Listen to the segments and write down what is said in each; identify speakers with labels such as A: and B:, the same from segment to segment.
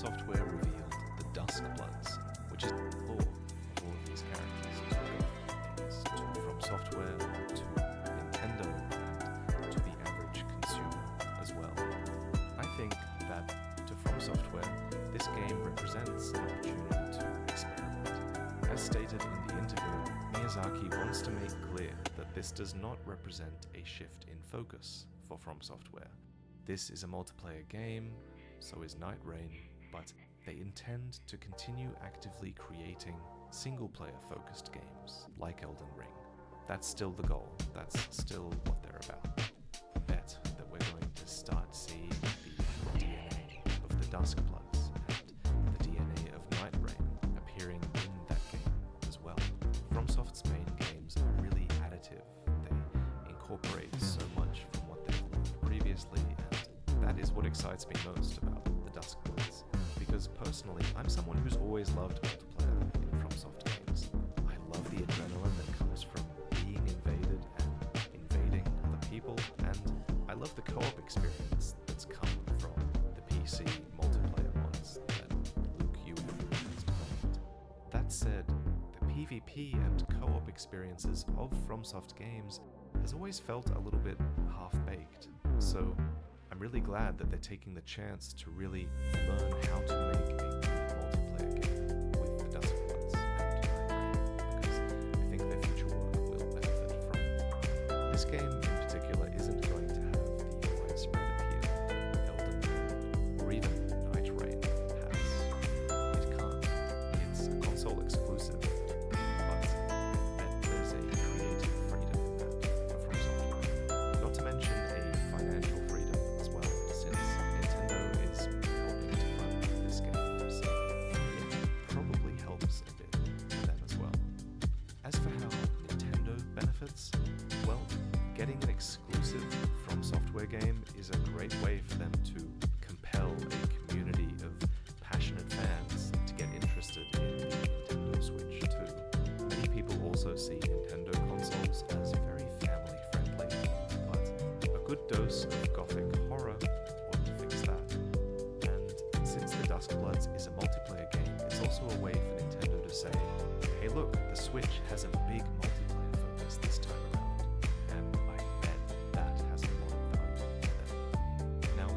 A: Software revealed the Duskbloods, which is the lore of all of these characters as well. It's to From Software, to Nintendo, and to the average consumer as well. I think that to From Software, this game represents an opportunity to experiment. As stated in the interview, Miyazaki wants to make clear that this does not represent a shift in focus for From Software. This is a multiplayer game, so is Night Rain, but they intend to continue actively creating single-player focused games like Elden Ring. That's still the goal, that's still what they're about. Bet that we're going to start seeing the DNA of the Duskbloods and the DNA of Night Rain appearing in that game as well. FromSoft's main games are really additive. They incorporate so much from what they've learned previously, and that is what excites me most about the Duskbloods. Because personally, I'm someone who's always loved multiplayer in FromSoft games. I love the adrenaline that comes from being invaded and invading other people, and I love the co-op experience that's come from the PC multiplayer mods that Luke, you has developed. That said, the PvP and co-op experiences of FromSoft games has always felt a little bit half-baked, so I'm really glad that they're taking the chance to really learn how to make a good multiplayer game with the Duskbloods and Night Rain, because I think their future work will benefit from it. This game in particular isn't going to have the widespread appeal that Elden Ring or even Night Rain has. It can't. It's a console exclusive, but I bet there's a creative freedom in that for From Software. Not to mention a financial freedom as well, since Nintendo is helping to fund this game, so it probably helps a bit for them as well. As for how Nintendo benefits, well, getting an exclusive From Software game is a great way for them to compel a community of passionate fans to get interested in the Nintendo Switch too. Many people also see Nintendo consoles as very family friendly, but a good dose of gothic horror ought to fix that. And since the Duskbloods is a multiplayer game, it's also a way for Nintendo to say, hey look, the Switch has a big multiplayer focus this time around, and I bet that has a lot of value to them. Now,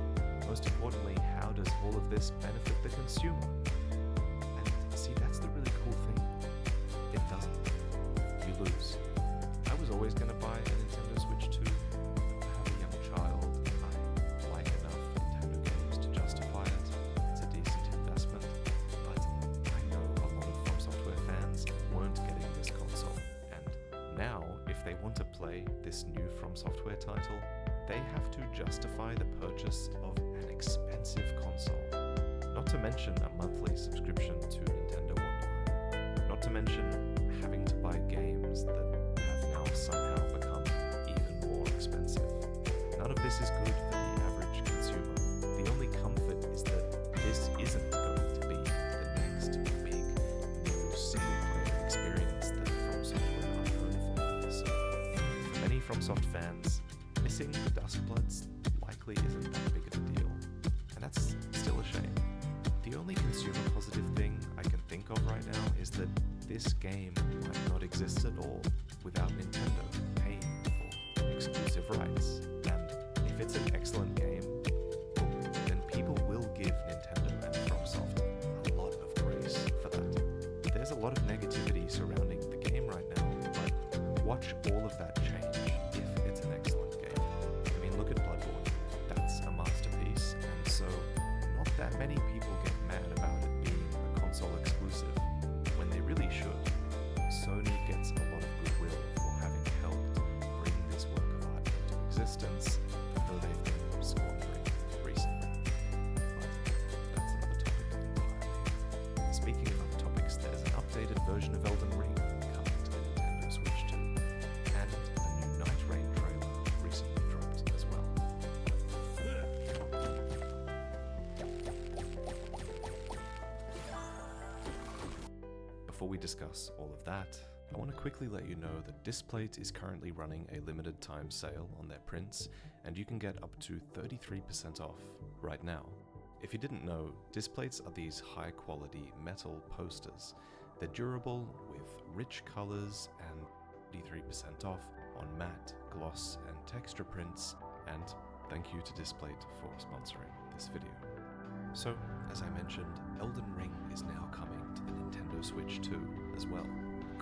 A: most importantly, how does all of this benefit the consumer? And see, that's the really cool thing. It doesn't. You lose. I was always going to buy a Nintendo Switch 2. I have a young child. I like enough Nintendo games to justify it. It's a decent investment. But I know a lot of From Software fans weren't getting this console. And now, if they want to play this new From Software title, they have to justify the purchase of an expensive console. Not to mention a monthly subscription to Nintendo Online. Not to mention having to buy games that have now somehow become even more expensive. None of this is good for the average consumer. The only comfort is that this isn't going to be the next big new single-player experience that From Software are known for. So, for many FromSoft fans, missing the Duskbloods likely isn't that big of a deal. And that's still a shame. The only consumer positive thing I can think of right now is that this game might not exist at all without Nintendo paying for exclusive rights. And if it's an excellent game, then people will give Nintendo and FromSoft a lot of grace for that. There's a lot of negativity surrounding the game right now, but watch all of that change if it's an excellent game. I mean, look at Bloodborne. That's a masterpiece, and so not that many people get mad about it being a console exclusive when they really should. Sony gets a lot of goodwill for having helped bring this work of art into existence, though they've been squandering recently. But that's another topic entirely. Speaking of other topics, there's an updated version of Elden Ring coming to the Nintendo Switch 2, and a new Night Rain trailer recently dropped as well. Before we discuss all of that, I want to quickly let you know that Displate is currently running a limited time sale on their prints, and you can get up to 33% off right now. If you didn't know, displates are these high quality metal posters. They're durable with rich colors and 33% off on matte, gloss and texture prints, and thank you to Displate for sponsoring this video. So, as I mentioned, Elden Ring is now coming to the Nintendo Switch 2 as well.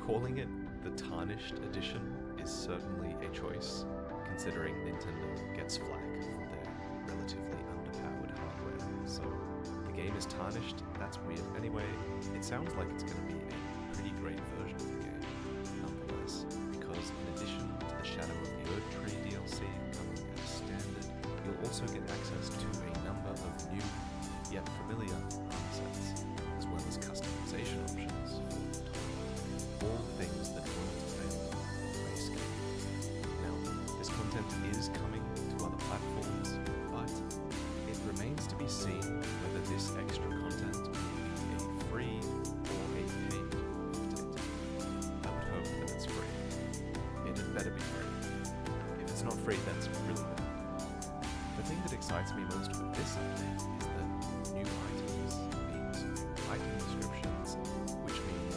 A: Calling it the Tarnished Edition is certainly a choice, considering Nintendo gets flack for their relatively underpowered hardware. So, the game is tarnished, that's weird anyway. It sounds like it's going to be a pretty great version of the game, nonetheless, because in addition to the Shadow of the Erd Tree DLC coming as standard, you'll also get access to a number of new, yet familiar assets, as well as customization options for all things that weren't available in the base game. Now, this content is coming to other platforms, but it remains to be seen whether this extra content will be a free or a paid update. I would hope that it's free. It had better be free. If it's not free, that's really bad. The thing that excites me most with this update is that new items means new item descriptions, which means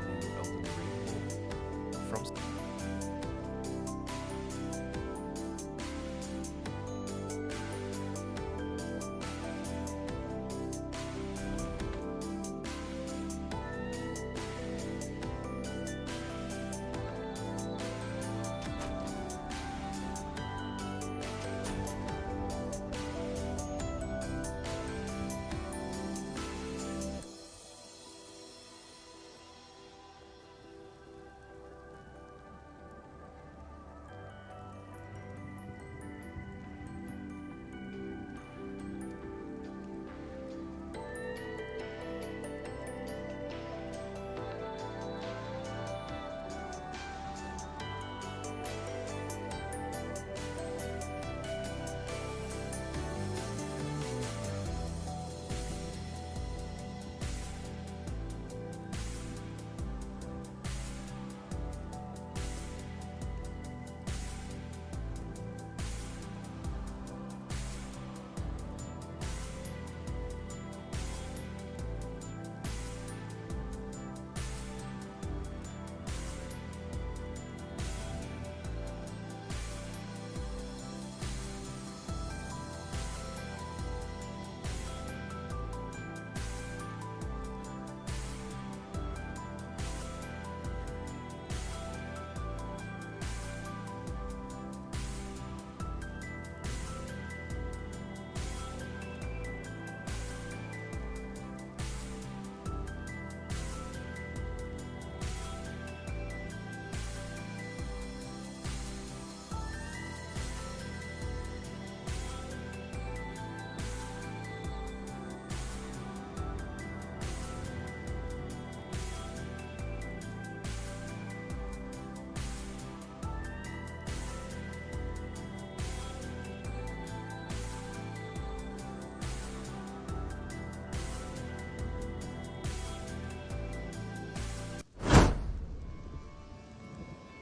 A: new Elden Ring lore from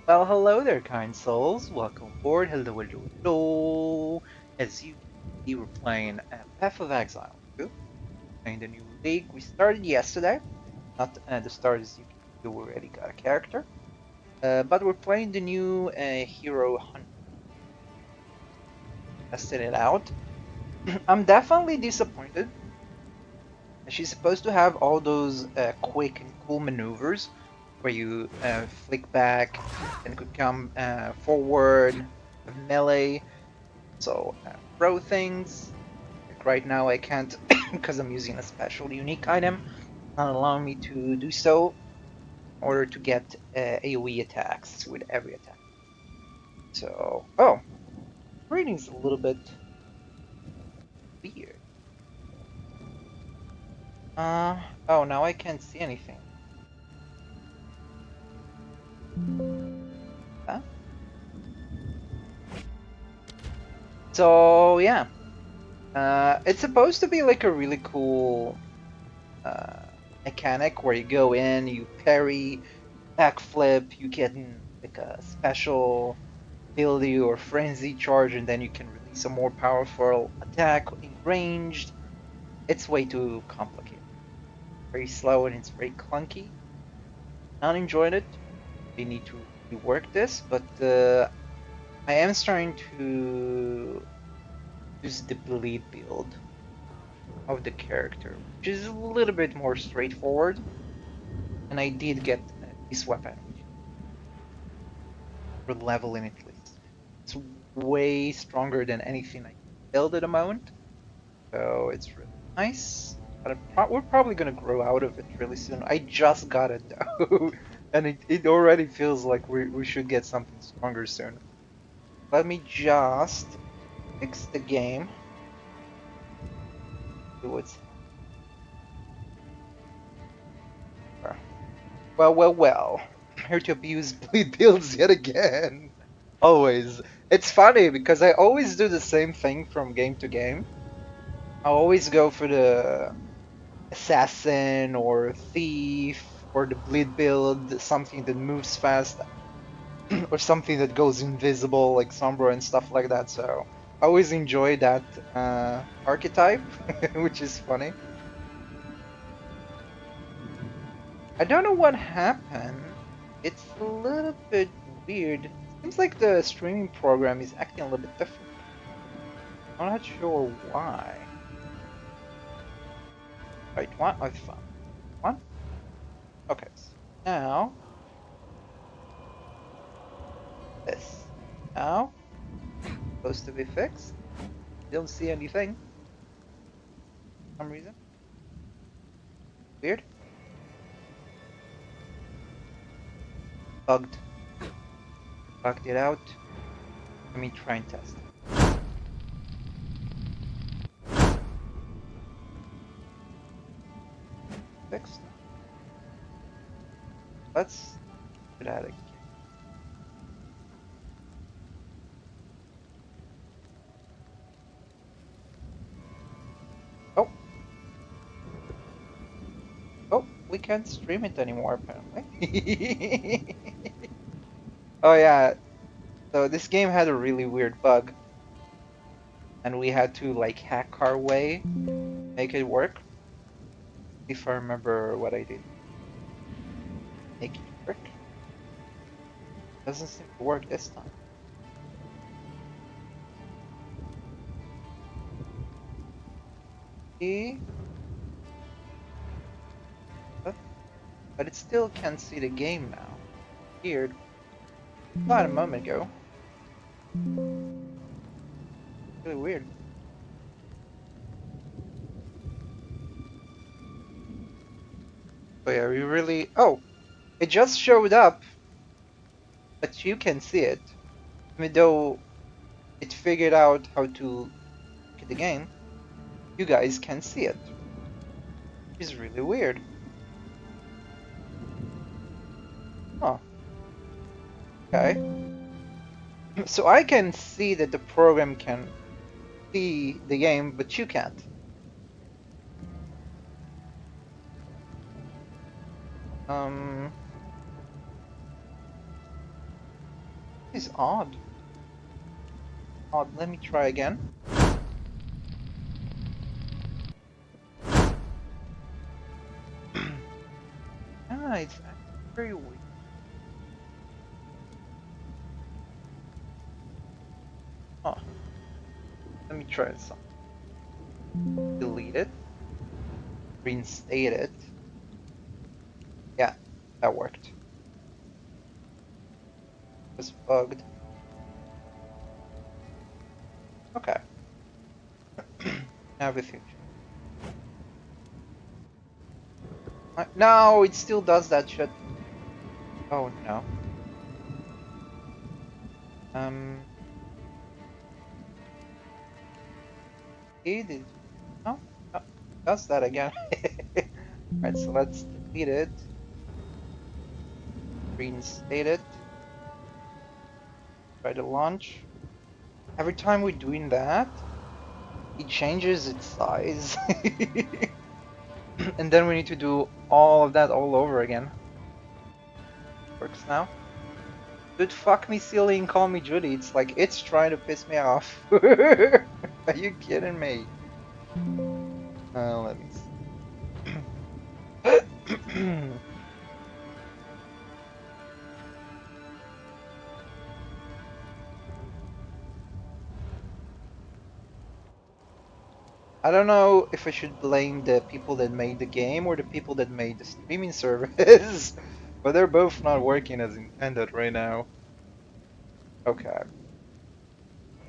B: Well, hello there, kind souls. Welcome aboard. Hello, hello, hello. As you see, we're playing Path of Exile 2, playing the new league. We started yesterday. Not at the start, as you can see, we already got a character. But we're playing the new hero Huntress. Testing it out. I'm definitely disappointed. She's supposed to have all those quick and cool maneuvers where you flick back and could come forward, melee, so throw things. Like right now I can't because I'm using a special unique item, not allowing me to do so in order to get AoE attacks with every attack. So, oh, reading's a little bit weird. Oh, now I can't see anything. Huh? So yeah, it's supposed to be like a really cool mechanic where you go in, you parry, backflip, you get like a special ability or frenzy charge, and then you can release a more powerful attack in ranged. it's way too complicated. Very slow and it's very clunky. Not enjoying it. We need to rework this, but I am starting to use the bleed build of the character, which is a little bit more straightforward. And I did get this weapon, which for leveling at least. It's way stronger than anything I build at the moment, so it's really nice. But we're probably gonna grow out of it really soon. I just got it though, and it already feels like we should get something stronger soon. Let me just fix the game. See what's happening. Well. Here to abuse bleed builds yet again. Always. It's funny because I always do the same thing from game to game. I always go for the assassin or thief or the bleed build, something that moves fast or something that goes invisible like Sombra and stuff like that. So I always enjoy that archetype, which is funny. I don't know what happened. It's a little bit weird. Seems like the streaming program is acting a little bit different. I'm not sure why. Right, one, I found one. Okay, so now this. Now, supposed to be fixed. Don't see anything. For some reason. Weird. Bugged. Bugged it out. Let me try and test. Fixed. Let's do that again. Oh. Oh, we can't stream it anymore apparently. Oh yeah, so this game had a really weird bug. And we had to like hack our way, make it work. If I remember what I did. Make it work. Doesn't seem to work this time. See? But it still can't see the game now. Weird. Not a moment ago. Really weird. So yeah, we really... Oh! It just showed up, but you can see it. Even though it figured out how to look at the game, you guys can see it. Which is really weird. Huh. Okay. So I can see that the program can see the game, but you can't. It's odd. Odd. Let me try again. It's actually very weird. Huh. Let me try something. Delete it. Reinstate it. Yeah, that worked. It was bugged. Okay. Now everything. No, it still does that shit. Oh no. He did. No, no, does that again. Right, so let's delete it. Reinstate it. Try to launch. Every time we're doing that, it changes its size. And then we need to do all of that all over again. Works now. Dude, fuck me silly and call me Judy. It's like, it's trying to piss me off. Are you kidding me? Let me see. I don't know if I should blame the people that made the game or the people that made the streaming service, but they're both not working as intended right now. Okay.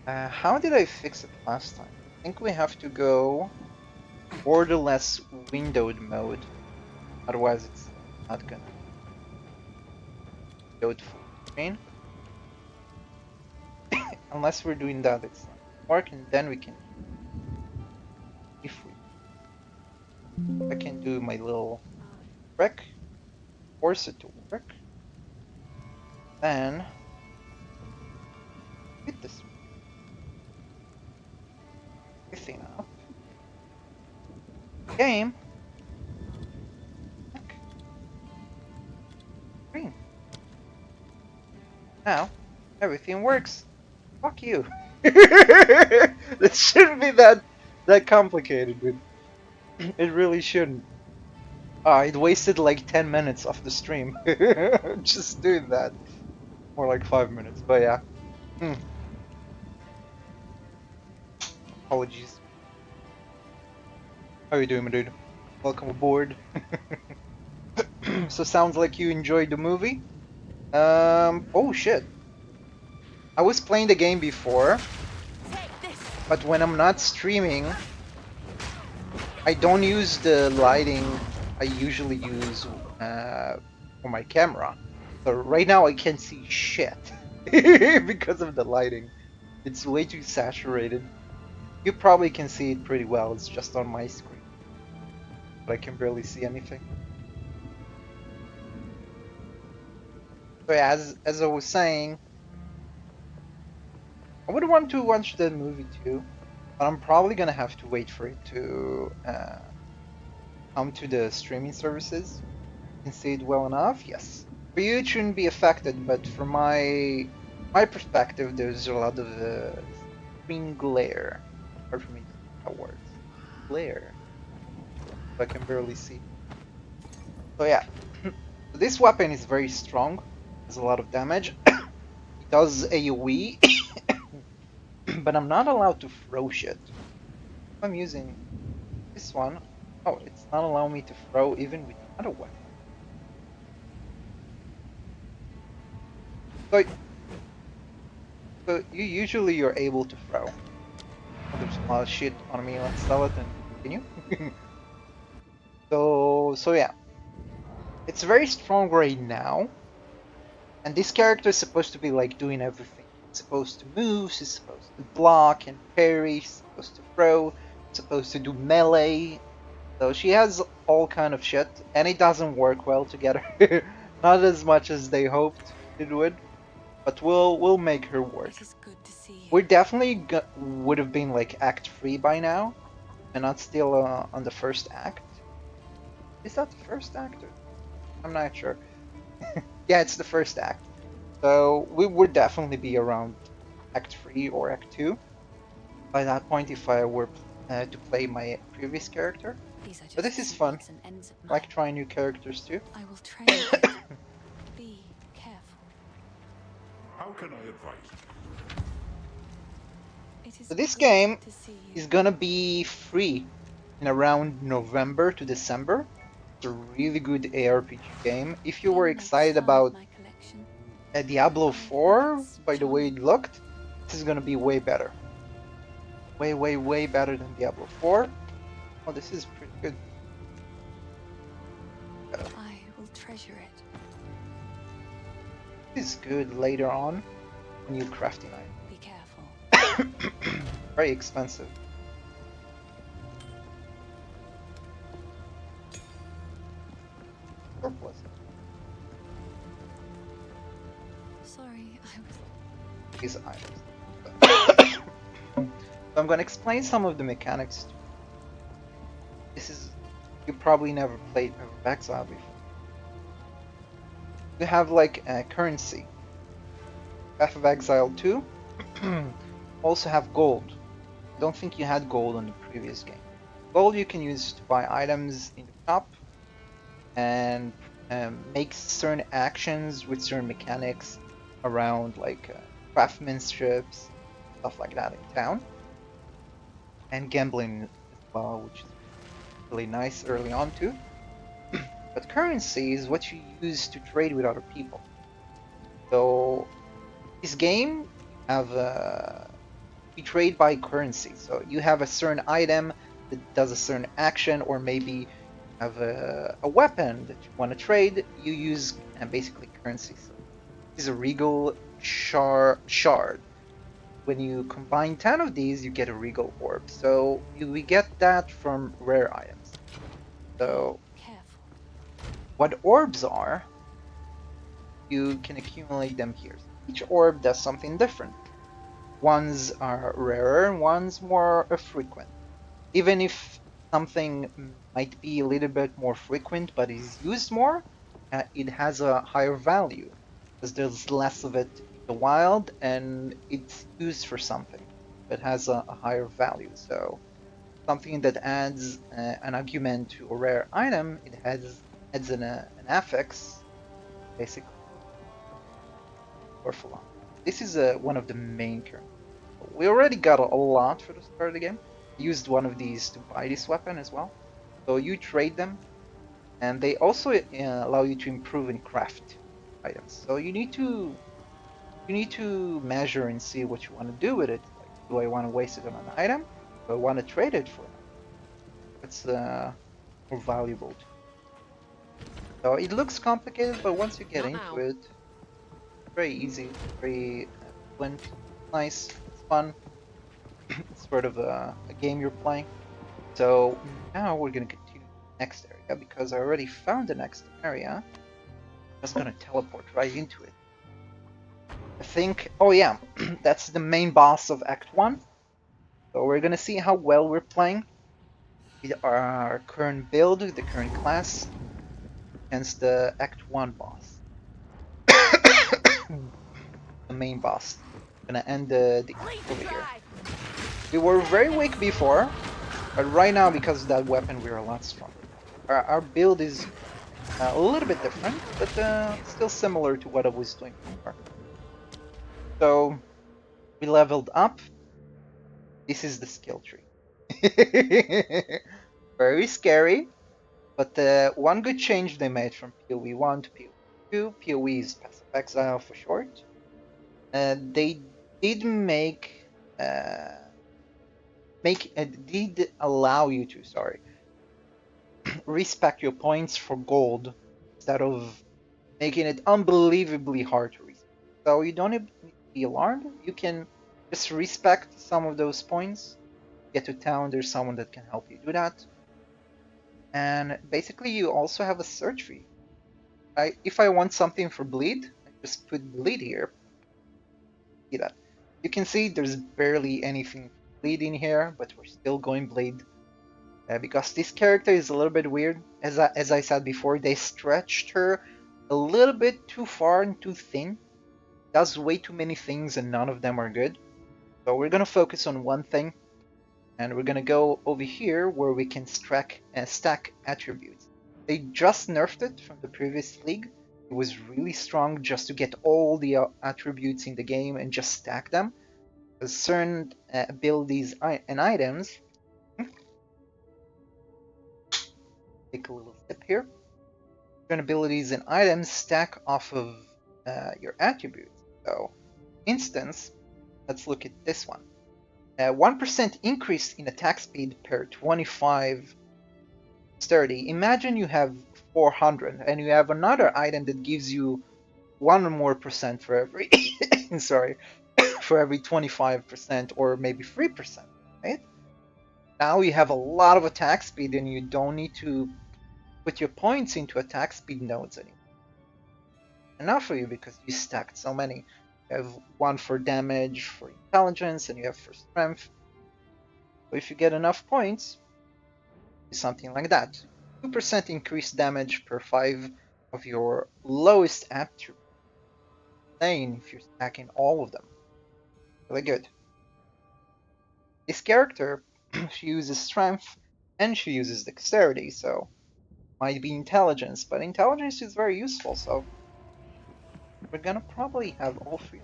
B: How did I fix it last time? I think we have to go borderless windowed mode. Otherwise, it's not gonna go to full screen. Unless we're doing that, it's not gonna work, and then we can. If I can do my little trick, force it to work, then hit this thing up. Game. Green. Now, everything works. Fuck you. This shouldn't be that complicated, dude. It really shouldn't. It wasted like 10 minutes of the stream. Just doing that. More like 5 minutes, but yeah. Apologies. How you doing, my dude? Welcome aboard. So sounds like you enjoyed the movie. Oh shit. I was playing the game before, but when I'm not streaming, I don't use the lighting I usually use for my camera. So right now I can't see shit because of the lighting. It's way too saturated. You probably can see it pretty well, it's just on my screen. But I can barely see anything. So yeah, as I was saying, I would want to watch the movie too, but I'm probably gonna have to wait for it to come to the streaming services. You can see it well enough, yes. For you, it shouldn't be affected, but from my perspective, there's a lot of screen glare. Hard for me to say that word. Glare. I can barely see. So yeah, this weapon is very strong. Has a lot of damage. It does AoE, but I'm not allowed to throw shit. If I'm using this one, oh, it's not allowing me to throw even with another weapon. So usually you're able to throw. Oh, there's a lot of shit on me. Let's sell it and continue. So yeah, it's very strong right now, and this character is supposed to be like doing everything. It's supposed to move, she's supposed to block and parry, she's supposed to throw, supposed to do melee. So she has all kind of shit, and it doesn't work well together. Not as much as they hoped it would, but we'll make her work.
C: It is good to see you.
B: We definitely would have been like Act 3 by now, and not still on the first act. Is that the first act? I'm not sure. Yeah, it's the first act. So we would definitely be around Act 3 or Act 2 by that point if I were to play my previous character. But this is fun. I like trying new characters too.
C: I will train you. Be careful.
D: How can I advise?
C: It is
B: So this
C: good
B: game
C: to see you.
B: is gonna be free in around November to December. It's a really good ARPG game. If you were
C: Don't make
B: excited
C: fun of
B: about
C: my collection.
B: Diablo
C: I think
B: 4
C: it's
B: by the way it
C: charming.
B: looked, this is gonna be way better. Way better than Diablo 4. Oh, this is pretty good.
C: I will treasure it.
B: This is good later on when you crafting
C: Be careful.
B: item. Very expensive. Surplus.
C: Sorry, I was.
B: These items. So I'm gonna explain some of the mechanics. This is you probably never played Exile before. You have like a currency. Path of Exile 2 also have gold. I don't think you had gold on the previous game. Gold you can use to buy items in the shop and make certain actions with certain mechanics around like craftsmanship, stuff like that in town, and gambling as well, which is really nice early on too. But currency is what you use to trade with other people. So this game, you have you trade by currency. So you have a certain item that does a certain action, or maybe you have a weapon that you want to trade. You use basically currency. So this is a regal shard. When you combine 10 of these, you get a regal orb. So we get that from rare items. So
C: Careful.
B: what orbs are, you can accumulate them here. So each orb does something different. Ones are rarer, ones more frequent. Even if something might be a little bit more frequent but is used more, it has a higher value because there's less of it in the wild and it's used for something that has a higher value. So something that adds an argument to a rare item, it adds an affix, basically, powerful on. This is one of the main currencies. We already got a lot for the start of the game. I used one of these to buy this weapon as well. So you trade them, and they also allow you to improve and craft items. So you need to measure and see what you want to do with it. Like, do I want to waste it on an item? Do I want to trade it for an item? What's more valuable to me? So it looks complicated, but once you get
E: Not
B: into
E: now.
B: it, it's very easy, very fluent, nice, it's fun. It's sort of a game you're playing. So now we're gonna continue to the next area because I already found the next area. I'm just gonna teleport right into it. I think, oh yeah, that's the main boss of Act 1. So we're gonna see how well we're playing with our current build, the current class, against the Act 1 boss. The main boss. Gonna end the over here. We were very weak before, but right now, because of that weapon, we're a lot stronger. Our build is a little bit different, but still similar to what I was doing before. So we leveled up. This is the skill tree. Very scary, but one good change they made from PoE 1 to PoE 2, PoE is Passive Exile for short. They did did allow you to, sorry, respec your points for gold instead of making it unbelievably hard to respec. So you don't need to be alarmed. You can just respec some of those points. Get to town, there's someone that can help you do that. And basically, you also have a search tree. If I want something for bleed, I just put bleed here. See that? You can see there's barely anything for bleed in here, but we're still going bleed. Because this character is a little bit weird. As I said before, they stretched her a little bit too far and too thin. Does way too many things and none of them are good. So we're gonna focus on one thing, and we're gonna go over here where we can stack attributes. They just nerfed it from the previous league. It was really strong just to get all the attributes in the game and just stack them. Because certain abilities and items, take a little sip here. Certain abilities and items stack off of your attributes. So, instance, let's look at this one. 1% increase in attack speed per 25 sturdy. Imagine you have 400 and you have another item that gives you 1 more percent for every sorry, for every 25% or maybe 3%, right? Now you have a lot of attack speed and you don't need to put your points into attack speed nodes anymore. Enough for you because you stacked so many. You have one for damage, for intelligence, and you have for strength. So if you get enough points, something like that. 2% increased damage per 5 of your lowest attribute. Insane if you're stacking all of them. Really good. This character, she uses strength and she uses dexterity, so might be intelligence, but intelligence is very useful, so we're gonna probably have all three.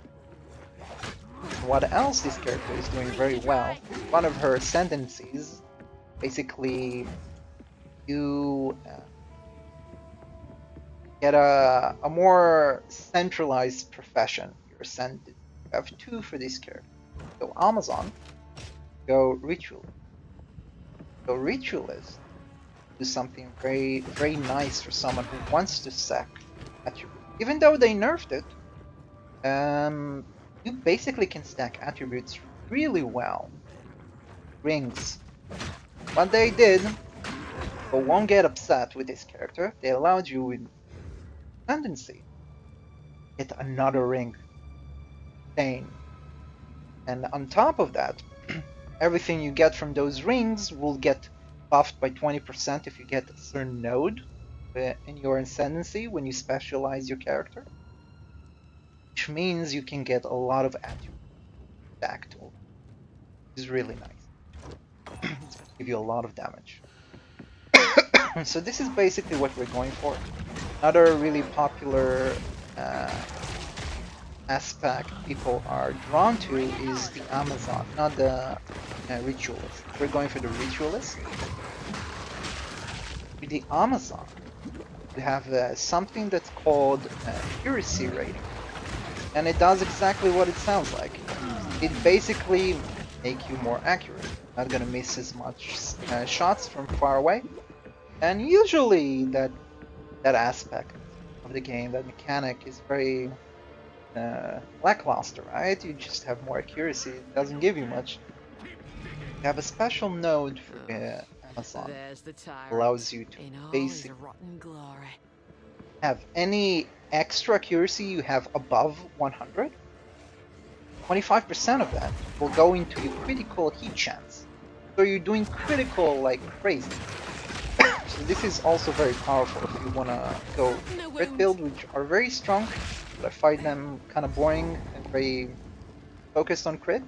B: What else this character is doing very well, one of her ascendancies, basically you get a more centralized profession. You're ascended. You have two for this character. Go Amazon, go Ritual. Go Ritualist, do something very, very nice for someone who wants to stack attributes. Even though they nerfed it, you basically can stack attributes really well. Rings. What they did, but won't get upset with this character, they allowed you with Ascendancy get another ring. Thing. And on top of that, everything you get from those rings will get buffed by 20% if you get a certain node in your Ascendancy when you specialize your character. Which means you can get a lot of attributes stacked, which is really nice. It's going to give you a lot of damage. So this is basically what we're going for. Another really popular aspect people are drawn to is the Amazon, not the Ritualist. We're going for the Ritualist. With the Amazon, you have something that's called accuracy rating. And it does exactly what it sounds like. It basically makes you more accurate. Not gonna miss as much shots from far away. And usually that aspect of the game, that mechanic, is very lackluster, right? You just have more accuracy. It doesn't give you much. You have a special node for Amazon.
E: There's the tyrant.
B: Allows you to
E: in all his
B: basically
E: rotten glory.
B: have any extra accuracy you have above 100. 25% of that will go into your critical hit chance. So you're doing critical like crazy. So this is also very powerful if you wanna go crit build, which are very strong, but I find them kind of boring and very focused on crit.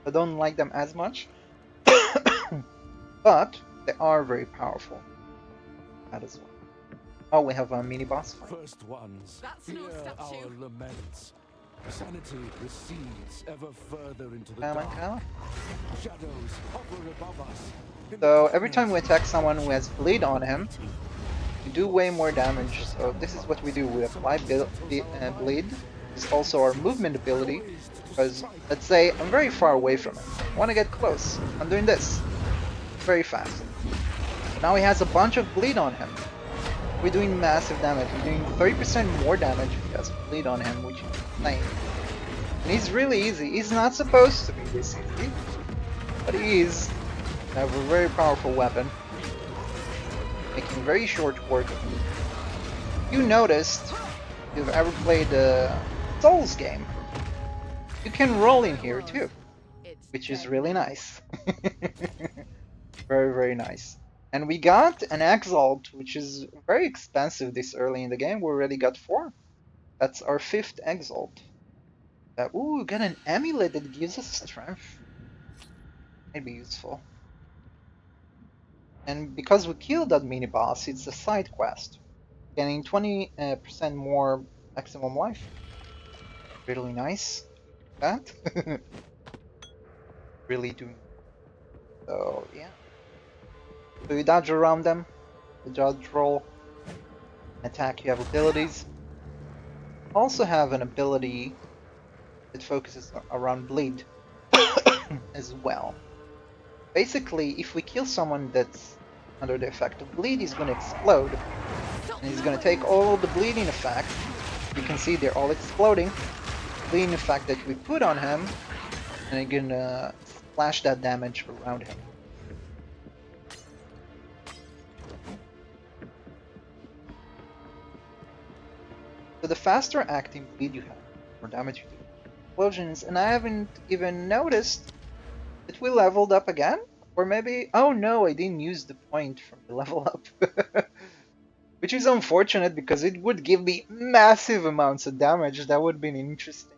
B: I don't like them as much. But they are very powerful. That as well. Oh, we have a mini boss fight.
D: First ones,
E: That's
D: hear
E: no statue.
D: our laments. Sanity recedes ever further into the
B: Come on,
D: dark.
B: come on.
D: Shadows hover above us. In
B: So
D: the
B: every time we
D: darkness,
B: attack someone who has bleed on him, we do way more damage. So this is what we do. We apply bleed. This is also our movement ability. Because let's say I'm very far away from him. I want to get close. I'm doing this. Very fast. Now he has a bunch of bleed on him. We're doing massive damage. We're doing 30% more damage if he has bleed on him, which is insane. And he's really easy. He's not supposed to be this easy, but he is. I have a very powerful weapon, making very short work of him. You noticed, if you've ever played a Souls game, you can roll in here too,
E: It's
B: which is
E: dead
B: really
E: now.
B: nice. Very, very nice. And we got an Exalt, which is very expensive this early in the game. We already got 4. That's our 5th Exalt. Ooh, we got an amulet that gives us strength. Might be useful. And because we killed that mini boss, it's a side quest. Getting 20% more maximum life. Really nice. That. Really doing. So, yeah. So you dodge around them. You dodge roll. Attack, you have abilities. Also have an ability that focuses around bleed as well. Basically, if we kill someone that's under the effect of bleed, he's going to explode. And he's going to take all the bleeding effect. You can see they're all exploding. Bleeding effect that we put on him, and you're going to splash that damage around him. So the faster acting bleed you have, the more damage you do. Explosions, and I haven't even noticed that we leveled up again? Or maybe, oh no, I didn't use the point from the level up. Which is unfortunate because it would give me massive amounts of damage. That would have been interesting.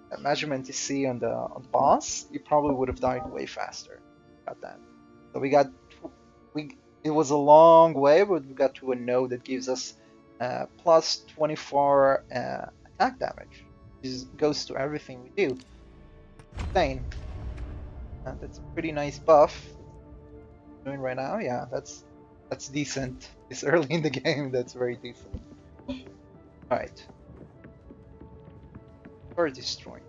B: That measurement you see on the boss, you probably would have died way faster. Got that. So we got it was a long way, but we got to a node that gives us plus 24 attack damage. This goes to everything we do. Insane. That's a pretty nice buff. Doing right now, yeah, that's decent. It's early in the game. That's very decent. All right. Or destroying.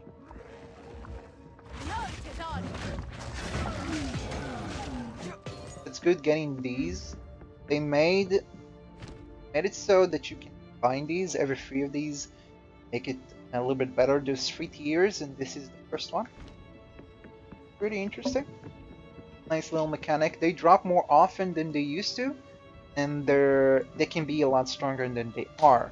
B: It's good getting these. They made it so that you can find these, every 3 of these, make it a little bit better. There's 3 tiers, and this is the first one. Pretty interesting. Nice little mechanic. They drop more often than they used to, and they can be a lot stronger than they are.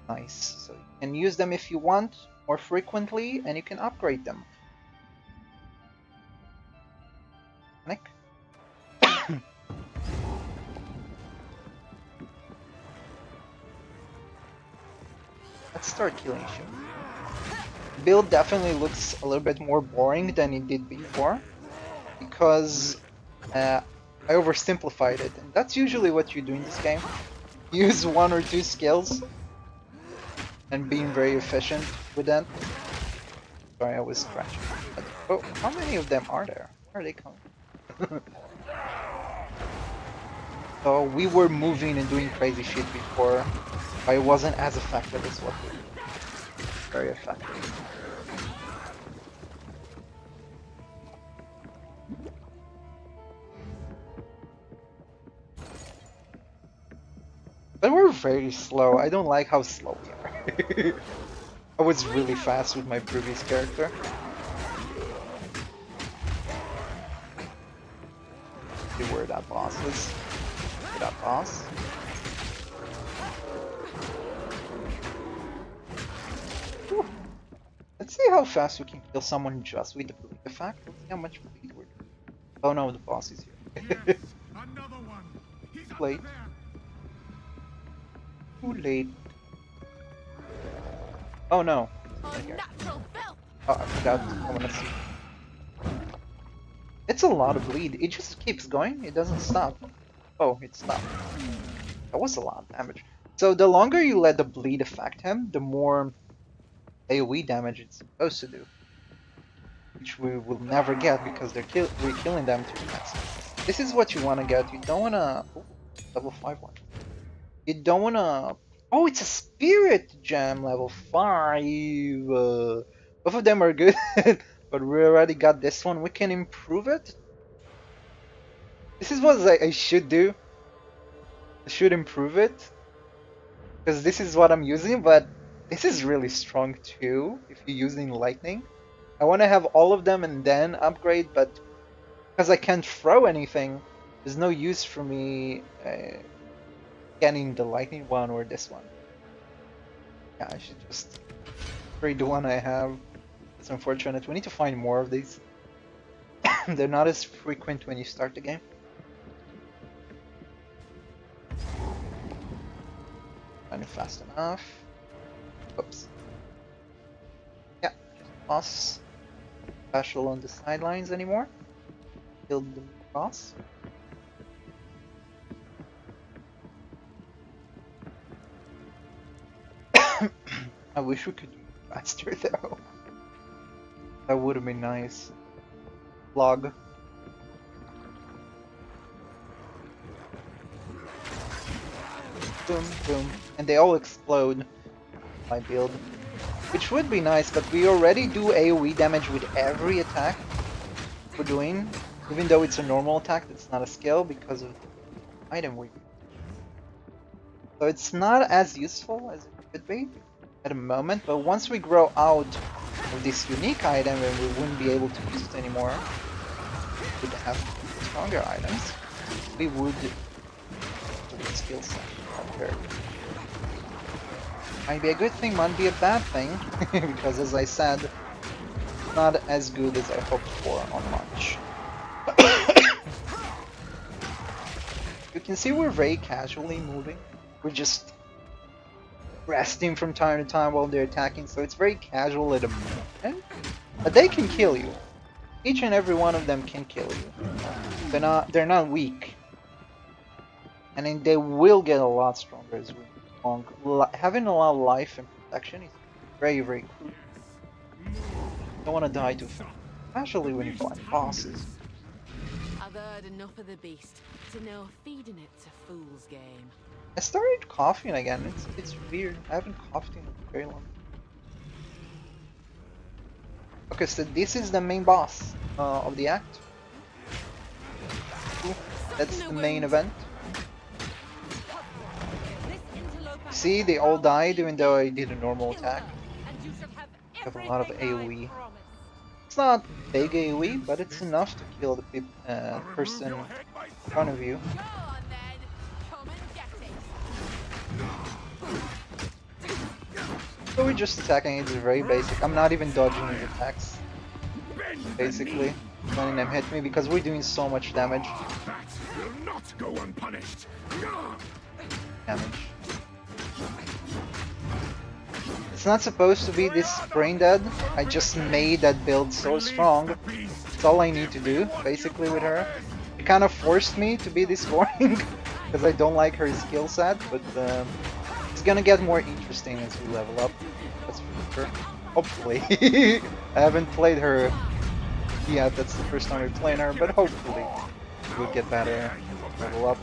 B: Nice. So you can use them if you want more frequently, and you can upgrade them. Mechanic. Let's start killing shit. Build definitely looks a little bit more boring than it did before, because I oversimplified it, and that's usually what you do in this game. Use 1 or 2 skills and being very efficient with that. Sorry, I was scratching. Oh, how many of them are there? Where are they coming? So we were moving and doing crazy shit before, but it wasn't as effective as what we did. Very effective. But we're very slow. I don't like how slow we are. I was really fast with my previous character. See where that boss is. Where that boss. Whew. Let's see how fast we can kill someone just with the bleed effect. Let's see how much bleed we're doing. Oh no, the boss is here.
D: Another one. He's
B: Too late. Too late. Oh no. Okay. Oh, I forgot. I wanna see. It's a lot of bleed. It just keeps going. It doesn't stop. Oh, it stopped. That was a lot of damage. So the longer you let the bleed affect him, the more AoE damage it's supposed to do. Which we will never get because we're killing them too fast. This is what you want to get. You don't want to... Oh, level 5 one. You don't want to... Oh, it's a spirit gem level 5. Both of them are good, but we already got this one. We can improve it. This is what I should do. I should improve it. Because this is what I'm using, but this is really strong too, if you're using lightning. I want to have all of them and then upgrade, but because I can't throw anything, there's no use for me getting the lightning one or this one. Yeah, I should just upgrade the one I have. It's unfortunate. We need to find more of these. They're not as frequent when you start the game. Running fast enough. Oops. Yeah, just boss. Special on the sidelines anymore. Killed the boss. I wish we could do it faster though. That would have been nice. Log. Boom, boom. And they all explode. My build. Which would be nice, but we already do AoE damage with every attack we're doing. Even though it's a normal attack, that's not a skill because of the item we use. So it's not as useful as it could be at the moment, but once we grow out of this unique item and we wouldn't be able to use it anymore, we would have stronger items, we would do the skill set better. Might be a good thing, might be a bad thing, because as I said, not as good as I hoped for on launch. You can see we're very casually moving. We're just resting from time to time while they're attacking, so it's very casual at the moment. But they can kill you. Each and every one of them can kill you. They're not weak. and then they will get a lot stronger as we move along. Having a lot of life and protection is very, very crucial. Don't want to die too fast, especially when you fight bosses.
E: I've heard enough of the beast to know feeding it's a fool's game.
B: I started coughing again. It's weird. I haven't coughed in a very long time. Okay, so this is the main boss of the act. Cool. That's the main event. See, they all died even though I did a normal attack. I have a lot of AoE. It's not big AoE, but it's enough to kill the person in front of you.
E: Go on then. Come and get it.
B: So we're just attacking, it's very basic. I'm not even dodging his attacks. Basically, letting them hit me because we're doing so much damage.
D: That will not go unpunished.
B: Damage. It's not supposed to be this brain dead. I just made that build so strong. That's all I need to do, basically, with her. It kind of forced me to be this boring because I don't like her skill set, but it's gonna get more interesting as we level up. That's for sure. Hopefully. I haven't played her yet, that's the first time we're playing her, but hopefully we'll get better, level up.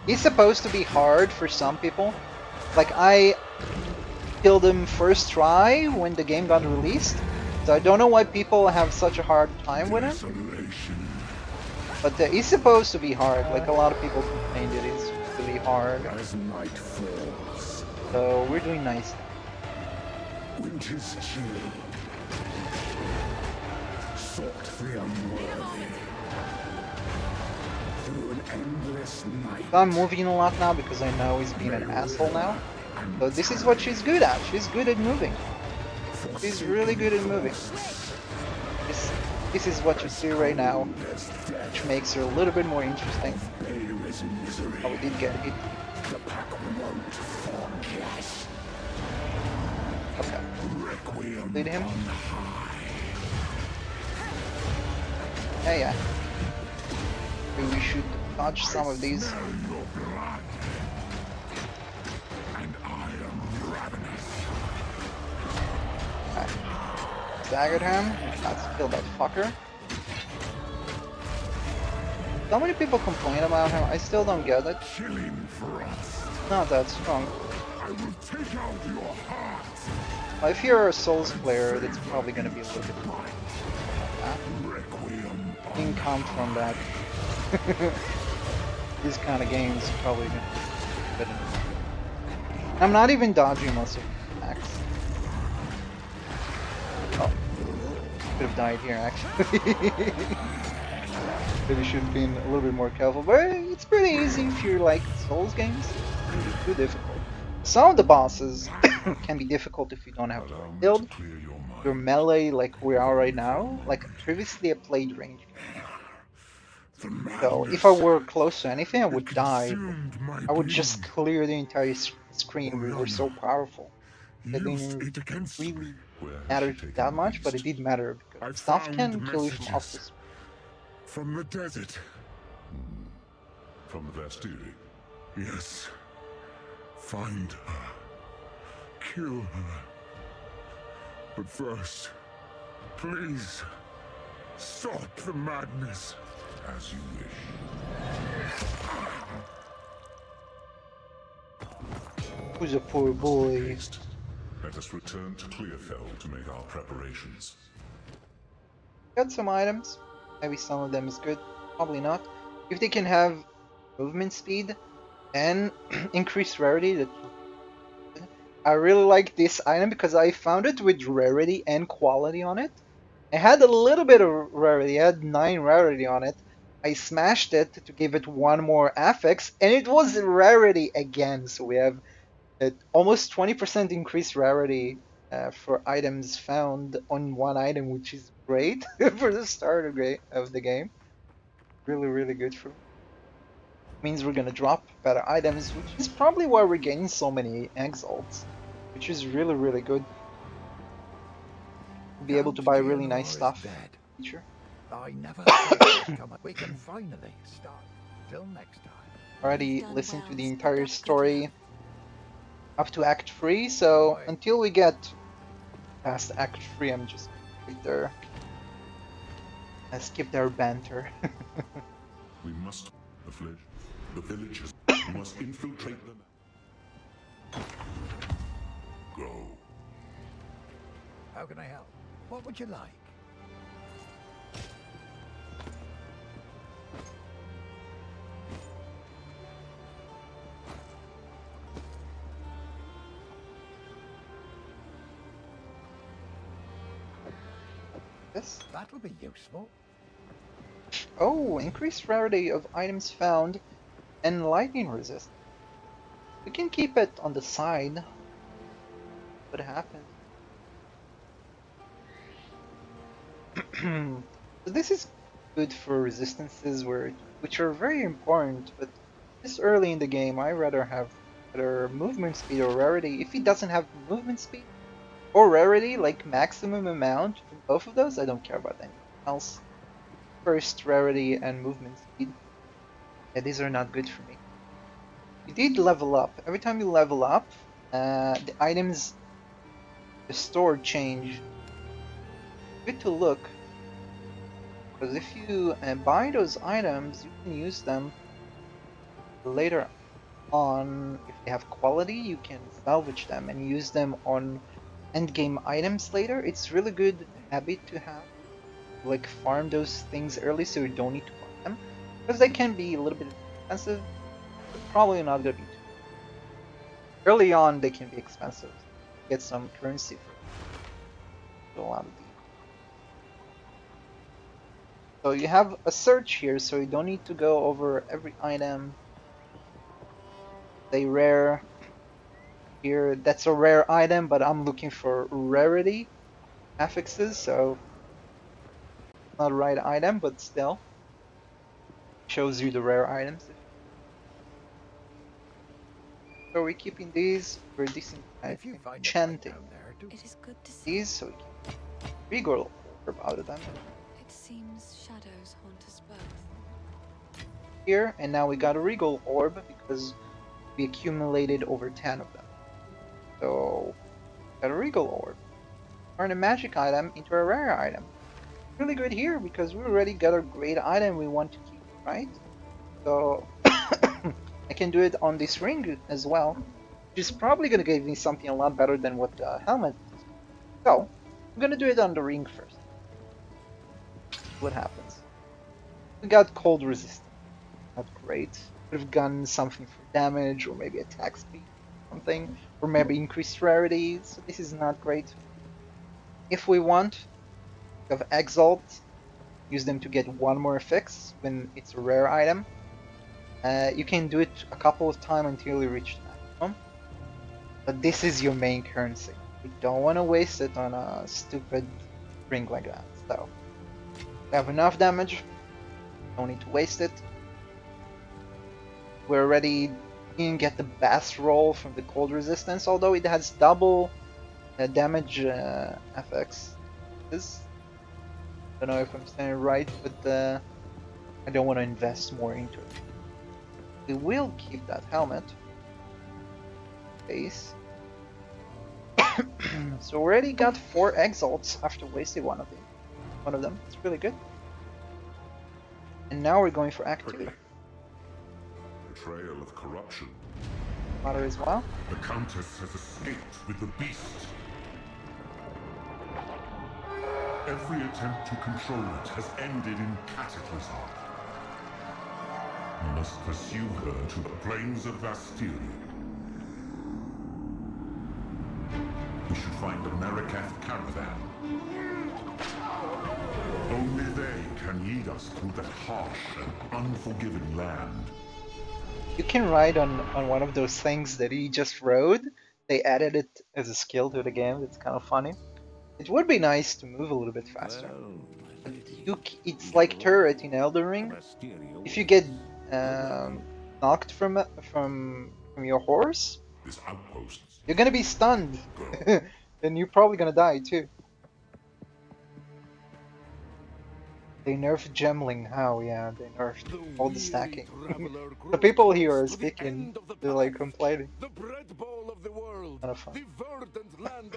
B: He's supposed to be hard for some people. Like, I killed him first try when the game got released, so I don't know why people have such a hard time with him. But he's supposed to be hard, like a lot of people complained that it's really hard. So we're doing nice.
D: Winter's chill. Sought the unworthy. Through an endless night.
B: So I'm moving a lot now because I know he's being an asshole now. So this is what she's good at. She's good at moving. She's really good at moving. This is what you see right now, which makes her a little bit more interesting. Oh, we did get hit. Okay. Lead him. Yeah. Maybe we should dodge some of these. Okay. Staggered him. Let's kill that fucker. So many people complain about him. I still don't get it. Not that strong. Well, if you're a Souls player, that's probably gonna be a little bit more. Didn't come from that. These kind of games probably gonna be better. I'm not even dodging most of the attacks. Oh, could have died here actually. Maybe should have been a little bit more careful, but it's pretty easy if you like Souls games. It shouldn't be too difficult. Some of the bosses can be difficult if you don't have the right build. Your melee, like we are right now, like previously I played range. So if I were close to anything, I would die. I would just clear the entire screen. We were so powerful. It didn't really matter that much, but it did matter because stuff can kill you from off the screen.
D: From the desert. From the Vastiri? Yes. Find her. Kill her. But first, please, stop the madness. As you wish.
B: Who's a poor boy?
D: Let us return to Clearfell to make our preparations.
B: Got some items. Maybe some of them is good. Probably not. If they can have movement speed and increased rarity, that I really like this item because I found it with rarity and quality on it. It had a little bit of rarity. It had 9 rarity on it. I smashed it to give it 1 more affix, and it was rarity again. So we have almost 20% increased rarity for items found on one item, which is great for the start of the game. Really, really good for me. Means we're gonna drop better items, which is probably why we're getting so many exalts, which is really, really good. Be able to buy really nice stuff. Feature.
F: I never thought I'd come. We can finally start. Till next time.
B: Already
C: You've done
B: listened
C: well,
B: to the
C: Sir
B: entire
C: Duck
B: story up to Act 3, so
F: Right.
B: until we get past Act 3, I'm just skip their banter.
G: We must the village. The villagers. We must infiltrate them. Go.
F: How can I help? What would you like?
B: This?
F: That'll be useful.
B: Oh, increased rarity of items found and lightning resist. We can keep it on the side. What happens? So this is good for resistances which are very important, but this early in the game I rather have either movement speed or rarity. If he doesn't have movement speed or rarity, like maximum amount in both of those, I don't care about anything else. First, rarity and movement speed. Yeah, these are not good for me. You did level up. Every time you level up, the items stored change. Good to look, because if you buy those items, you can use them later on. If they have quality, you can salvage them and use them on endgame items later. It's really good habit to have. Like farm those things early so you don't need to buy them, because they can be a little bit expensive, but probably not gonna be too. Early on, they can be expensive. Get some currency for a lot of these. So you have a search here, so you don't need to go over every item. They rare here. That's a rare item, but I'm looking for rarity affixes, so not the right item, but still shows you the rare items. So we're keeping these. We're
F: If you find a fight
B: enchanting
F: down there, do
C: It is good to see.
B: these, so we can regal orb out of them
C: It seems shadows haunt us both.
B: here, and now we got a regal orb because we accumulated over 10 of them. So got a regal orb. Turn a magic item into a rare item. Really good here because we already got a great item we want to keep, right? So I can do it on this ring as well, which is probably gonna give me something a lot better than what the helmet is. So I'm gonna do it on the ring first. What happens? We got cold resistance. Not great. Could have gotten something for damage or maybe attack speed, something, or maybe increased rarity. So this is not great. If we want, we have Exalt. Use them to get one more fix when it's a rare item. You can do it a couple of times until you reach the maximum. But this is your main currency. You don't want to waste it on a stupid ring like that. So we have enough damage. Don't need to waste it. We already didn't get the best roll from the cold resistance, although it has double damage FX. Don't know if I'm saying it right, but I don't want to invest more into it. We will keep that helmet. Base. So we already got 4 exalts after wasting one of them. It's really good. And now we're going for Act 2.
G: Betrayal of corruption.
B: Water as well.
G: The Countess has escaped with the beast. Every attempt to control it has ended in cataclysm. We must pursue her to the plains of Bastille. We should find a Marikath caravan. Only they can lead us through that harsh and unforgiving land.
B: You can ride on one of those things that he just rode. They added it as a skill to the game. It's kind of funny. It would be nice to move a little bit faster. But it's like turret in Elden Ring. If you get knocked from your horse,
G: This outpost.
B: you're gonna be stunned, and you're probably gonna die too. They nerfed gemling. How? Yeah, they nerfed
D: The
B: all the
D: weary
B: stacking.
D: traveler
B: The
D: grows
B: people here
D: close
B: are
D: to the
B: speaking.
D: end of the
B: They're like
D: path.
B: complaining.
D: The bread bowl of the world.
B: Kind of fun.
D: The verdant land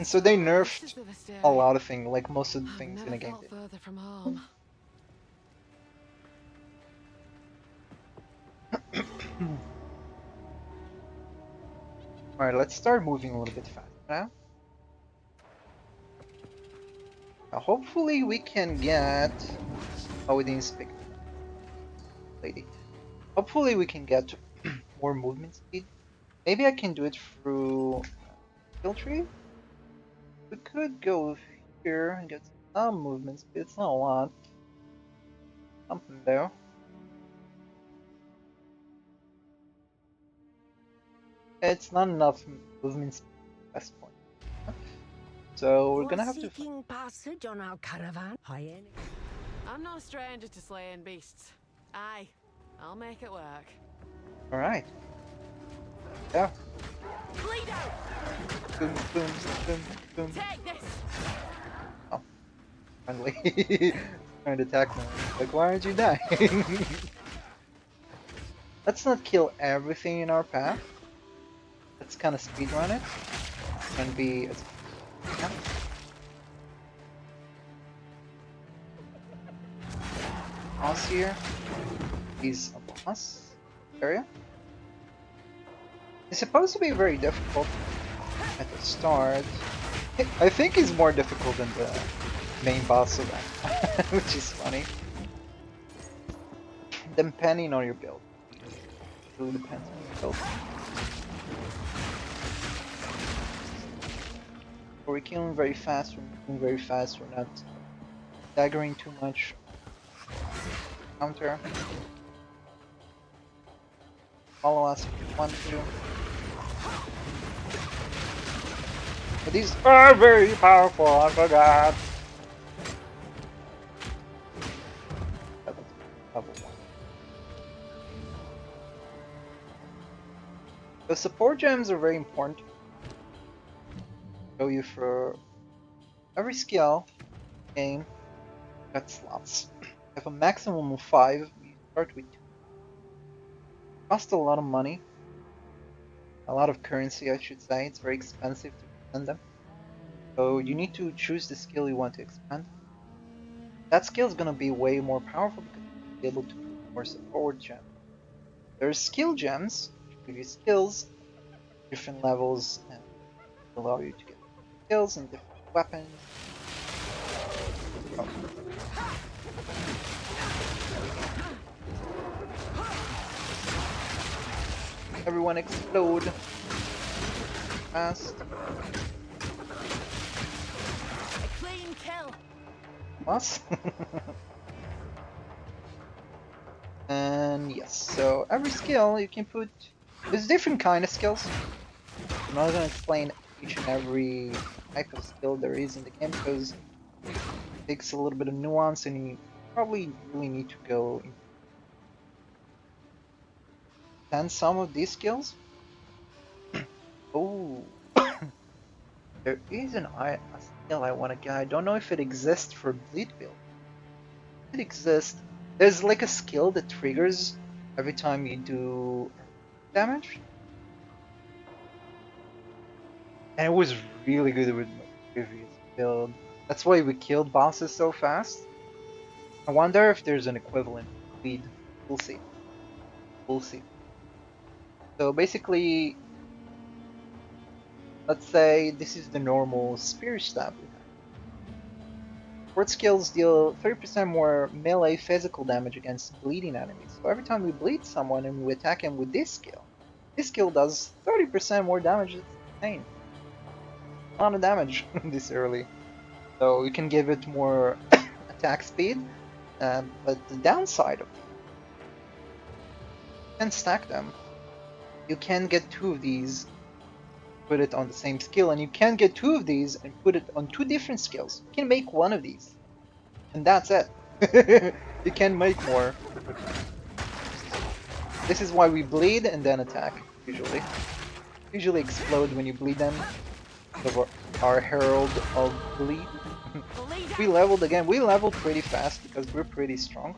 D: of
B: So they
E: So, this
B: nerfed
E: is the
B: a
E: Visteri.
B: lot of things, like most of the
E: I've
B: things in
E: never
B: the game.
E: felt further from home.
B: Alright, let's start moving a little bit faster now. Now, hopefully we can get... Oh, we didn't speak to that lady. Hopefully we can get more movement speed. Maybe I can do it through skill tree? We could go here and get some movement speed. It's not a lot. Something there. It's not enough movement speed at this point. So we're gonna have to...
H: seeking passage on our caravan. Hyena.
E: I'm no stranger to slaying beasts. Aye, I'll make it work.
B: Alright. Yeah.
E: Bleed out!
B: Boom, boom, boom, boom.
E: Take this!
B: Friendly. Trying to attack me. Like, why aren't you dying? Let's not kill everything in our path. Let's kind of speedrun it. And be... Yeah. Boss here. He's a boss area. It's supposed to be very difficult at the start. I think it's more difficult than the main boss of that, which is funny. Depending on your build. It really depends on your build. We're killing very fast, we're moving very fast, we're not staggering too much. Counter. Follow us if you want to. But these are very powerful, I forgot. Level 1. The support gems are very important. Show you for every skill game got slots. Have a maximum of 5. You start with 2. Cost a lot of money. A lot of currency, I should say. It's very expensive to expand them. So you need to choose the skill you want to expand. That skill is gonna be way more powerful because you'll be able to put more support gems. There's skill gems, which give you skills, different levels, and allow you to get skills and different weapons. Oh. Everyone explode fast.
E: A clean kill!
B: Us. And yes, so every skill you can put... There's different kind of skills. I'm not gonna explain each and every type of skill there is in the game because it takes a little bit of nuance and you probably really need to go and some of these skills. Oh, there is a skill I want to get. I don't know if it exists for bleed build. It exists. There's like a skill that triggers every time you do damage. And it was really good with my previous build. That's why we killed bosses so fast. I wonder if there's an equivalent bleed. We'll see. We'll see. So basically, let's say this is the normal spear stab we have. Sword skills deal 30% more melee physical damage against bleeding enemies. So every time we bleed someone and we attack him with this skill does 30% more damage. It's insane. A lot of damage this early. So you can give it more attack speed, but the downside of it, you can stack them. You can get 2 of these, put it on the same skill, and you can get 2 of these and put it on 2 different skills. You can make 1 of these, and that's it. You can make more. This is why we bleed and then attack, usually. Usually explode when you bleed them. our Herald of Bleed. We leveled again. We leveled pretty fast because we're pretty strong.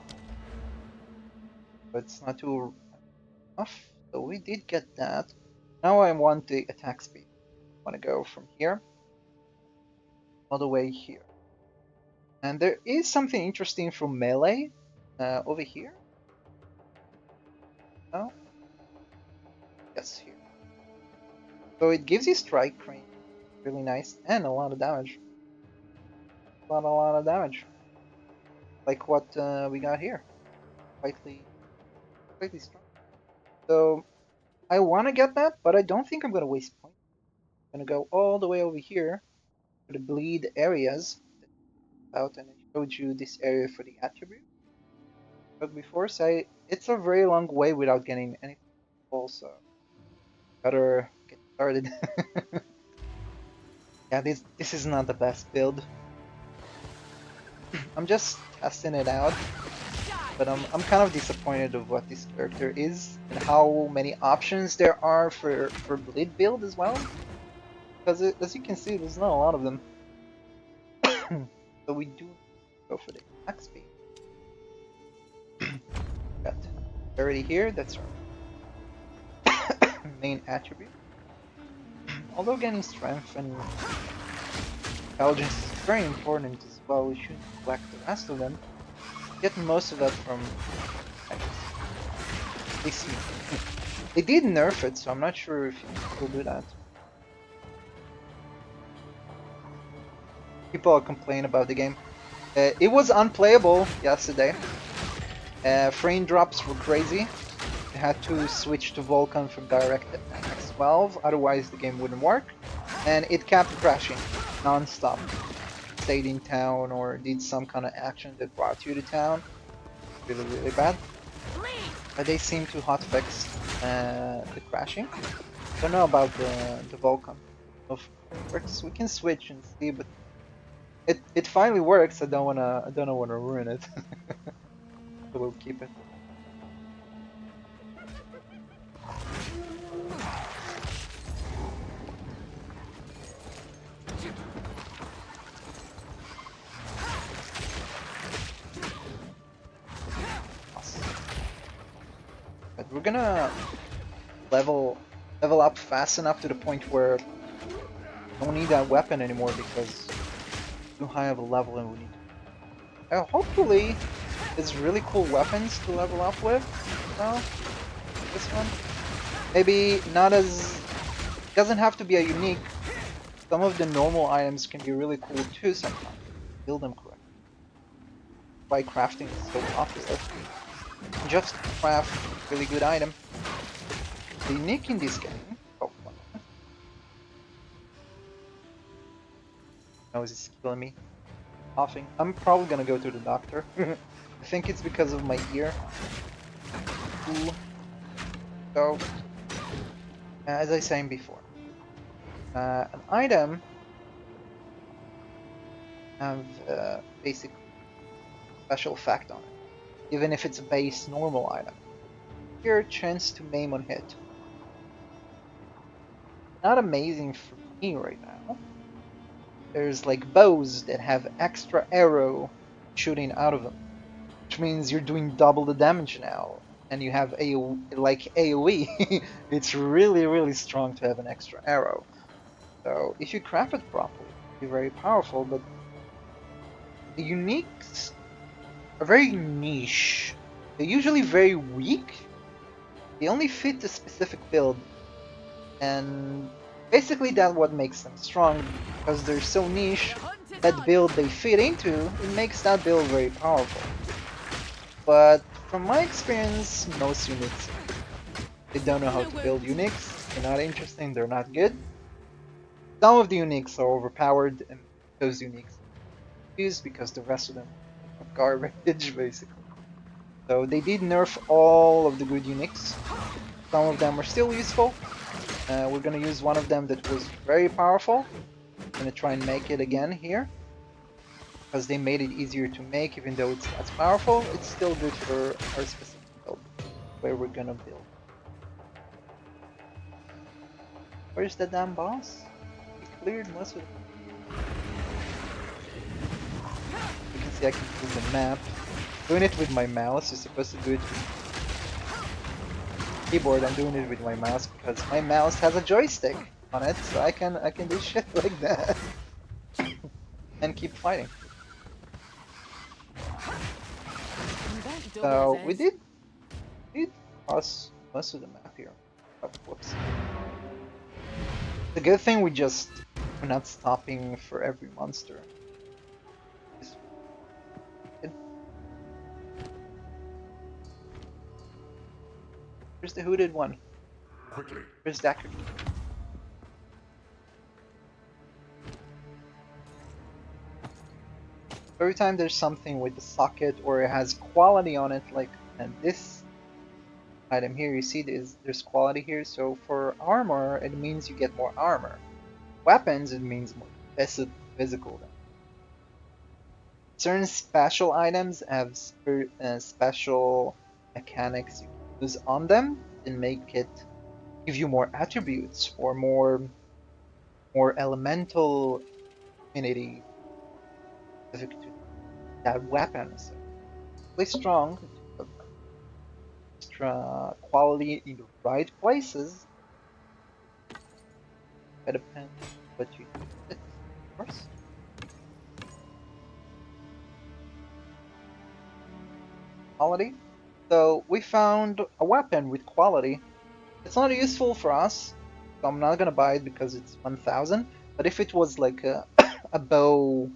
B: But it's not too enough. So we did get that. Now I want the attack speed. I want to go from here all the way here. And there is something interesting from melee over here. No? Yes, here. So it gives you strike range. Really nice. And a lot of damage. A lot of damage. Like what we got here. Slightly strong. So I want to get that, but I don't think I'm going to waste points. I'm going to go all the way over here to the bleed areas. Out and I showed you this area for the attribute. But before, say it's a very long way without getting anything. Also, better get started. Yeah, this is not the best build. I'm just testing it out, but I'm kind of disappointed of what this character is and how many options there are for bleed build as well. Because as you can see, there's not a lot of them. So we do go for the attack speed. Got already here. That's our main attribute. Although getting strength and intelligence is very important as well, we shouldn't neglect the rest of them. Get most of that from this year. They did nerf it, so I'm not sure if you can still do that. People are complaining about the game. It was unplayable yesterday. Frame drops were crazy. I had to switch to Vulkan from DirectX 12, otherwise the game wouldn't work. And it kept crashing non-stop. Stayed in town or did some kind of action that brought you to town. Really bad. But they seem to hotfix the crashing. Don't know about the Vulkan. Of course, we can switch and see, but it finally works. I don't wanna ruin it. So we'll keep it. But we're gonna level up fast enough to the point where we don't need that weapon anymore because too high of a level and we need hopefully it's really cool weapons to level up with. Well, this one maybe not as doesn't have to be a unique. Some of the normal items can be really cool too sometimes. Build them correctly. Why crafting is so popular. Just craft a really good item. The unique in this game. Oh, nose is killing me. Coughing. I'm probably gonna go to the doctor. I think it's because of my ear. Ooh. So, as I was saying before, an item have basically special effect on it, even if it's a base normal item. Here, chance to maim on hit. Not amazing for me right now. There's like bows that have extra arrow shooting out of them, which means you're doing double the damage now, and you have like AoE. It's really strong to have an extra arrow. So if you craft it properly, it'll be very powerful. But the uniques are very niche. They're usually very weak. They only fit a specific build, and basically that's what makes them strong, because they're so niche. That build they fit into, it makes that build very powerful. But from my experience, most uniques, they don't know how to build uniques. They're not interesting. They're not good. Some of the uniques are overpowered, and those uniques are used because the rest of them are garbage, basically. So they did nerf all of the good uniques. Some of them are still useful. We're gonna use one of them that was very powerful. I'm gonna try and make it again here, because they made it easier to make, even though it's less powerful. It's still good for our specific build, where we're gonna build. Where's the damn boss? He cleared most of it. see I can move the map. Doing it with my mouse. You're supposed to do it with keyboard. I'm doing it with my mouse because my mouse has a joystick on it, so I can do shit like that and keep fighting. So we did cross most of the map here. Oh, whoops. The good thing we're not stopping for every monster. Where's the hooded one?
G: Quickly.
B: Where's Decker? Every time there's something with the socket or it has quality on it, like this item here, you see there's quality here. So for armor, it means you get more armor. Weapons, it means more physical. Certain special items have special mechanics you can use on them and make it give you more attributes or more elemental affinity specific to that weapon. So really strong, extra quality in the right places. It depends what you do with it, of course. Quality. So we found a weapon with quality. It's not useful for us, so I'm not gonna buy it because it's 1000. But if it was like a bow,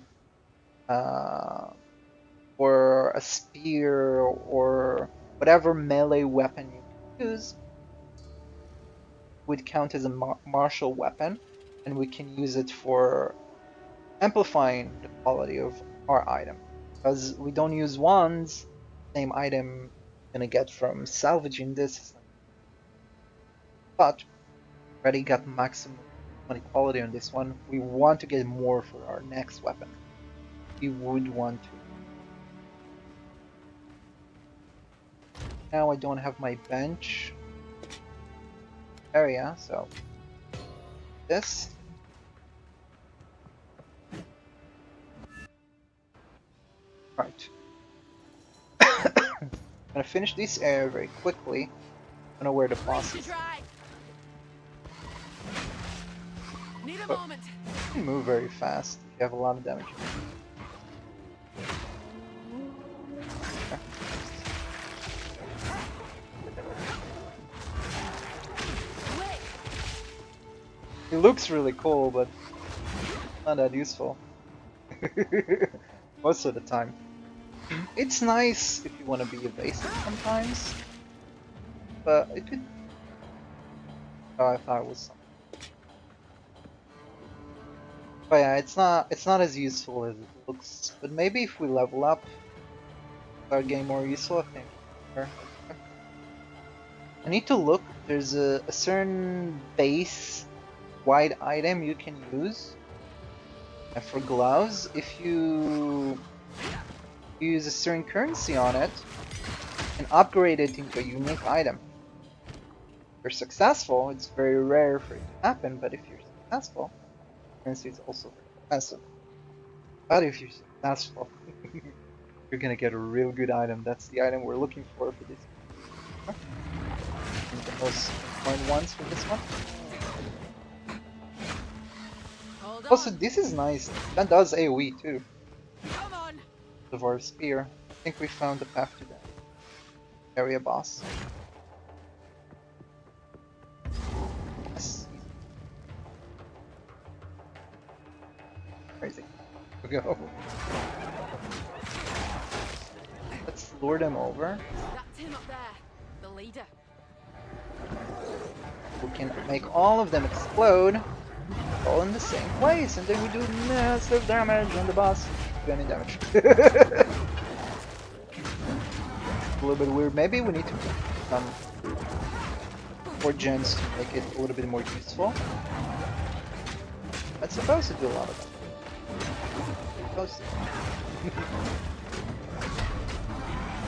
B: or a spear, or whatever melee weapon you can use, would count as a martial weapon, and we can use it for amplifying the quality of our item. Because we don't use wands, same item gonna get from salvaging this. But already got maximum 20 quality on this one. We want to get more for our next weapon. We would want to. Now I don't have my bench area, so this. Right. I'm gonna finish this area very quickly. I know where the boss is.
E: Need a
B: But
E: moment.
B: you can move very fast if you have a lot of damage. It looks really cool, but not that useful. Most of the time. It's nice if you want to be evasive sometimes, but it could. Oh, I thought it was something. But yeah, it's not as useful as it looks. But maybe if we level up, our game more useful. I think. I need to look. There's a certain base wide item you can use. And for gloves, if you use a certain currency on it and upgrade it into a unique item. If you're successful, it's very rare for it to happen, but if you're successful, currency is also very expensive. But if you're successful, you're gonna get a real good item. That's the item we're looking for this. And the most important ones for this one. Also, this is nice. That does AoE too.
E: Come on.
B: Of our spear. I think we found the path to that area boss. Yes. Crazy. We go. Let's lure them over.
E: That's him up there, the leader.
B: We can make all of them explode, all in the same place, and then we do massive damage on the boss. Do any damage. A little bit weird. Maybe we need to put some more gens to make it a little bit more useful. That's supposed to do a lot of that. Supposed to.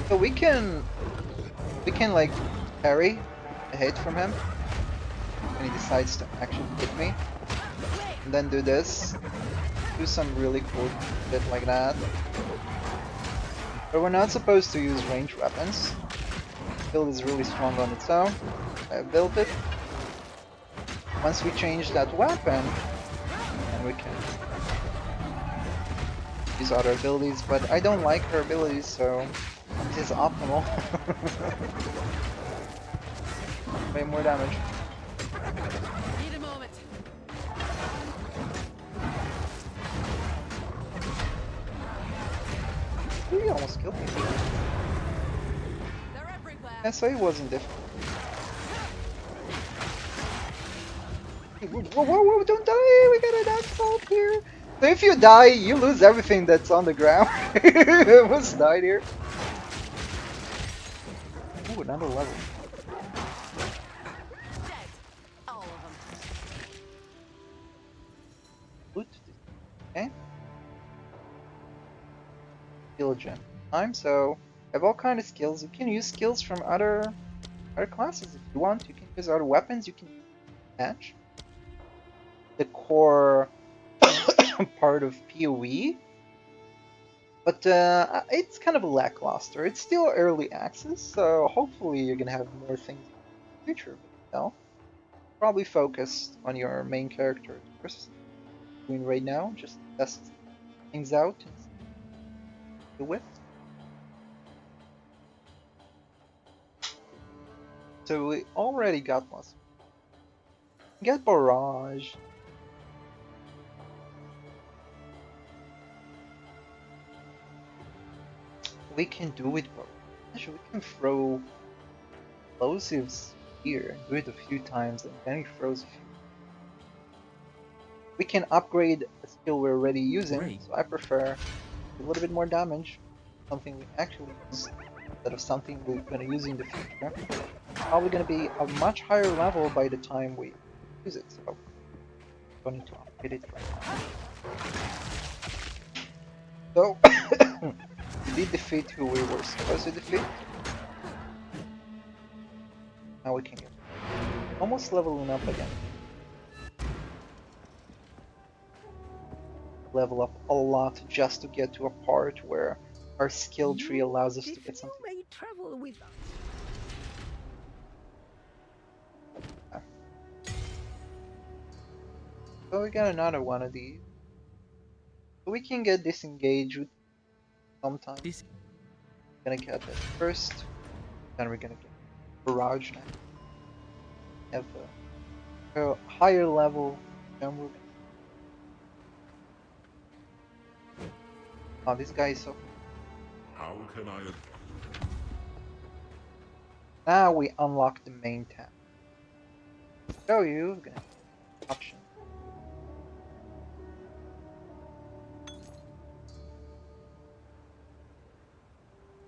B: So we can like parry a hit from him when he decides to actually hit me, and then do this, do some really cool shit like that, But we're not supposed to use ranged weapons. Build is really strong on its own. I built it. Once we change that weapon, then we can use other abilities, but I don't like her abilities, so this is optimal. Way more damage.
E: Need a moment.
B: He almost killed me.
E: They're everywhere.
B: Yeah, so it wasn't difficult. Whoa, whoa, whoa, don't die! We got an asphalt here! So if you die, you lose everything that's on the ground. Almost died here. Ooh, another level.
E: Dead. All of them.
B: Loot. Okay. Skill gem. Time, so I have all kind of skills. You can use skills from other classes if you want. You can use other weapons, you can match. The core part of PoE. But it's kind of lackluster. It's still early access, so hopefully you're gonna have more things in the future. But no, probably focus on your main character first. Doing right now, just test things out and do with. So we already got one. Get barrage. We can do it, bro. Actually, we can throw explosives here, do it a few times, and then he throws a few. We can upgrade a skill we're already using,
A: Great.
B: so I prefer a little bit more damage, something we actually use, instead of something we're gonna use in the future. Probably gonna be a much higher level by the time we use it, so don't need to upgrade it right now. So, we did defeat who we were supposed to defeat. Now we can get almost leveling up again. Level up a lot just to get to a part where our skill tree allows us to
H: If
B: get something.
H: you may travel with
B: So we got another one of these. So we can get disengaged with sometime. Gonna get that first, then we're gonna get barrage now. Have a higher level jump. Oh, this guy is so.
G: How can I...
B: Now we unlock the main tab. Show you, we're gonna option.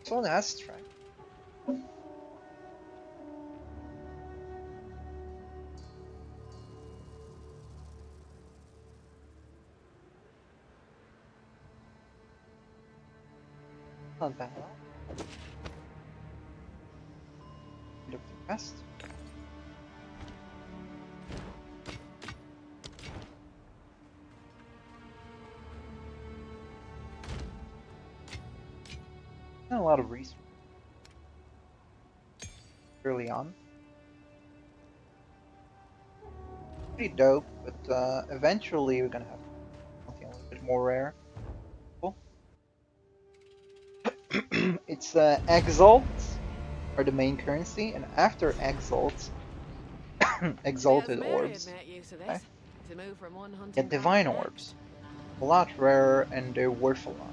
B: So that's right. Not bad. Look the rest. And a lot of resources early on. Pretty dope, but eventually we're gonna have something a little bit more rare. Cool. It's Exalt are the main currency, and after Exalt, Exalted
E: Feels merry
B: Orbs.
E: to make use of this.
B: Okay.
E: To move from one hunting
B: Get
E: ground
B: Divine
E: to the
B: Orbs. A lot rarer, and they're worth a lot.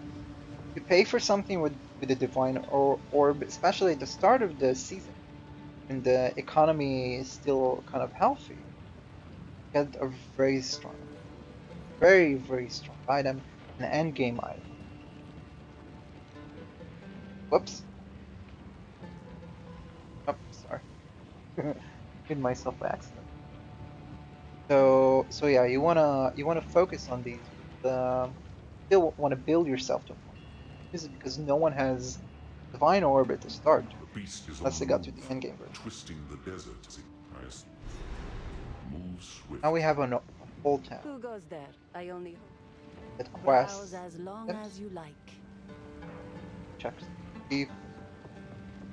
B: You pay for something with the Divine Orb, especially at the start of the season, when the economy is still kind of healthy. Get a very strong, very strong item, an end game item. Whoops. Oh, sorry. Hit myself by accident. So yeah, you wanna focus on these. Still wanna build yourself to a point. This is because no one has Divine Orb at the start,
G: The beast is
B: unless they
G: on
B: got
G: the
B: to the
G: move,
B: endgame version.
G: twisting the desert. I see. Move swift.
B: Now we have a whole town.
H: who goes there? I only
B: Get
H: browse
B: quests.
H: as long
B: Yep.
H: as you like.
B: Checks. See,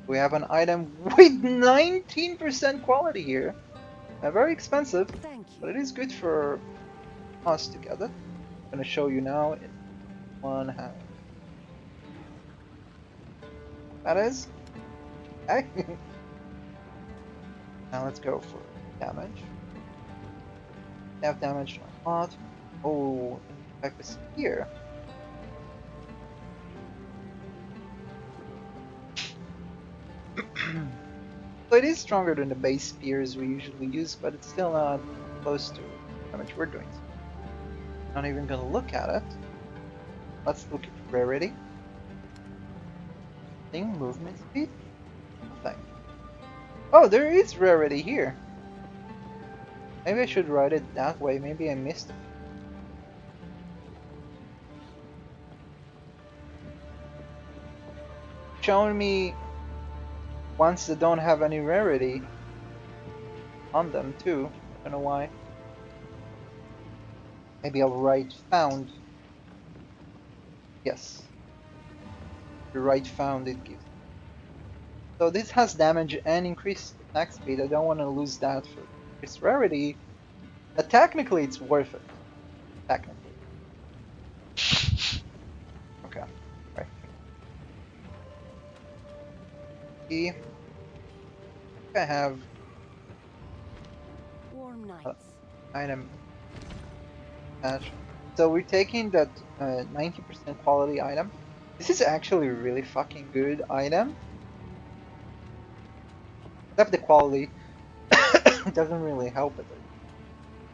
B: we have an item with 19% quality here. Very expensive,
H: Thank
B: but
H: you.
B: it is good for us to get it. I'm gonna show you now in one hand. That is. Okay. Now let's go for damage. Have damage a lot. Oh, back the spear. So it is stronger than the base spears we usually use, but it's still not close to how much we're doing. Not even gonna look at it. Let's look at rarity. Thing, movement speed? Nothing. Oh, there is rarity here. Maybe I should write it that way. Maybe I missed it. Showing me ones that don't have any rarity on them too. I don't know why. Maybe I'll write found. Yes. The right found it gives. So this has damage and increased attack speed. I don't want to lose that for its rarity. But technically it's worth it. Technically. Okay. Right. E. I have
H: Warm nights.
B: item attached. So we're taking that 90% quality item. This is actually a really fucking good item. Except the quality doesn't really help it.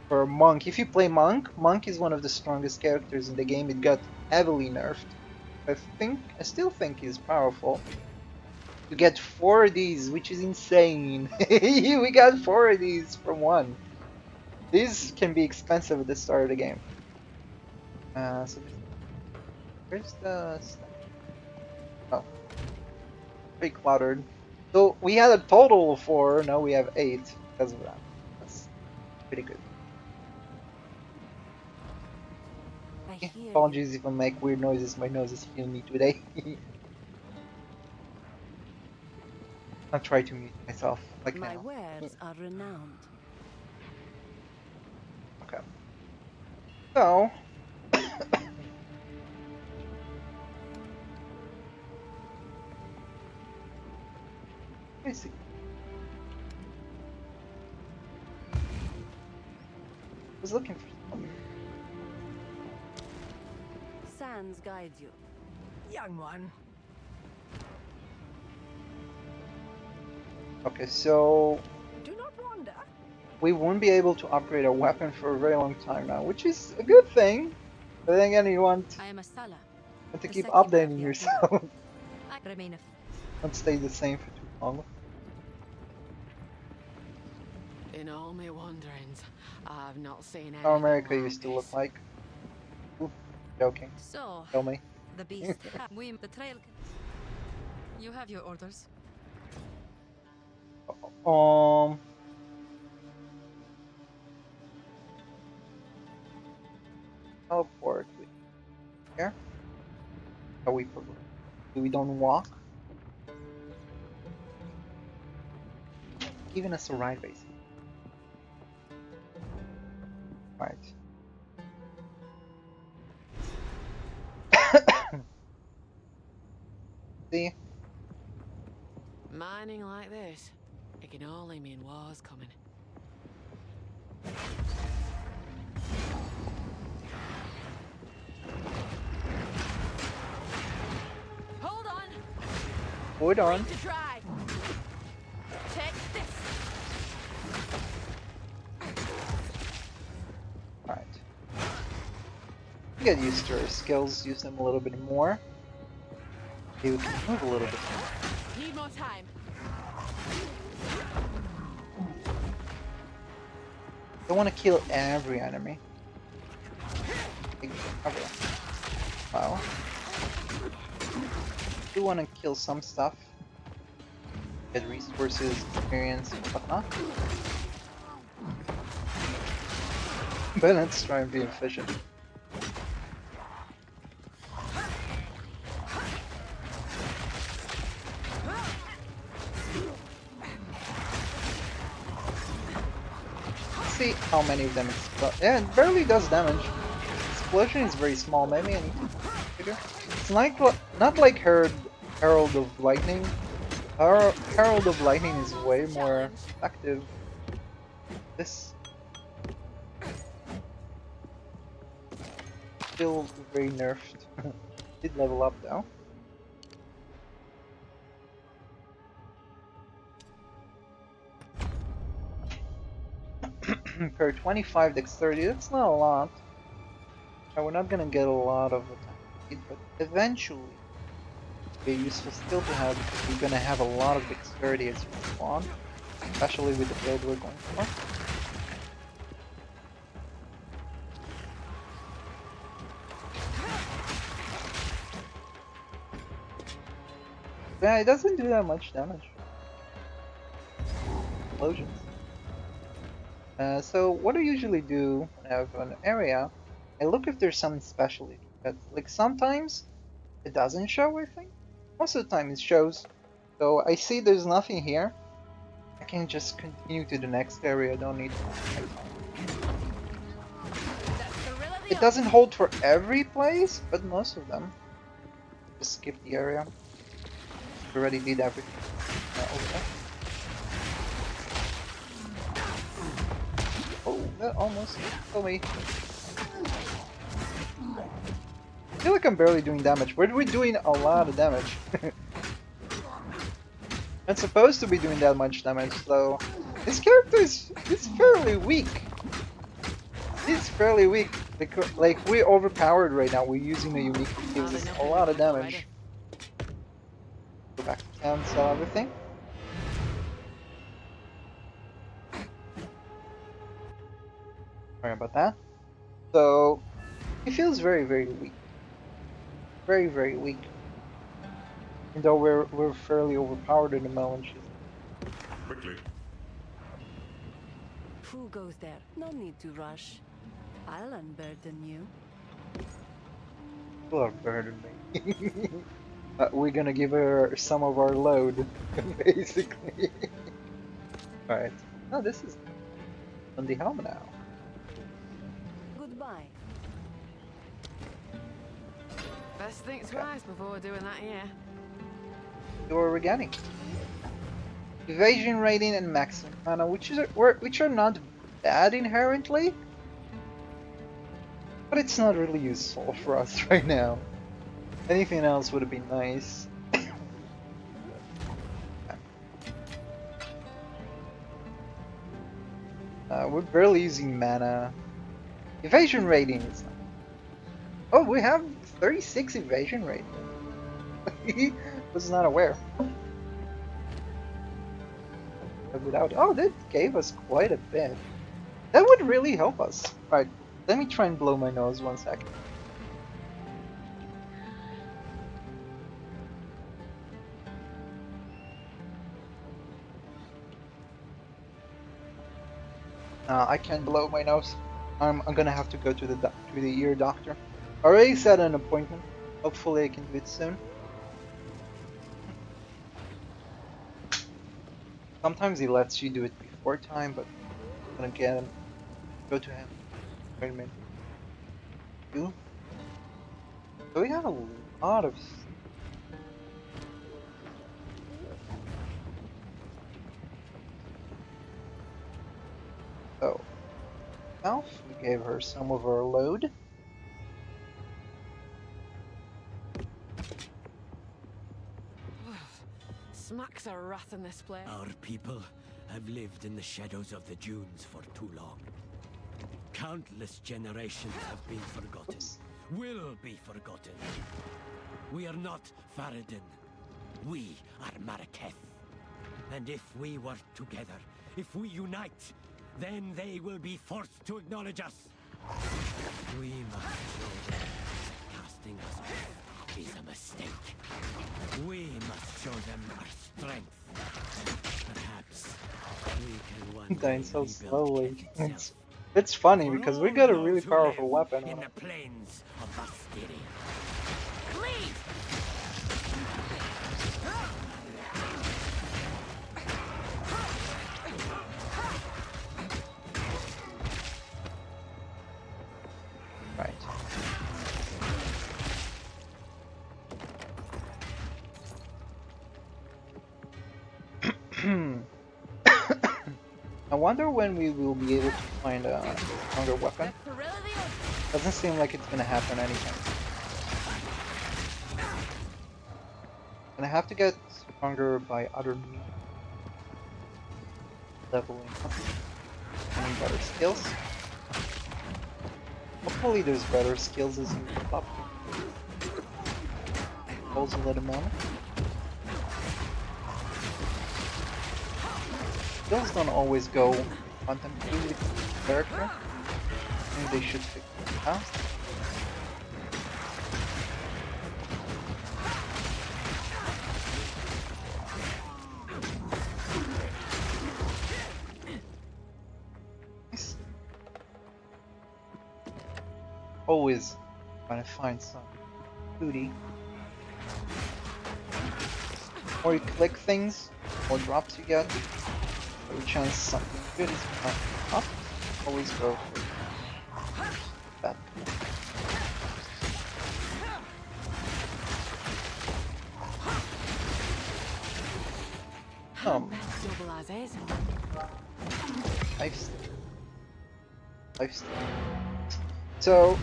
B: For Monk, if you play Monk, Monk is one of the strongest characters in the game. It got heavily nerfed. I still think he's powerful. You get 4 of these, which is insane. We got 4 of these from one. These can be expensive at the start of the game. So where's the stuff? Oh, pretty cluttered. So we had a total of 4. Now we have 8 because of that. That's pretty good.
H: I hear you.
B: Apologies if I make weird noises. My nose is feeling me today. I'll try to mute myself like
H: My
B: now.
H: wares are renowned.
B: Okay. So. Basically. I was looking for something.
H: Sands guide you. Young one.
B: Okay, so
H: Do not wander.
B: we won't be able to upgrade our weapon for a very long time now, which is a good thing. But then again, you want
C: I am a Sala.
B: to
C: the
B: keep
C: Seki
B: updating
C: Bhavya.
B: yourself.
C: I remain a
B: Don't stay the same for too long.
E: In all my wanderings, I've not seen anything
B: How America
E: like
B: used to look
E: this.
B: like. Ooh, joking.
C: So,
B: Kill me.
C: the beast. We, the trail. You have your orders.
B: Teleport. Here? How we progress? We don't walk? Giving us a ride, basically. Right. See?
E: Mining like this, it can only mean war's coming. Hold on!
B: Hold on.
E: Free to try! Take this!
B: Alright. Get used to our skills, use them a little bit more. Maybe we can move a little bit more.
E: Need more time.
B: Don't want to kill every enemy. Take cover. Wow. Do want to kill some stuff. Get resources, experience, and whatnot. But let's try and be efficient. see how many of them explode. Yeah, it barely does damage. Explosion is very small. Maybe I need to figure. It's like not like Herald of Lightning. Herald of Lightning is way more effective. This still very nerfed. Did level up though. Per 25 dexterity, that's not a lot. We're not gonna get a lot of attack speed, but eventually it'll be a useful skill to have because we're gonna have a lot of dexterity as we spawn, especially with the build we're going for. Yeah, it doesn't do that much damage. Explosions. So what I usually do when I have an area, I look if there's some specialty. Like sometimes it doesn't show, I think. Most of the time it shows. So I see there's nothing here. I can just continue to the next area. I don't need to. It doesn't hold for every place, but most of them. Just skip the area. We already did everything over there. Oh, that almost killed me. I feel like I'm barely doing damage. We're doing a lot of damage. It's supposed to be doing that much damage, so this character is fairly weak. He's fairly weak. Like we're overpowered right now. We're using a unique that gives us a lot of damage. Go back to town, sell everything. Sorry about that. So he feels very, very weak. Very, very weak. Even though we're fairly overpowered in the moment.
G: Quickly.
H: Who goes there? No need to rush. I'll unburden you.
B: People are burdened me. We're gonna give her some of our load, basically. Alright. Oh, this is on the helm now.
H: Goodbye.
E: Best think twice before doing that here.
B: You're regaining. Evasion rating and maximum mana, which are not bad inherently, but it's not really useful for us right now. Anything else would have been nice. We're barely using mana. Evasion rating is not. Oh, we have 36 evasion rating. Was not aware. Without, oh, that gave us quite a bit. That would really help us. Alright, let me try and blow my nose 1 second. I can't blow my nose. I'm gonna have to go to the ear doctor. I already set an appointment. Hopefully I can do it soon. Sometimes he lets you do it before time, but I'm gonna get him. Go to him. Wait a minute. You? So we have a lot of. So, Elf, we gave her some of our load.
E: Smacks a rat in this place.
I: Our people have lived in the shadows of the dunes for too long. Countless generations have been forgotten.
B: Oops.
I: Will be forgotten. We are not Faradin. We are Maraketh. And if we work together, if we unite, then they will be forced to acknowledge us. We must show them casting us off is a mistake. We must show them our strength. Perhaps we can one
B: Dying
I: day
B: so
I: rebuild
B: slowly.
I: Keth itself.
B: It's funny
I: For
B: because
I: all
B: we got a
I: those
B: really
I: who
B: powerful
I: live
B: weapon
I: in
B: on
I: the
B: it.
I: plains of Vastiria.
B: I wonder when we will be able to find a stronger weapon. Doesn't seem like it's gonna happen anytime soon. Gonna have to get stronger by other means. Leveling up. Getting better skills. Hopefully there's better skills as you level up. Also let them on. Skills don't always go contemplatively with the character. I think they should fix it out. Nice. Always trying to find some booty. The more you click things, the more drops you get. Every chance something good is gonna come up, always go for that.
E: Double as is.
B: Lifesteal. So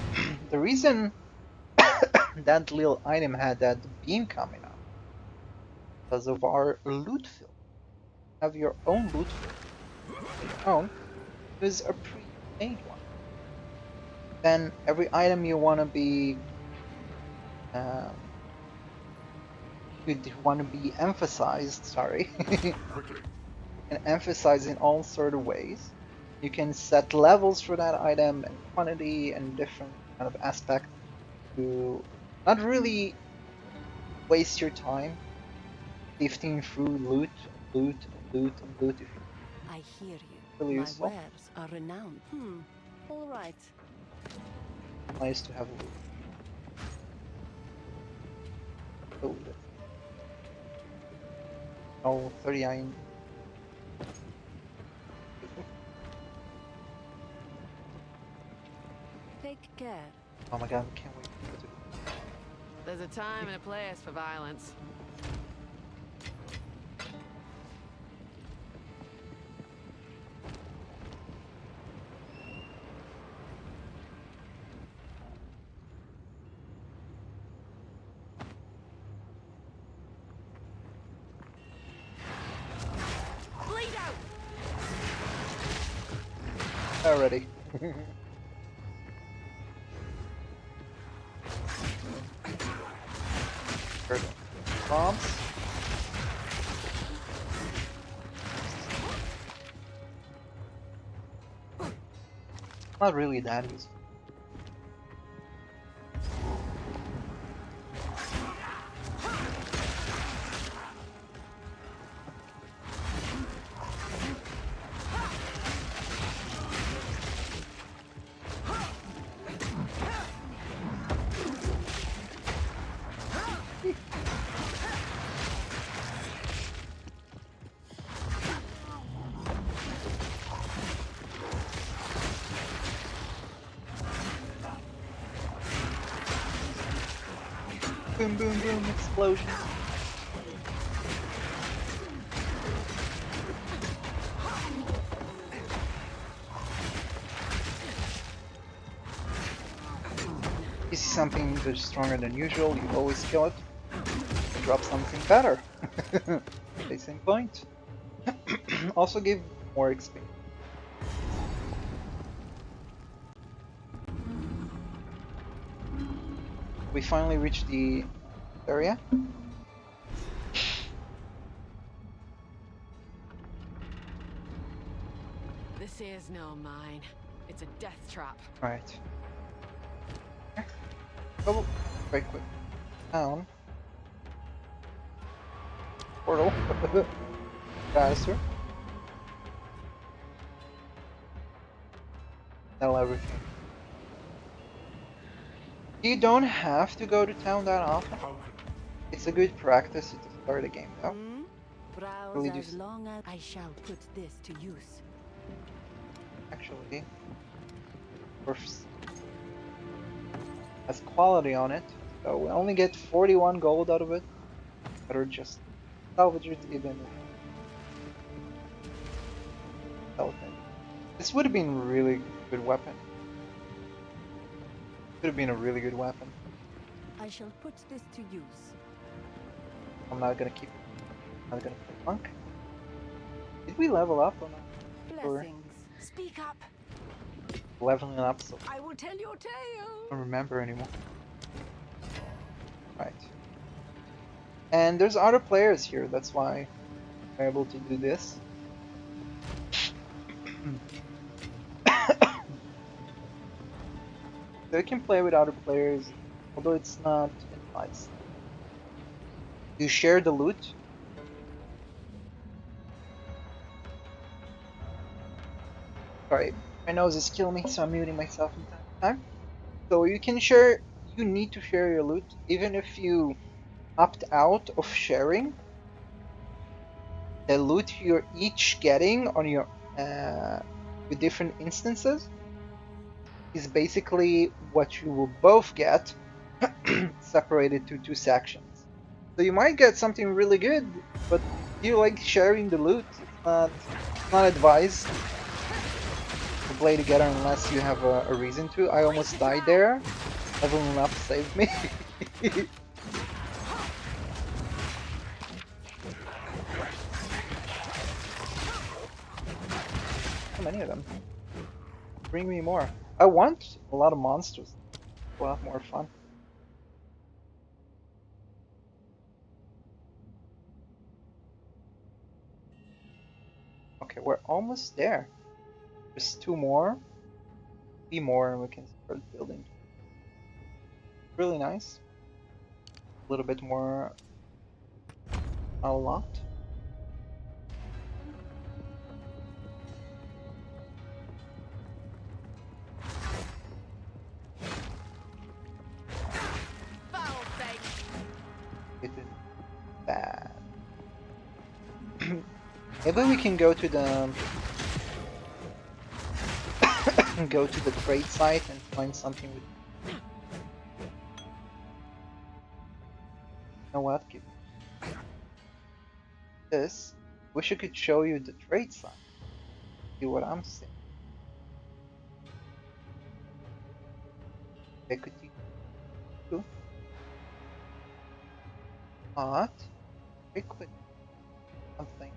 B: the reason that little item had that beam coming up because of our loot fill. Have your own loot fill. Your own is a pre-made one. Then every item you want to be emphasized, sorry, and emphasized in all sort of ways. You can set levels for that item and quantity and different kind of aspect to not really waste your time sifting through loot, loot, loot, and loot. If
H: I hear you.
B: really
H: My
B: useful.
H: wares are renowned. All right.
B: Nice to have loot. Oh, oh, 39.
H: Take care.
B: Oh my god, I can't wait to
E: There's a time and a place for violence. Bleed out!
B: already. Bombs. Not really that useful. Boom, boom, boom, explosion. You see something that's stronger than usual, you always kill it. You drop something better. Case in point. Also give more XP. We finally reached the area.
E: This is no mine. It's a death trap.
B: Right. Go very quick. Down. Portal. Faster. That'll everything. You don't have to go to town that often. It's a good practice to start a game though.
H: Browse
B: Really do
H: as long as I shall put this to use.
B: Actually. Has quality on it. So we only get 41 gold out of it. Better just salvage it even stealth. This would have been a really good weapon. Could have been a really good weapon.
H: I shall put this to use.
B: I'm not gonna keep it. I'm not gonna play Monk. Did we level up or not? Or
H: Blessings.
E: Speak up.
B: leveling up, so
E: I will tell your
B: I
E: tale.
B: don't remember anymore. Right. And there's other players here, that's why I'm able to do this. So you can play with other players, although it's not advised. You share the loot. Sorry, my nose is killing me, so I'm muting myself from time to time. So you can share, you need to share your loot, even if you opt out of sharing. The loot you're each getting on your with different instances is basically what you will both get, separated to two sections. So you might get something really good, but if you like sharing the loot, it's not advised to play together unless you have a reason to. I almost died there. Leveling up saved me. So many of them. Bring me more. I want a lot of monsters. A lot more fun. Okay, we're almost there. Just 2 more. 3 more and we can start building. Really nice. A little bit more. Not a lot.
E: Foul thing.
B: It is bad. Maybe we can go to the go to the trade site and find something with. You know what? Give this. Wish I could show you the trade site. See what I'm saying. I could teach you. But very quick something.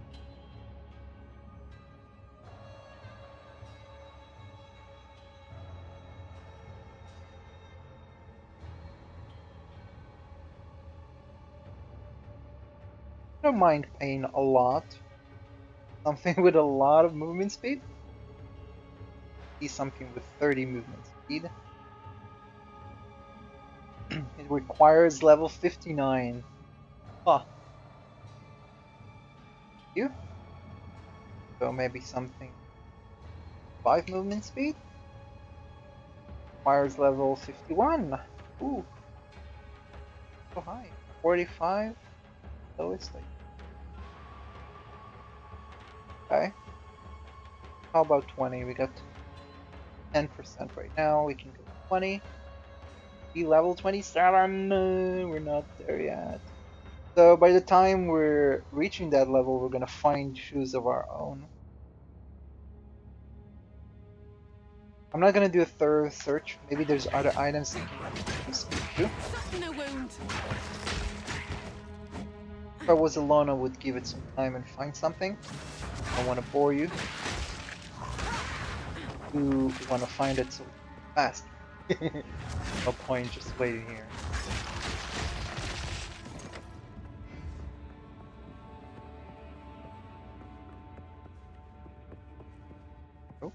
B: I don't mind paying a lot. Something with a lot of movement speed. See something with 30 movement speed. It requires level 59. Huh. You? So maybe something 5 movement speed? Requires level 51. Ooh. So high. 45? Lowest I. Okay. How about 20? We got 10% right now. We can go 20. Be level 27. We're not there yet. So by the time we're reaching that level, we're gonna find shoes of our own. I'm not gonna do a thorough search. Maybe there's other items that can speak to.
E: Soften a wound.
B: If I was alone, I would give it some time and find something. I don't want to bore you. You want to find it so fast. No point just waiting here. Oh.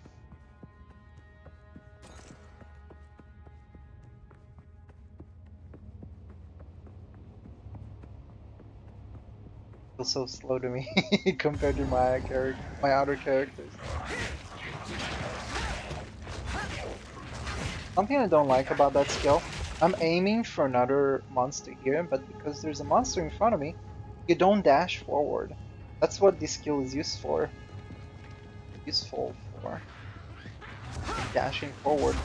B: Feels so slow to me compared to my other characters. Something I don't like about that skill, I'm aiming for another monster here, but because there's a monster in front of me, you don't dash forward. That's what this skill is useful for. Dashing forward.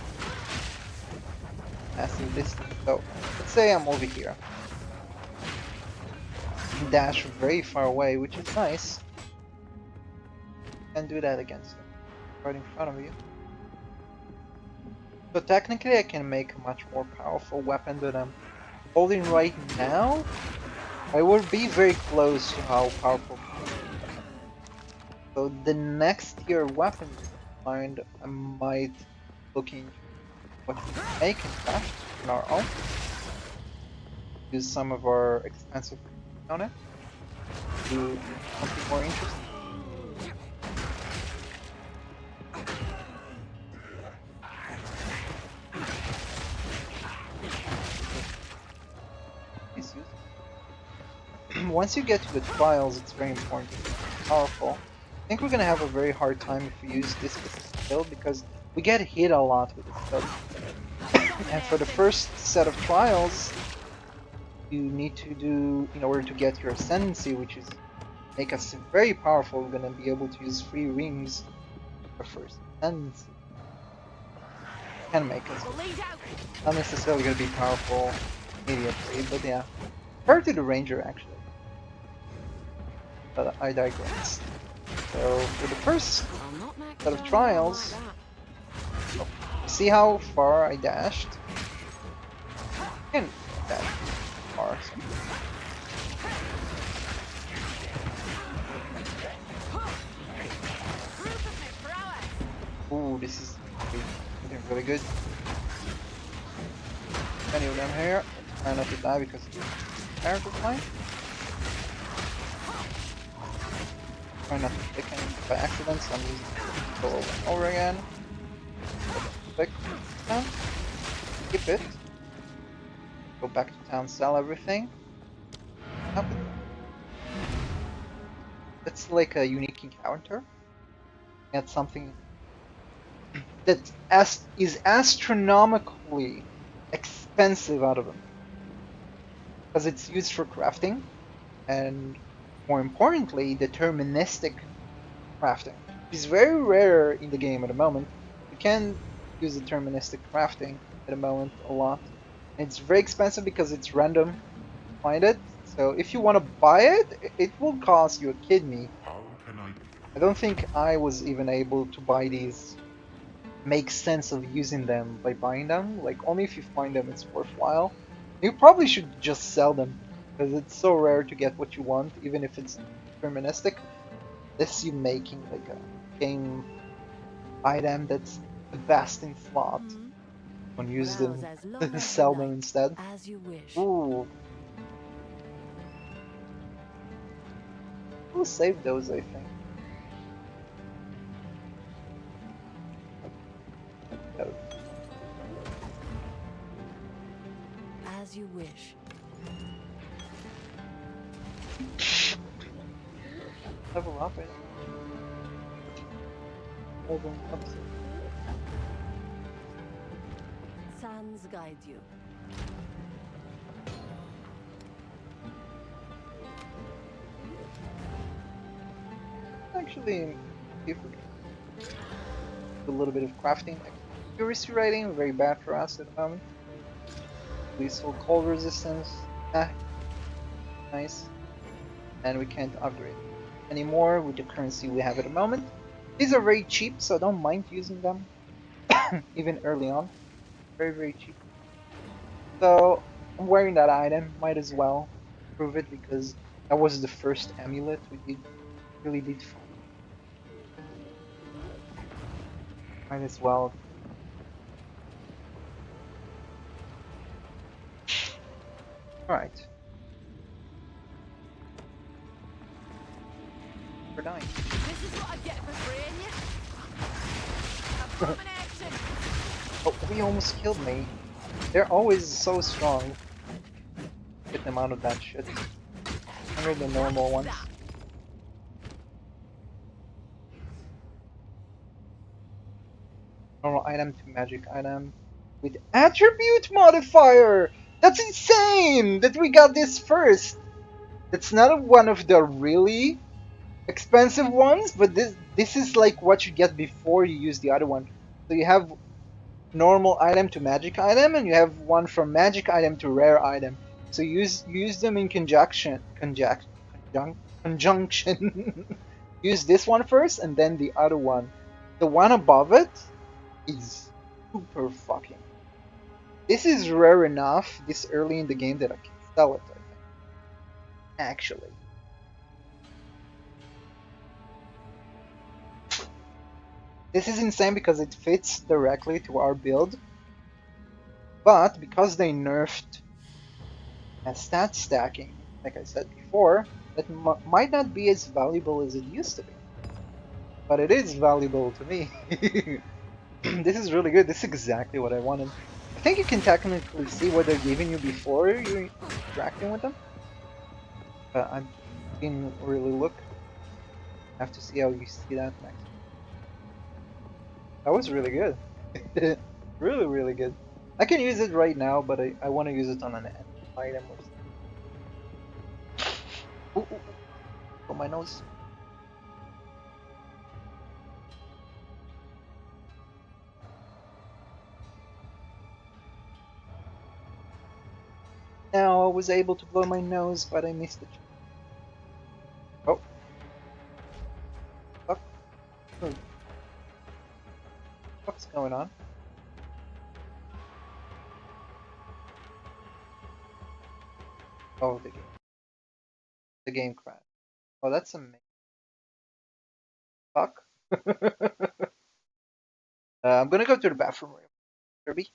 B: Massive distance. So, let's say I'm over here. Dash very far away, which is nice. Can't do that against him. right in front of you. So technically I can make a much more powerful weapon that I'm holding right now. I will be very close to how powerful. So the next tier weapon we find, I might look into what we can make in fact on our own. Use some of our expensive on it. Do something more interesting. Once you get to the trials, it's very important to be powerful. I think we're gonna have a very hard time if we use this specific skill because we get hit a lot with this skill. And for the first set of trials, you need to do, in order to get your ascendancy, which is make us very powerful, we're gonna be able to use 3 rings for first ascendancy. Can make us not necessarily gonna be powerful immediately, but yeah. Compared to the ranger actually. But I digress. So for the first set of trials, see how far I dashed? I can't dash far. So. Ooh, this is really good. Many of them here. Try not to die because character flying. Try not to click anything by accident, so I'm using it over and over again. Click down. Keep it. Go back to town, sell everything. That's like a unique encounter. Get something that is astronomically expensive out of them. Because it's used for crafting, and more importantly, deterministic crafting. It's very rare in the game at the moment. You can use deterministic crafting at the moment a lot. It's very expensive because it's random. Find it. So if you want to buy it, it will cost you a kidney.
G: How can
B: I don't think I was even able to buy these. Make sense of using them by buying them. Like only if you find them, it's worthwhile. You probably should just sell them because it's so rare to get what you want, even if it's deterministic. This you making like a game item that's the best in slot. When use them, sell them instead.
H: As you wish.
B: Ooh. We'll save those, I think.
H: As you wish.
B: Level up it. Level up.
H: Sands guide you.
B: Actually, if we do a little bit of crafting, accuracy rating, very bad for us at the moment. Lethal cold resistance, nice. And we can't upgrade anymore with the currency we have at the moment. These are very cheap, so I don't mind using them, even early on. Very, very cheap. So I'm wearing that item, might as well prove it because that was the first amulet we really did fun. Might as well. Alright. We're dying.
E: This is what I get for freeing you. Abomination.
B: Oh, he almost killed me. They're always so strong. Get them out of that shit. Under the normal ones. Normal item to magic item with attribute modifier. That's insane that we got this first. It's not one of the really expensive ones, but this is like what you get before you use the other one. So you have normal item to magic item, and you have one from magic item to rare item. So you use them in conjunction. Use this one first, and then the other one. The one above it is super fucking. This is rare enough this early in the game that I can sell it, I think. Actually. This is insane because it fits directly to our build. But because they nerfed stat stacking, like I said before, it might not be as valuable as it used to be. But it is valuable to me. This is really good. This is exactly what I wanted. I think you can technically see what they're giving you before you're interacting with them. I didn't really look. I have to see how you see that next. That was really good. Really, really good. I can use it right now, but I want to use it on an item or something. Ooh, ooh, ooh. Oh, my nose. Now I was able to blow my nose, but I missed it. Oh. Fuck. What's going on? Oh, the game crashed. Oh, that's amazing. Fuck. I'm gonna go to the bathroom room. Kirby.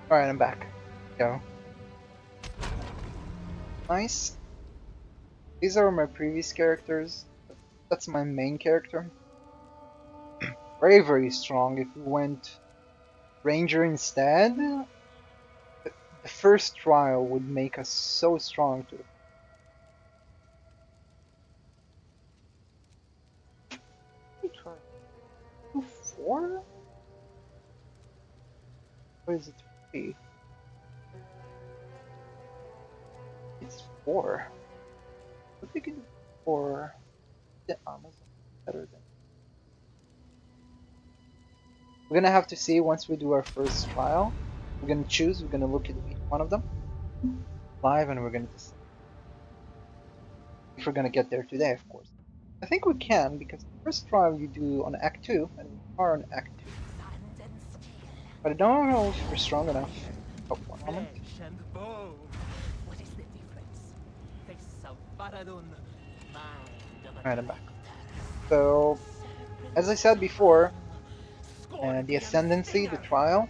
B: Alright, I'm back. Go. Nice. These are my previous characters. That's my main character. Very, very strong. If we went Ranger instead, the first trial would make us so strong to the 4? Or is it 3? It's 4. What we can do for the Amazon better than. We're gonna have to see once we do our first trial. We're gonna choose, we're gonna look at each one of them live, and we're gonna decide if we're gonna get there today, of course. I think we can, because the first trial you do on Act 2, and we are on Act 2. But I don't know if we're strong enough. Oh, one moment.
I: What is the difference?
B: Alright, I'm back. So, as I said before, the Ascendancy, the trial,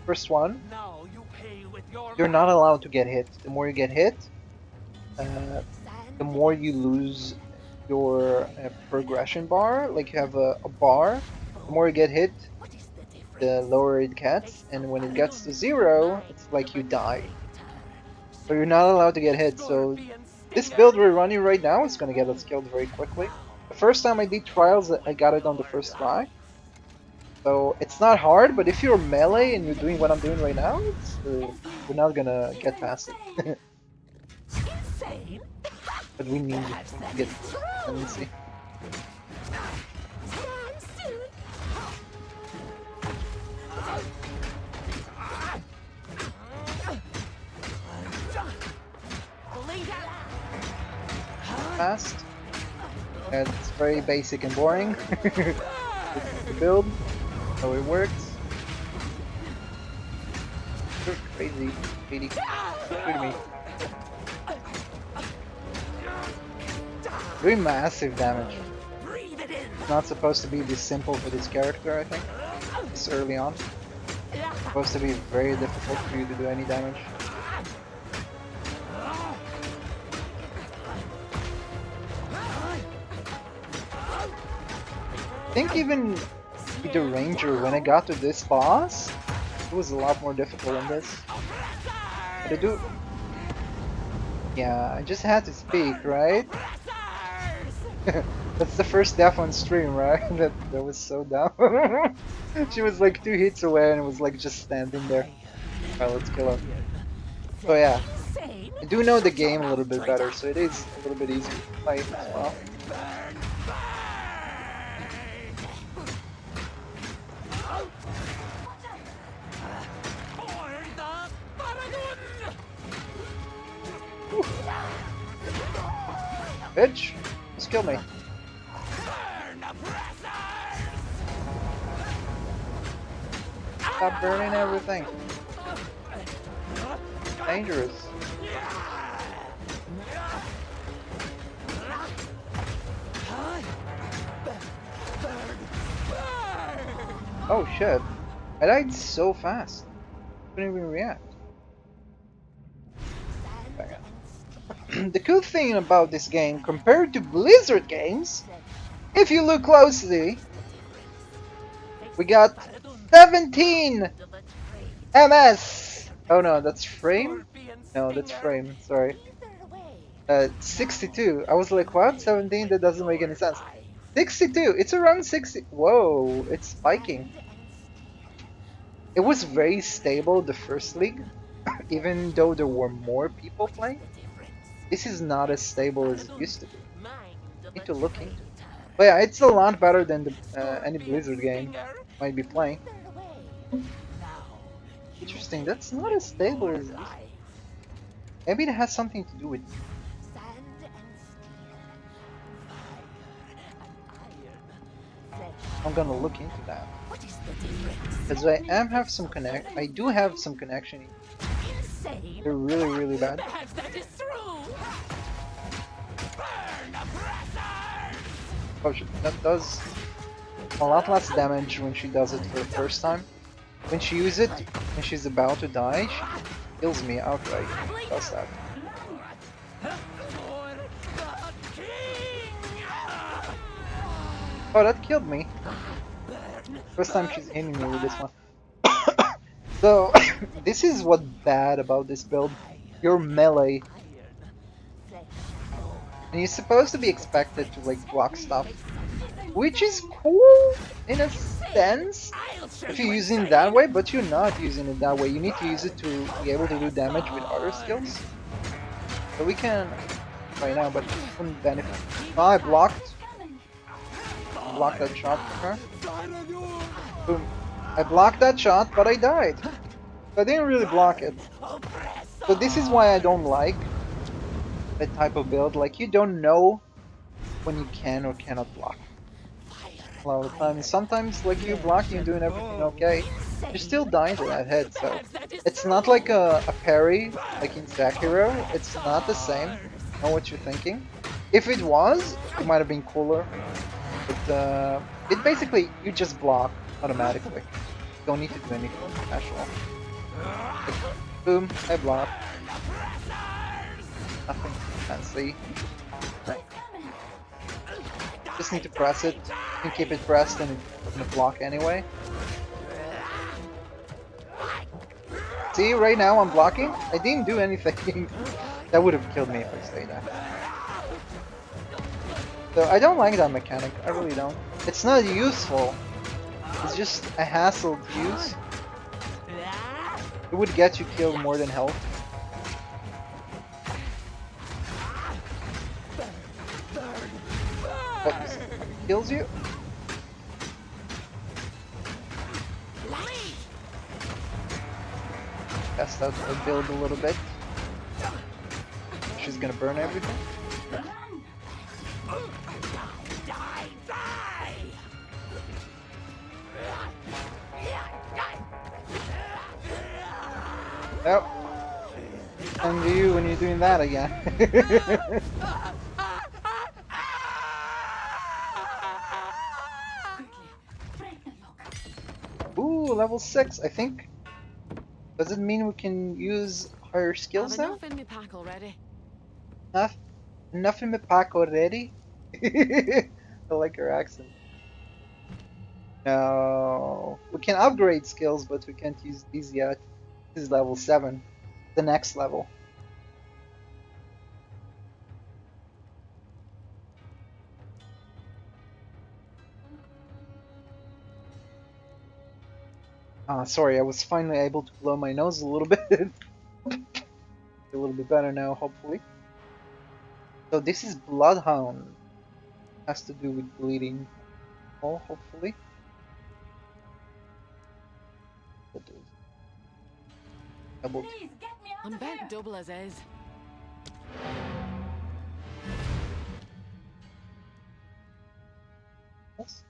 B: first one, you're not allowed to get hit. The more you get hit, the more you lose your progression bar. Like you have a bar, the more you get hit, the lower it gets, and when it gets to 0, it's like you die. So you're not allowed to get hit, so this build we're running right now is gonna get us killed very quickly. The first time I did trials, I got it on the first try. So it's not hard, but if you're melee and you're doing what I'm doing right now, you're not gonna get past it. But we need to get tendency. Fast. And it's very basic and boring. This is the build. So it works. You're crazy, Katie. Shoot me. Doing massive damage. It's not supposed to be this simple for this character, I think. This early on. It's supposed to be very difficult for you to do any damage. I think even with the Ranger, when I got to this boss, it was a lot more difficult than this. But I do... Yeah, I just had to speak, right? That's the first death on stream, right? That was so dumb. She was like 2 hits away and it was like just standing there. Alright, let's kill her. So yeah, I do know the game a little bit better, so it is a little bit easier to play as well. Bitch, just kill me. Stop burning everything. Dangerous. Oh shit. I died so fast. Couldn't even react. The cool thing about this game, compared to Blizzard games, if you look closely, we got 17 MS! Oh no, that's frame? No, that's frame, sorry. 62. I was like, what? 17? That doesn't make any sense. 62! It's around 60. Whoa, it's spiking. It was very stable the first league, even though there were more people playing. This is not as stable as it used to be. Need to look into it. But yeah, it's a lot better than the, any Blizzard game might be playing. Interesting, that's not as stable as this. Maybe it has something to do with... I'm gonna look into that. Because I do have some connection. They're really bad. Oh shit, that does a lot less damage when she does it for the first time. When she uses it, when she's about to die, she kills me outright. Does that. Oh, that killed me. First time she's hitting me with this one. So, this is what's bad about this build. You're melee. And you're supposed to be expected to like block stuff. Which is cool in a sense if you're using it that way, but you're not using it that way. You need to use it to be able to do damage with other skills. So we can right now, but it wouldn't benefit. Oh, I blocked that shot from her. Boom. I blocked that shot, but I died. So I didn't really block it. So this is why I don't like that type of build. Like, you don't know when you can or cannot block. A lot of the time. Sometimes, like, you block, you're doing everything okay. You're still dying to that head, so... It's not like a parry, like in Sekiro. It's not the same. I know what you're thinking. If it was, it might have been cooler. But, it basically, you just block automatically. You don't need to do anything special. Like, boom, I block. Nothing fancy. Just need to press it. You can keep it pressed and it's gonna block anyway. See, right now I'm blocking. I didn't do anything. That would have killed me if I stayed there. So I don't like that mechanic. I really don't. It's not useful. It's just a hassle to use. It would get you killed more than health. But kills you. Test out our build a little bit. She's gonna burn everything. Oh. And you when you're doing that again. Ooh, level 6, I think. Does it mean we can use higher skills
E: I've
B: now?
E: enough in my pack already.
B: Enough in my pack already? I like her accent. No. We can upgrade skills, but we can't use these yet. This is level 7. The next level. Sorry, I was finally able to blow my nose a little bit. A little bit better now, hopefully. So this is Bloodhound. Has to do with bleeding. Oh, hopefully. That is double.
E: I'm bent double as is.
B: Yes.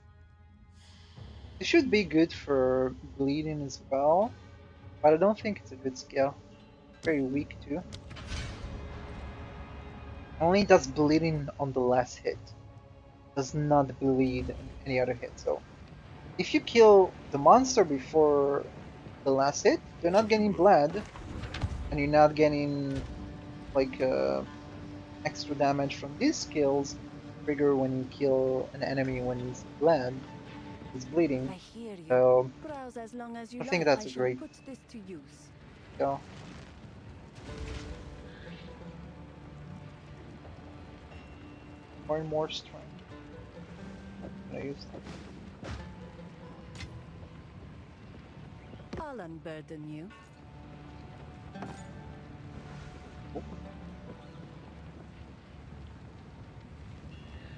B: It should be good for bleeding as well, but I don't think it's a good skill. Very weak too. Only does bleeding on the last hit. Does not bleed on any other hit. So if you kill the monster before the last hit, you're not getting bled, and you're not getting like extra damage from these skills trigger when you kill an enemy when he's bled. He's bleeding.
H: I hear you.
B: So
H: Browse as long as you
B: I think
H: like.
B: that's
H: I
B: a
H: shall
B: great
H: put this to use.
B: skill. More and more strength. Can I use that?
H: I'll unburden you.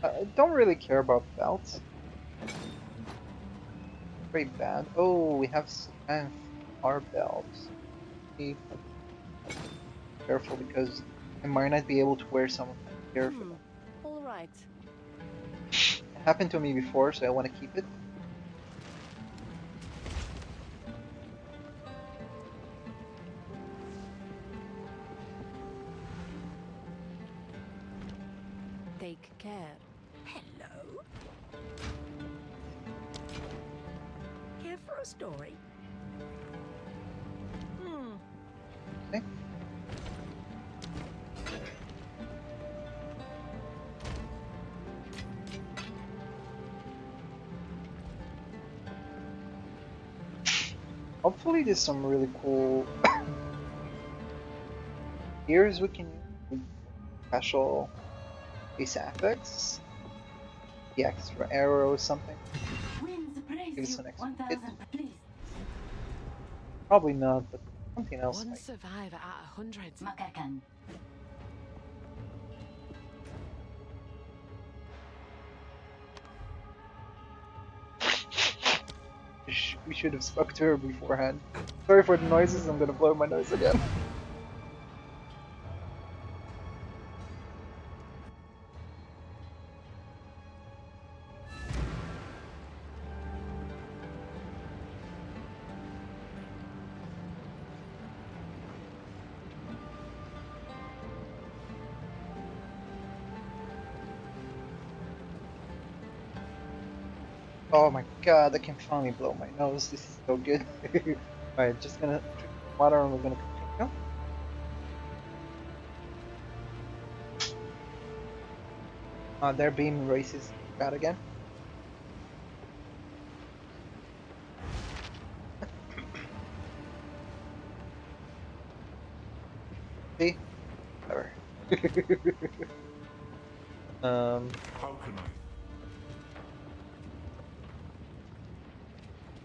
B: I don't really care about belts. Very bad. Oh, we have strength. Our belts. Be careful because I might not be able to wear some of them. Careful.
H: All right.
B: It happened to me before, so I want to keep it.
H: Take care.
J: Hello. Here for a story?
B: Okay. Hopefully there's some really cool gears we can use with special base effects. The extra arrow or something. Give us an extra hit. Probably not, but something else.
E: One
B: Like.
E: survivor out of 100.
B: We should have spoke to her beforehand. Sorry for the noises, I'm gonna blow my nose again. Oh my god, I can finally blow my nose. This is so good. Alright, just gonna drink water and we're gonna continue. Their beam races bad again. See? Whatever.
G: How can I?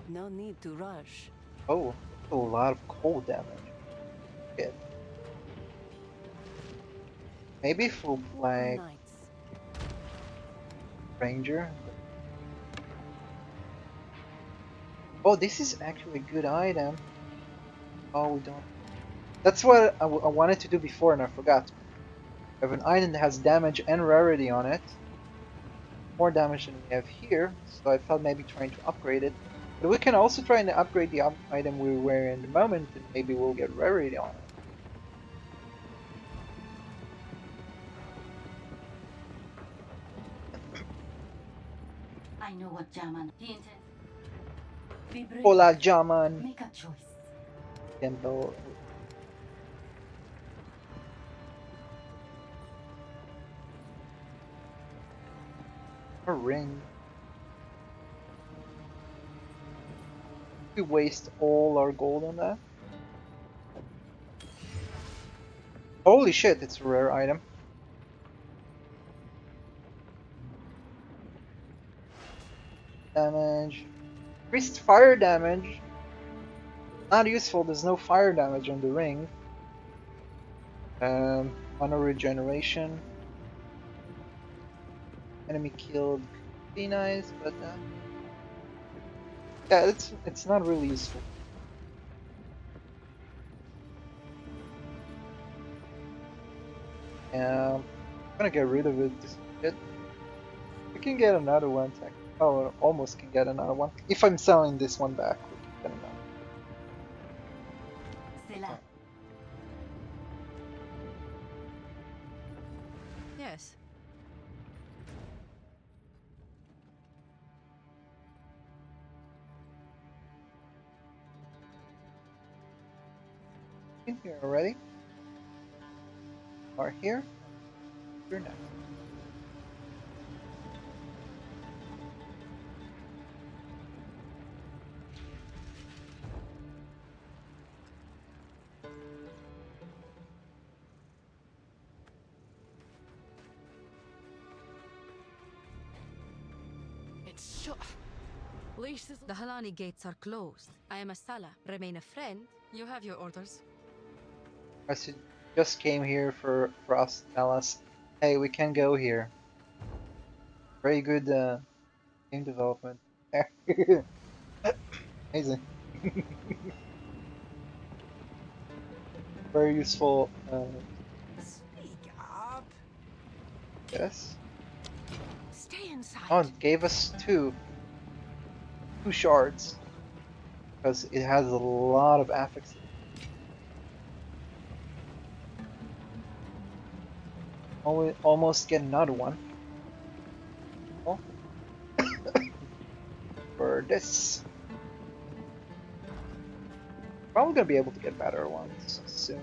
H: No need to rush.
B: Oh, a lot of cold damage. Good. Maybe for like
H: Knights.
B: ranger. Oh, this is actually a good item. Oh, we don't. That's what I wanted to do before and I forgot. I have an item that has damage and rarity on it. More damage than we have here, so I thought maybe trying to upgrade it. But we can also try and upgrade the item we're wearing in the moment, and maybe we'll get rarity on it.
K: I know what Jaman he intends. Be brave.
B: Hola, Jaman!
K: Make a choice.
B: Gendo. A ring. We waste all our gold on that. Holy shit, it's a rare item. Damage. Increased fire damage. Not useful, there's no fire damage on the ring. Mana regeneration. Enemy killed could be nice, but yeah, it's not really useful. I'm gonna get rid of it. This bit. We can get another one. Oh, almost can get another one. If I'm selling this one back, we can get another.
K: Selah.
C: Yes.
B: In here already. Are here. Here now.
E: It's shut. Leash is
C: The Halani gates are closed. I am a Sala. Remain a friend. You have your orders.
B: I just came here for us to tell us, hey, we can go here. Very good game development. Amazing. Very useful.
J: Speak up.
B: Yes.
E: stay inside.
B: Oh, it gave us two shards because it has a lot of affixes. Almost get another one. Oh. For this. Probably gonna be able to get better ones soon.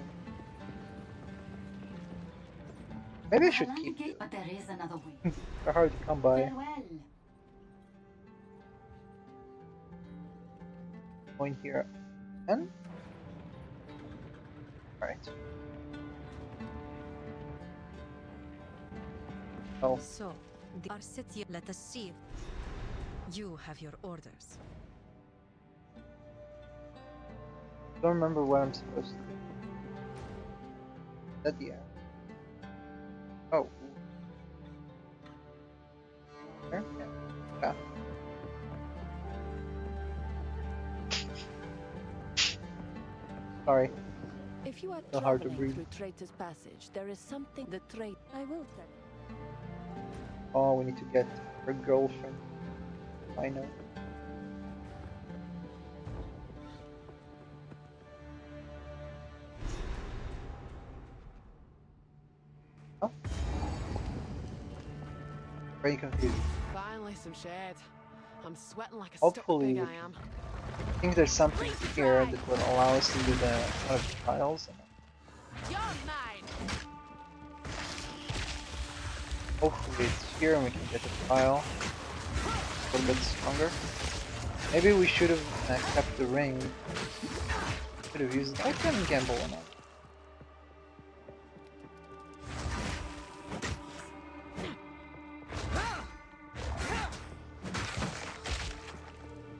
B: Maybe I should keep
K: Gate, but there is another way.
B: They're hard to come by.
K: Farewell.
B: Going here. And? Alright. Oh,
C: So, our city, let us see. You have your orders.
B: don't remember what I'm supposed to do. Is that the end? Oh. There? Yeah. Sorry.
H: If you are
B: So hard to
H: traveling
B: breathe.
H: through Traitor's Passage, there is something the trait I will tell you.
B: Oh, we need to get her girlfriend. I know. Oh. Very confused.
E: Finally, some shade. I'm sweating like a
B: Hopefully
E: stuck
B: we
E: pig, I am.
B: I think there's something here that will allow us to do the one of the trials.
E: You're mine.
B: Hopefully it's here and we can get the trial a little bit stronger. Maybe we should have kept the ring. Should have used it. I can gamble on it.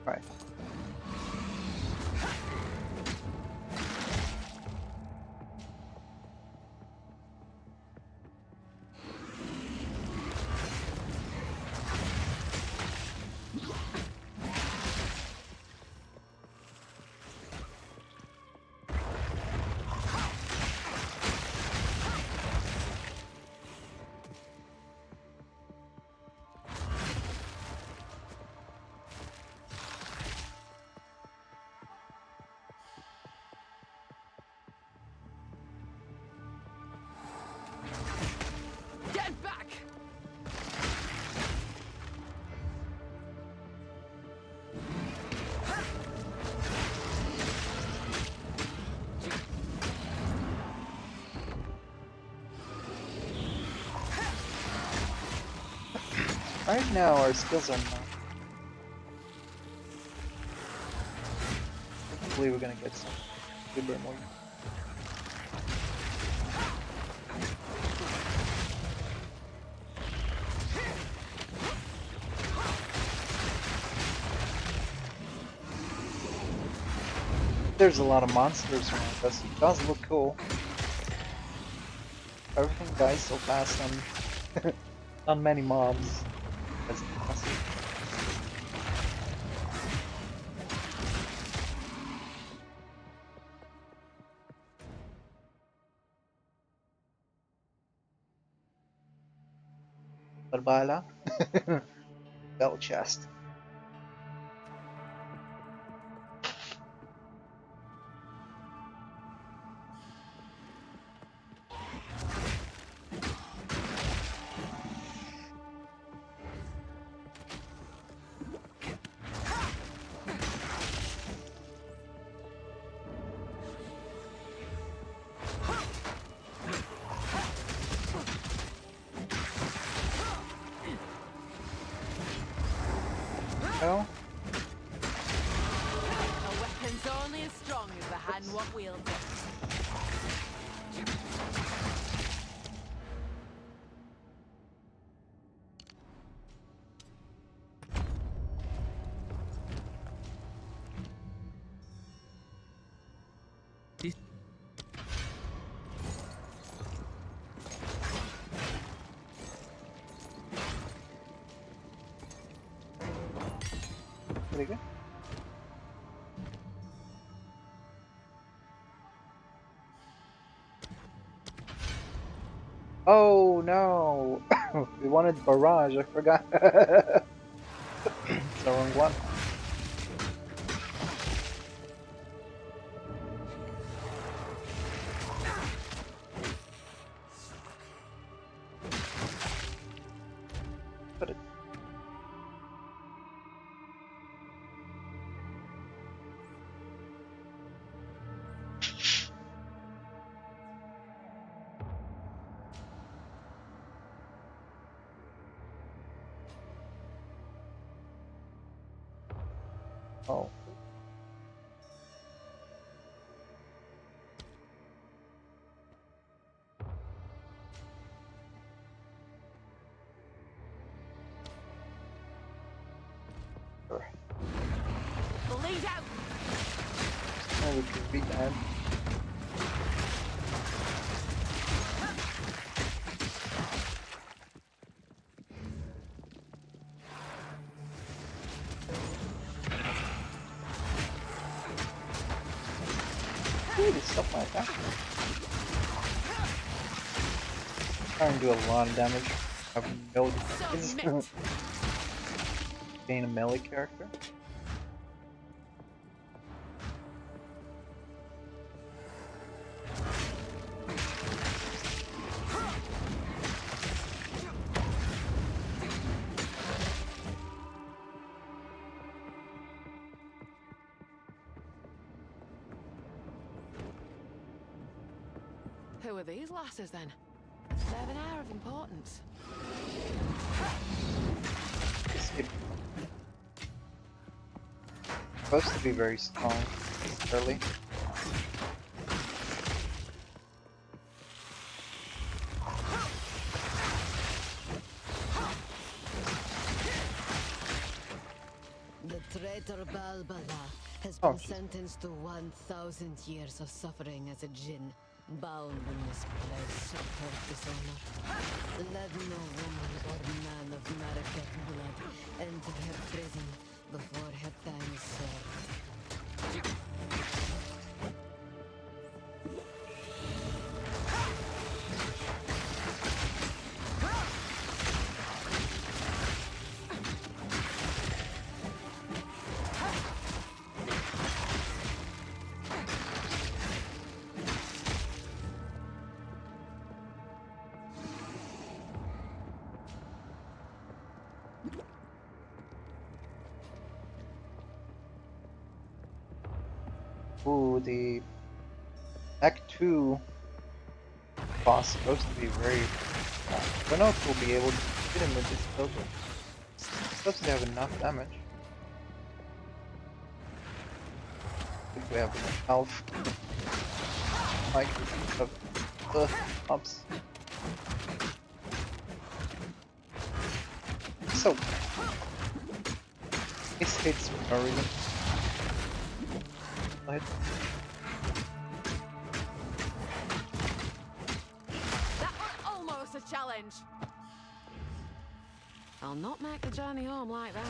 B: Right.
E: Get back!
B: Right now, our skills are not. Hopefully, we're gonna get some super more. There's a lot of monsters around us. It does look cool. Everything dies so fast on on many mobs. That's impressive. Barbala. Bell chest. No?
E: A weapon's only as strong as the hand what wields it.
B: Pretty good. Oh no! We wanted barrage, I forgot. It's the wrong one. Put it. Oh. Sure.
E: Bleed out!
B: Oh, we could beat that. Ooh, this stuff like that. Try and do a lot of damage. Have no defense. Being a melee character.
E: Who are these lasses then? They have an air of importance.
B: It's supposed to be very strong early.
J: The
H: traitor Balbala has
B: Oh,
H: been
B: jeez.
H: sentenced to 1,000 years of suffering as a djinn, bound in this place of her dishonor. Let no woman or man of Marrakech blood enter her prison before her time is served.
B: Ooh, the Act 2 boss is supposed to be very. I don't know if we'll be able to hit him with this build. Supposed to have enough damage. If we have enough health. Like, ups. So. This hits for no reason. Right.
E: That was almost a challenge. I'll not make the journey home like that.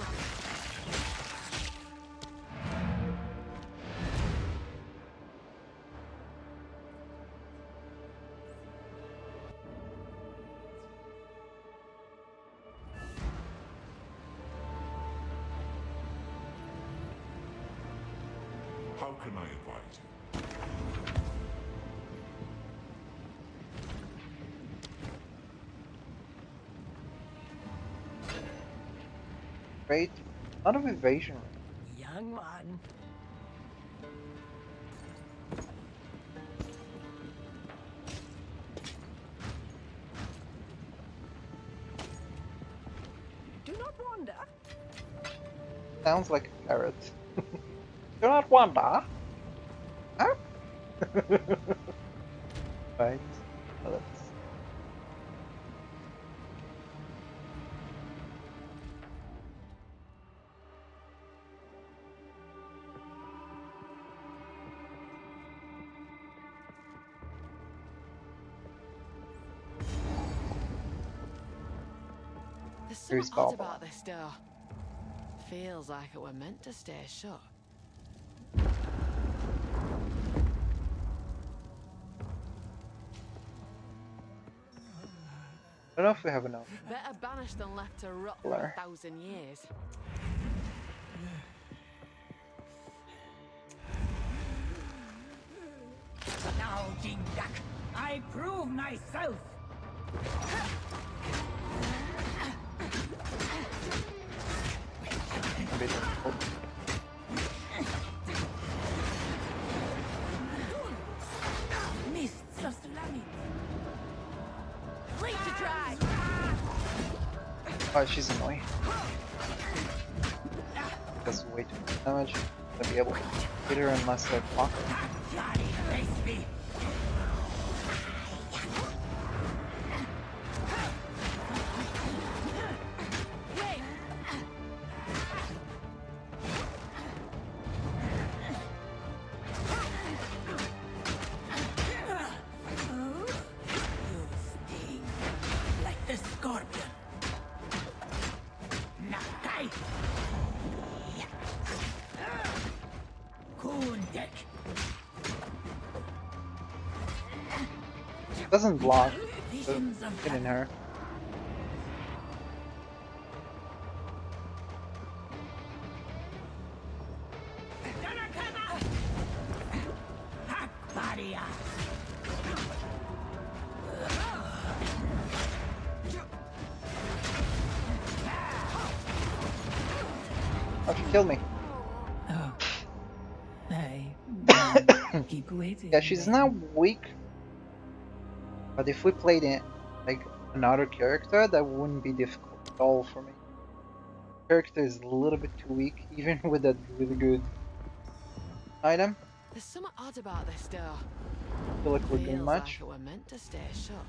G: How can I advise you?
B: Great. A lot of evasion.
J: Young one. Do not wander.
B: Sounds like a parrot. Do not wander. Huh? Right. Well, that's...
E: There's
B: Here's
E: something odd
B: Balbala.
E: about this door. Feels like it were meant to stay shut.
B: I don't know if we have enough.
E: Better banished than left to rot for
B: Blur.
E: 1,000 years.
J: Now, Jindak, I prove myself.
B: A bit difficult.
J: Mists of Salamit.
E: Leap to try!
B: Oh, she's annoying. Does way too much damage. I'll be able to hit her unless I block her.
J: Johnny, face me.
E: Wait!
J: You sting like the scorpion. Nakai. Kundek.
B: Doesn't block. So
J: Visions of
B: hitting her.
J: Darakana. Hakbaria.
B: Oh, she killed me.
J: Oh. I keep waiting.
B: Yeah, she's not weak. But if we played in like another character, that wouldn't be difficult at all for me. Character is a little bit too weak, even with that really good item.
E: There's something odd about this door.
B: I feel like we're doing
E: Feels
B: much.
E: like it were meant to stay shut.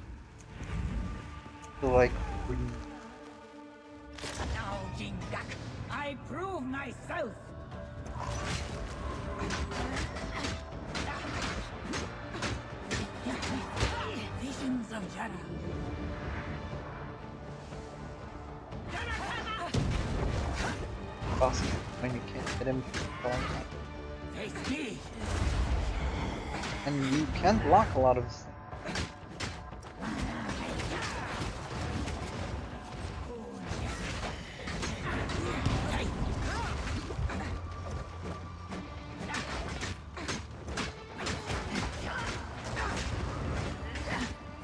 B: I feel like we're
J: Now, Jingak, I prove myself. Visions of Jana.
B: Awesome. When you can't hit him,
J: Face me.
B: and you can block a lot of his things.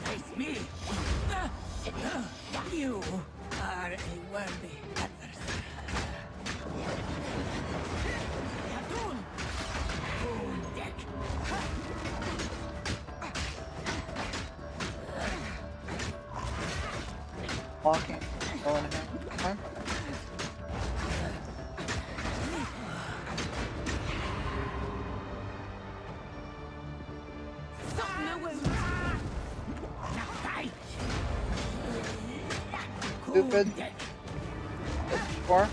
J: Face me. You are a worthy adversary. Hatun! Deck.
B: Blocking. Go in here. Time. Stupid. Far.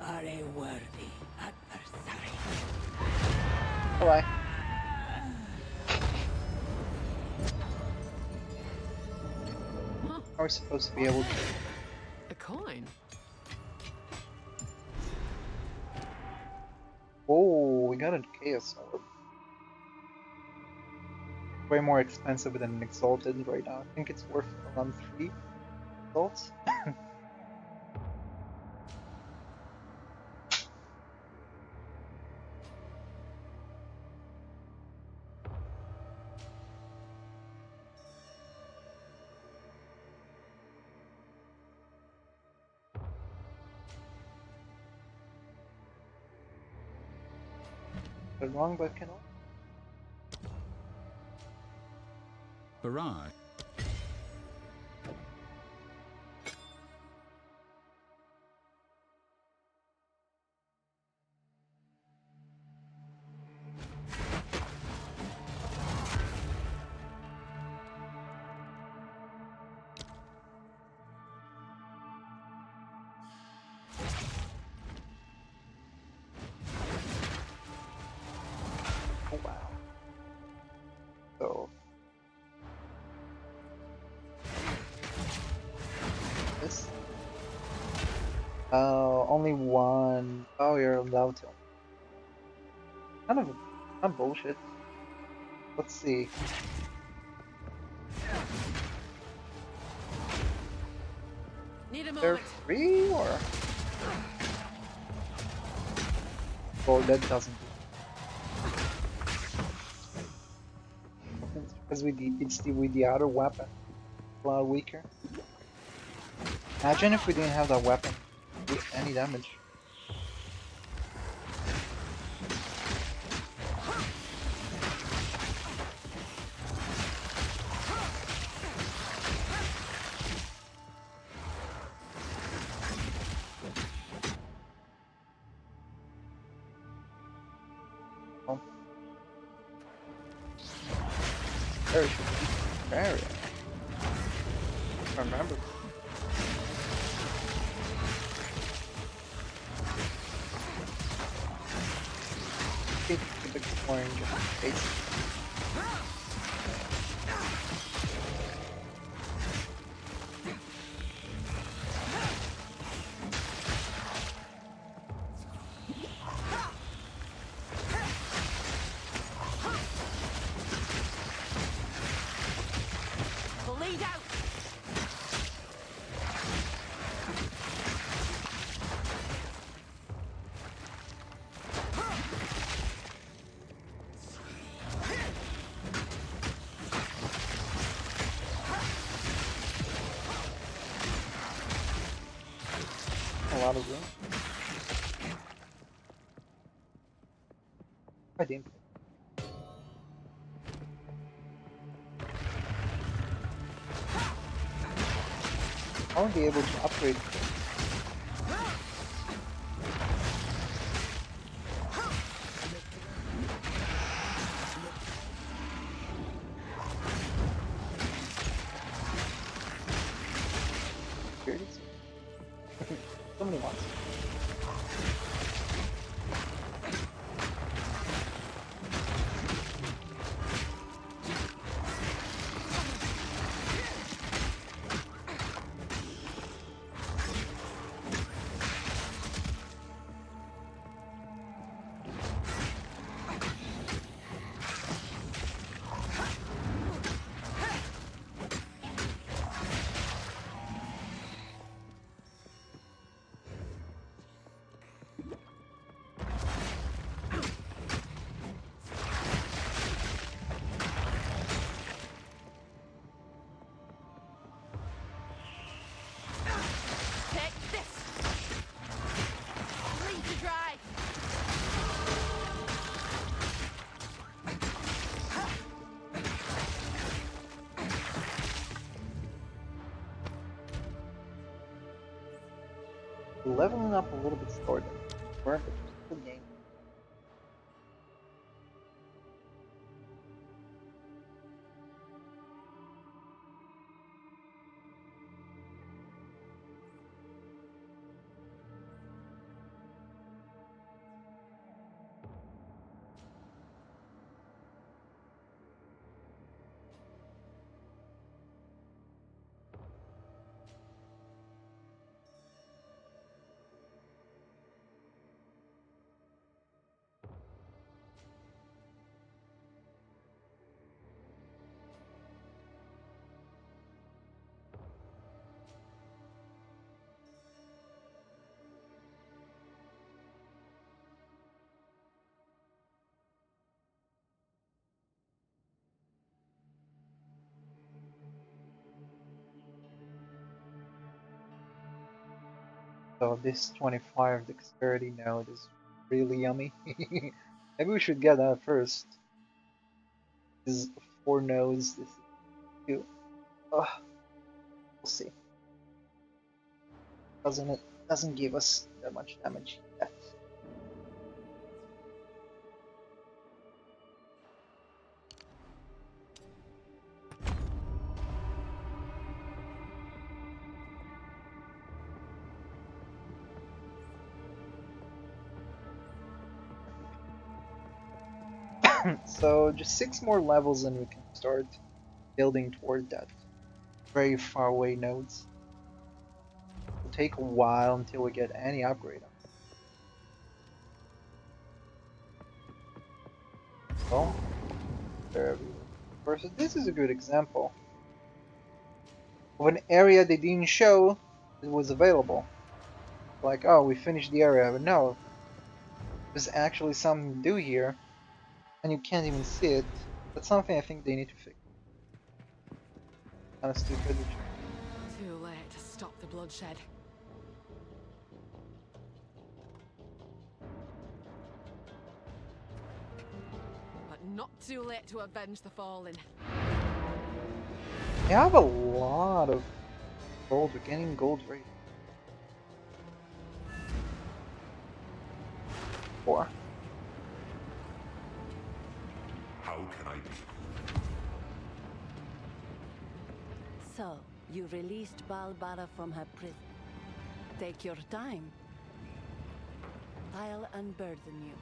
J: Are a worthy adversary.
B: Bye. Are we supposed to be able to?
E: A coin?
B: Oh, we got a Chaos Orb. Way more expensive than an Exalted right now. I think it's worth around 3 exalts. Wrong, but can
D: Barrage.
B: Oh wow. So this. Only one. Oh, you're allowed to. Kind of bullshit. Let's see.
E: Need a
B: They're
E: moment.
B: free or? Oh, that doesn't. Because with the other weapon, a lot weaker. Imagine if we didn't have that weapon with any damage. Oh. There should be area. I remember. Keep exploring just in case.
E: Bleed out.
B: A lot of room. I didn't. I won't be able to upgrade. leveling up a little bit slower than before, but we're still gaining. So this 25 dexterity node is really yummy. Maybe we should get that first. This is 4 nodes. This is 2. Ugh, we'll see. Doesn't give us that much damage yet. So just 6 more levels and we can start building toward that very far away nodes. It'll take a while until we get any upgrade on. So they're everywhere. Of course, this is a good example of an area they didn't show that was available. Like, oh, we finished the area, but no, there's actually something to do here, and you can't even see it. That's something I think they need to fix. Kind of stupid.
E: Too late to stop the bloodshed. But not too late to avenge the fallen.
B: They have a lot of gold. We're getting gold right. 4.
G: How can I be?
J: So, you released Balbara from her prison. Take your time. I'll unburden you.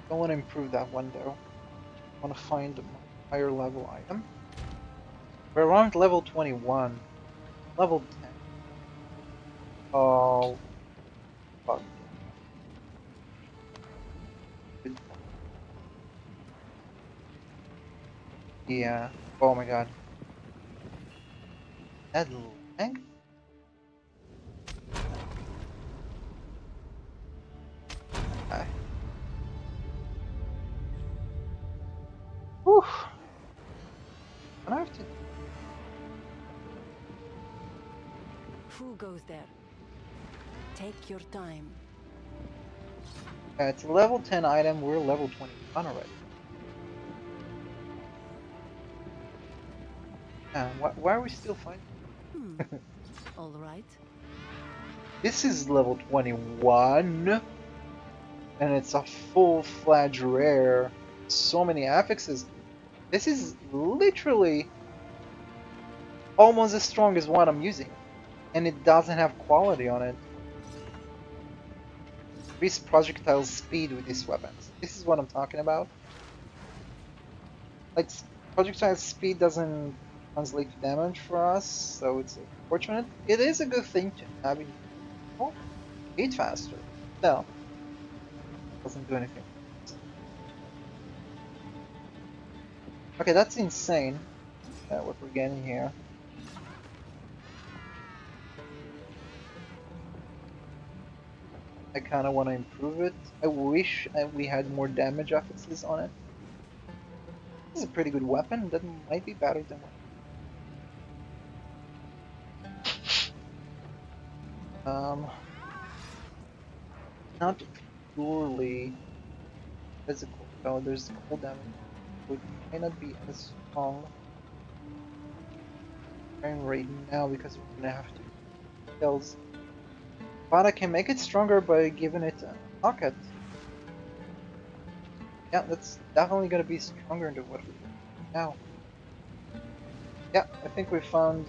B: I want to improve that one though. I want to find a higher level item. We're around level 21. Level 10. Oh, fuck. Yeah. Oh my god. That lag? Okay. Whew. I have to.
J: Who goes there? Take your time.
B: It's a level 10 item. We're level 21 already. Why are we still fighting?
J: All right.
B: This is level 21. And it's a full-fledged rare. So many affixes. This is literally almost as strong as what I'm using. And it doesn't have quality on it. Increase projectile speed with these weapons. This is what I'm talking about. Like, projectile speed doesn't translate to damage for us, so it's unfortunate. It is a good thing to have in hit faster. No. Doesn't do anything. Okay, that's insane. What we're getting here. I kind of want to improve it. I wish we had more damage affixes on it. This is a pretty good weapon. That might be better than one. not purely physical, though there's cold damage, which may not be as strong right now because we're gonna have to kills. But I can make it stronger by giving it a pocket. Yeah, that's definitely gonna be stronger than what we do now. Yeah, I think we found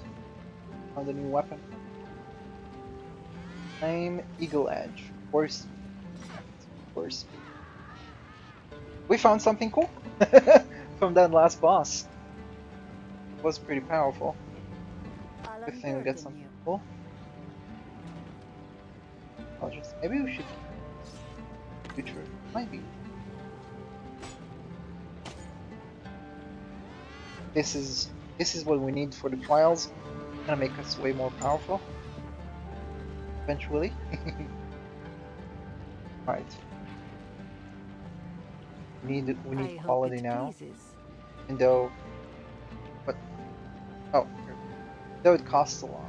B: the new weapon. Flame Eagle Edge. Worse. Worse. We found something cool from that last boss. It was pretty powerful.
J: I'll
B: Good thing we get
J: unburden
B: something
J: you.
B: cool. I'll just maybe we should future. Might be. This is what we need for the trials. It's gonna make us way more powerful. Eventually. Right. We need quality now. And though though it costs a lot.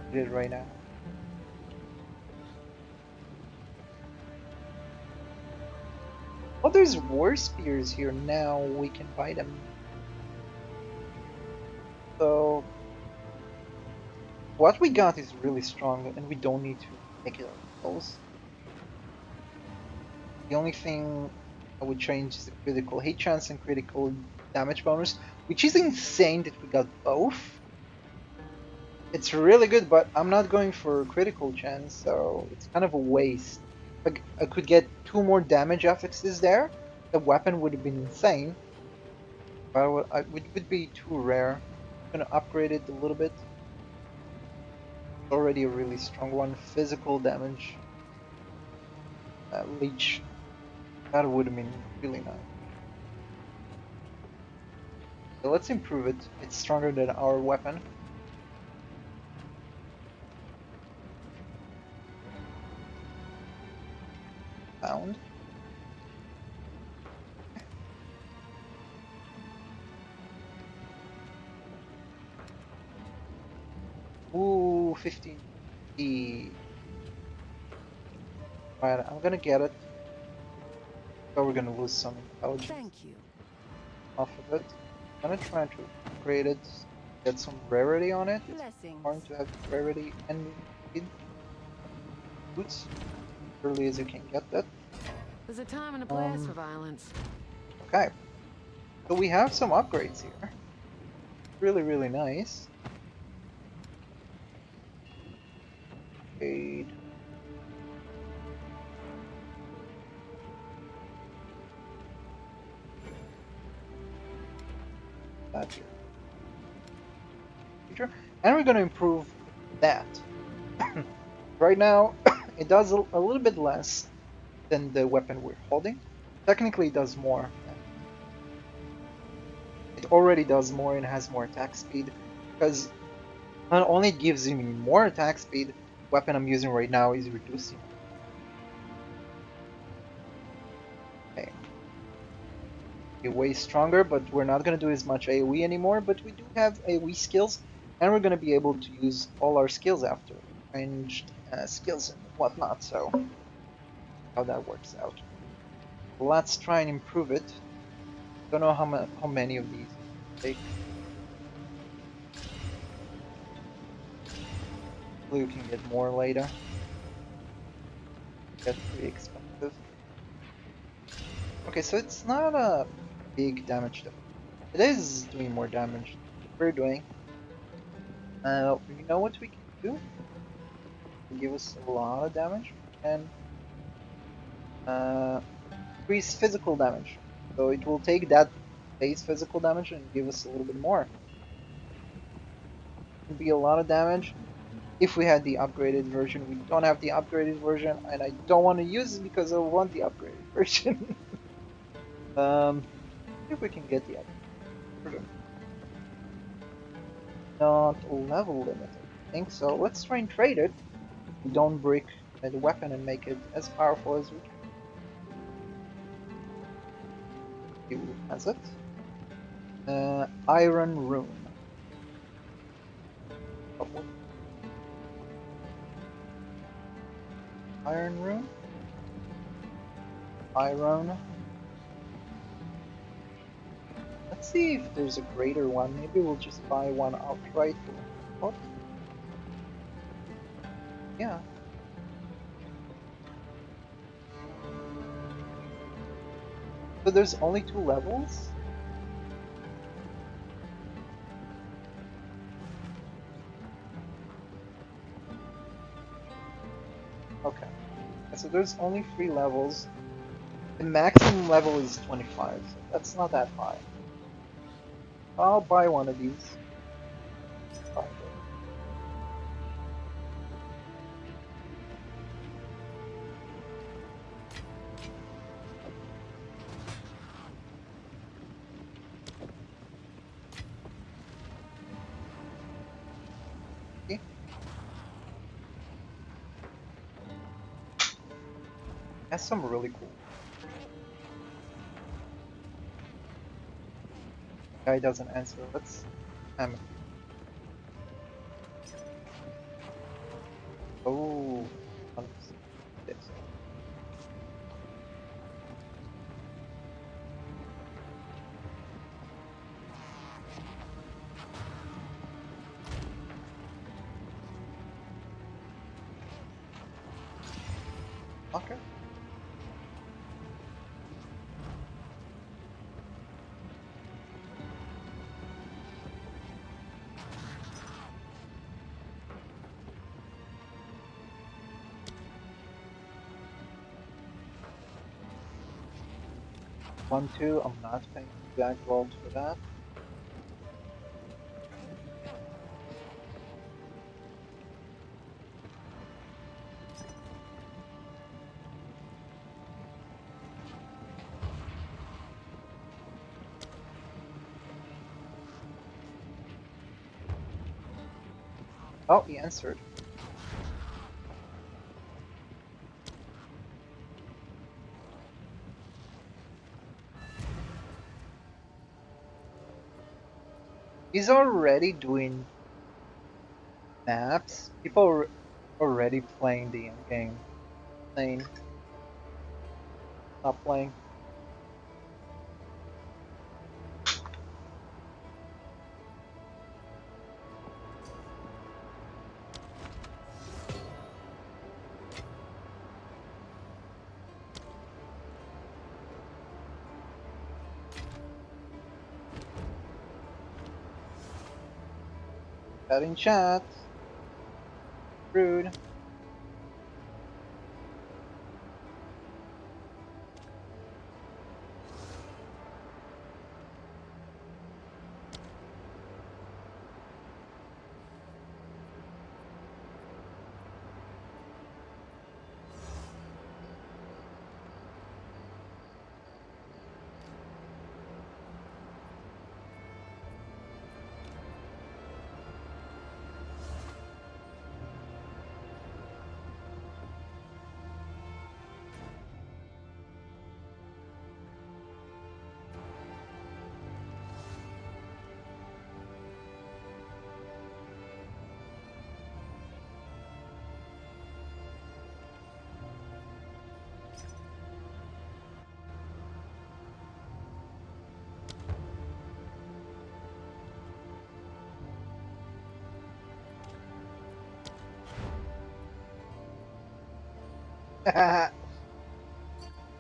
B: We did it right now. Oh, there's war spears here now. We can buy them. So what we got is really strong, and we don't need to make it ourselves. The only thing I would change is the critical hit chance and critical damage bonus, which is insane that we got both. It's really good, but I'm not going for critical chance, so it's kind of a waste. I could get 2 more damage affixes there. The weapon would have been insane, but it would be too rare. I'm gonna upgrade it a little bit. It's already a really strong one. Physical damage, leech. That would have been really nice. So let's improve it. It's stronger than our weapon. Found. Ooh, 15. Right, I'm gonna get it. So we're gonna lose some intelligence.
E: Thank you.
B: Off of it. I'm gonna try to upgrade it, get some rarity on it. It's important to have rarity and speed. Boots. Early as you can get that.
E: There's a time and a place for violence.
B: Okay. So we have some upgrades here. Really, really nice. Upgrade. That's your feature. And we're gonna improve that. Right now, it does a little bit less than the weapon we're holding. Technically, it does more. It already does more and has more attack speed, because not only it gives me more attack speed, the weapon I'm using right now is reducing. Okay. It's way stronger, but we're not going to do as much AoE anymore, but we do have AoE skills, and we're going to be able to use all our skills after. Ranged skills and whatnot, so how that works out. Let's try and improve it. Don't know how many of these take. Hopefully we can get more later. Get pretty expensive. Okay, so it's not a big damage though. It is doing more damage than we're doing. You know what we can do? Give us a lot of damage and increase physical damage. So it will take that base physical damage and give us a little bit more. It would be a lot of damage if we had the upgraded version. We don't have the upgraded version, and I don't want to use it because I want the upgraded version. If we can get the upgraded version. Not level limit, I think so. Let's try and trade it. We don't break the weapon and make it as powerful as we can. Who has it? Iron Rune. Oh. Iron rune? Iron. Let's see if there's a greater one. Maybe we'll just buy one outright. What? Yeah. So there's only 2 levels? Okay. So there's only 3 levels. The maximum level is 25, so that's not that high. I'll buy one of these. Find it. Okay. That's some really cool. Guy doesn't answer. Let's oh, yes. Okay. One, two. I'm not paying back vault for that. Oh, he answered. He's already doing maps. People are already playing the end game. Playing. Not playing. Chat in chat. Rude.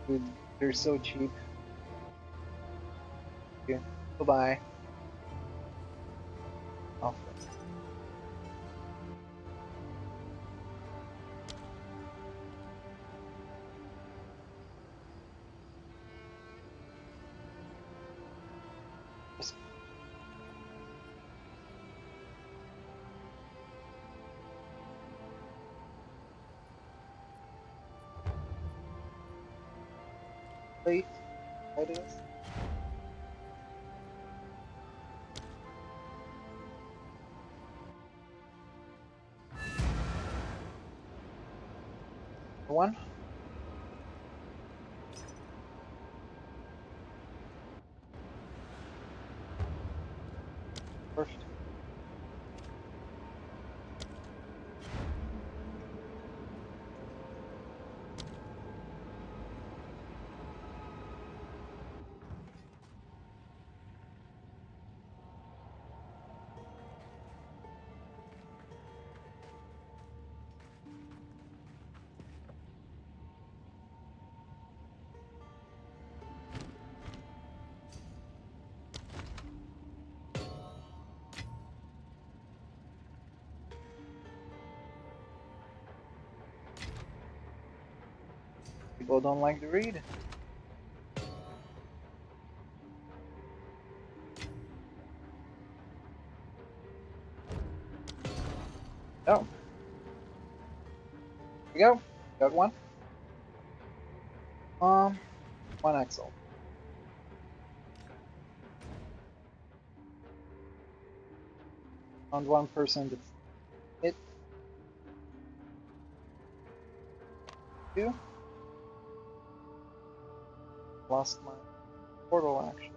B: Dude, they're so cheap. Okay. Bye-bye. Off. Wait. What is? One. Perfect. People don't like to read. Oh. Here we go. Got one. One Exile. Found one person that's hit. Two. Lost my portal action.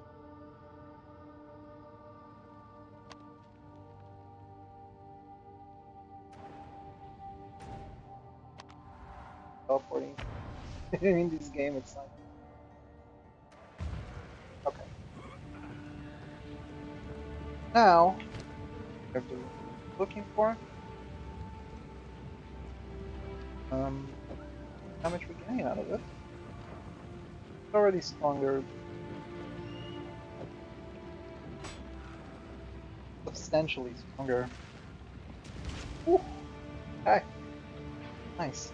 B: Teleporting. In this game, it's like. Okay. Now, we have to looking for. How much we're getting out of it? It's already stronger. Substantially stronger. Woo! Okay. Nice.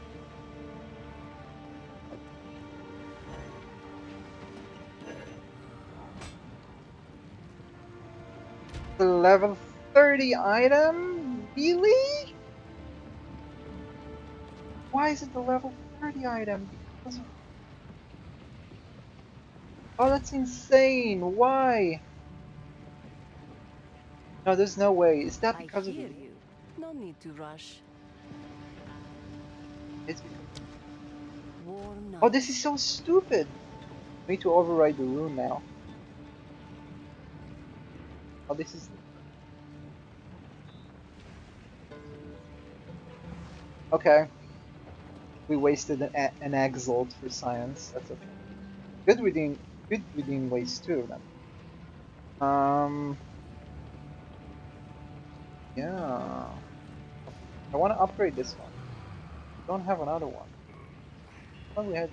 B: The level 30 item? Really? Why is it the level 30 item? Because of... Oh, that's insane. Why? No, there's no way. Is that because
J: I
B: of
J: hear
B: the...
J: you. No need to rush.
B: It's because...
J: Warm
B: Oh, this is so stupid. I need to override the rune now. Oh, this is... Okay. We wasted an exalt for science. That's okay. Good we didn't waste two of them. Yeah. I want to upgrade this one. Don't have another one. Oh, we had...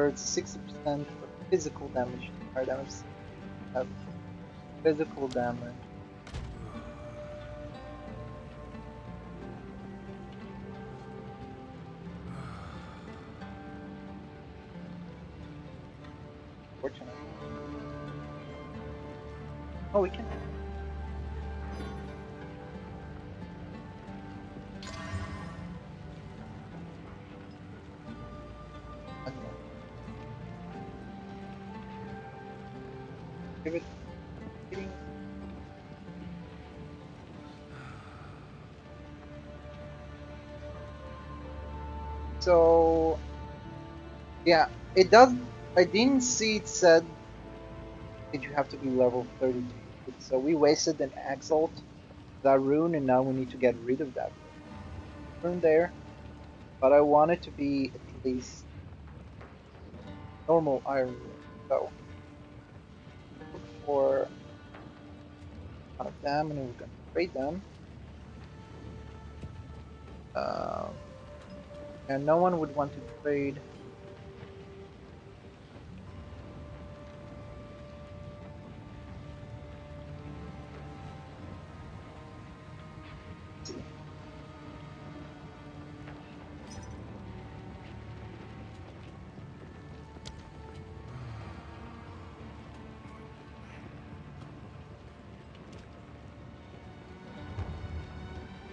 B: It's 60% for physical damage. Fire damage have physical damage. Fortunate. Oh, we can. Give it. So, yeah, it does. I didn't see it said that you have to be level 32. So we wasted an exalt, that rune, and now we need to get rid of that rune there. But I want it to be at least normal iron rune. So look for one of them, and we're gonna trade them. And no one would want to trade. Let's see.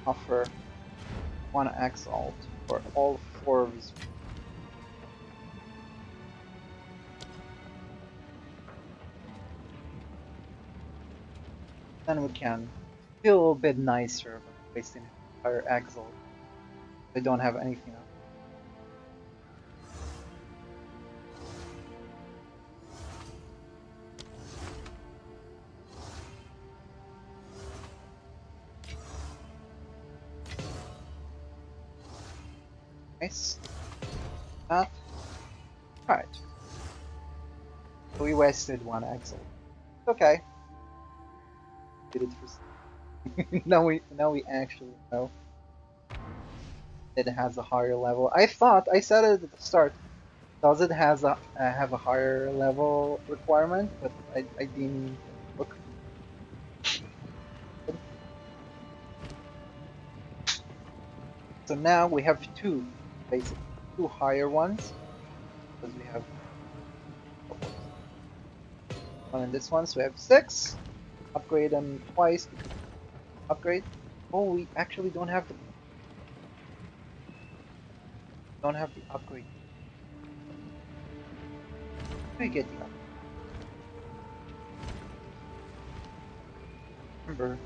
B: Offer one exalt for all four of his. Then we can feel a bit nicer about wasting entire exalt. They don't have anything else. Nice. Alright. So we wasted one Exile. Okay. Did it for now we actually know it has a higher level. I thought I said it at the start. Does it has a have a higher level requirement? But I didn't look. So now we have two, basically two higher ones because we have one in this one. So we have 6. Upgrade them twice. Upgrade. Oh, we actually don't have the upgrade. We get the upgrade.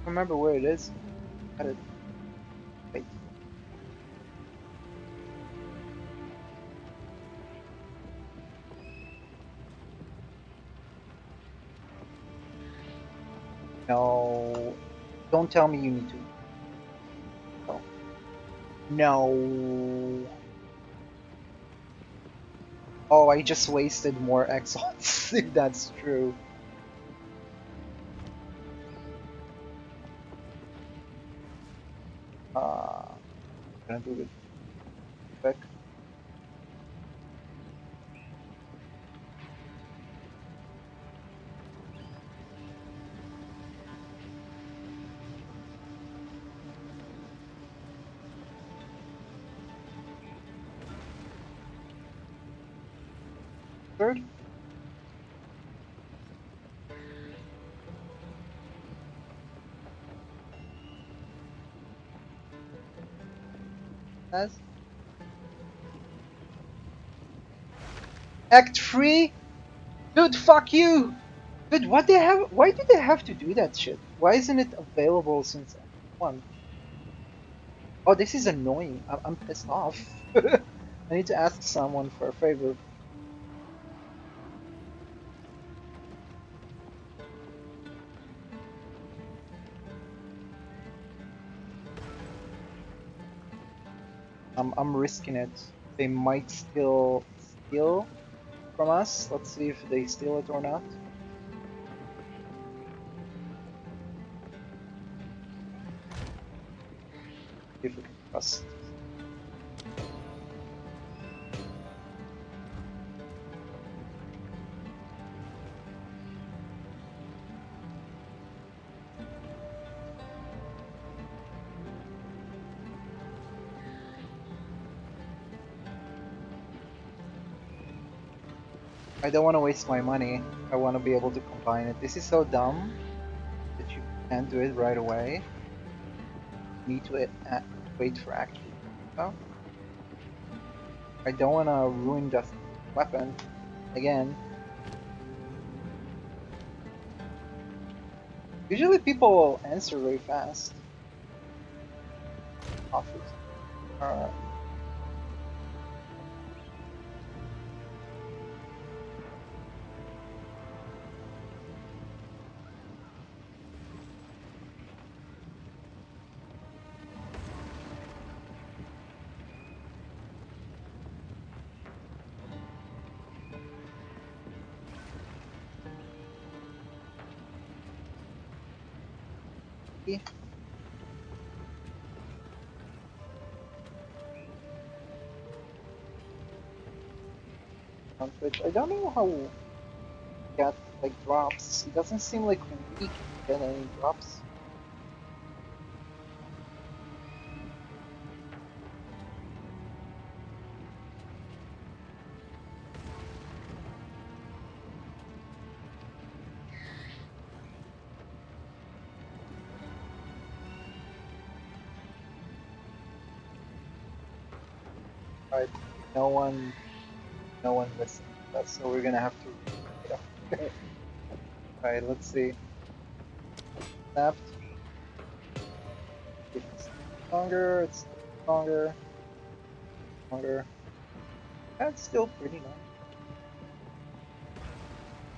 B: Remember where it is. Got it. Wait. No. Don't tell me you need to. No. No. Oh, I just wasted more exalts, if that's true. Gonna do it quick. Third. As Act 3? Dude, fuck you! Dude, why do they have to do that shit? Why isn't it available since Act 1? Oh, this is annoying. I'm pissed off. I need to ask someone for a favor. I'm risking it. They might still steal from us. Let's see if they steal it or not. If we can trust. I don't want to waste my money. I want to be able to combine it. This is so dumb that you can't do it right away. You need to wait for Act 2. Oh. I don't want to ruin the weapon again. Usually people answer very fast. Offers. Alright. Which I don't know how we get like drops. It doesn't seem like we can get any drops. Right. No one listened to us, so we're gonna have to. Yeah. Alright, let's see. Snapped. It's stronger. It's stronger. Stronger. That's still pretty nice.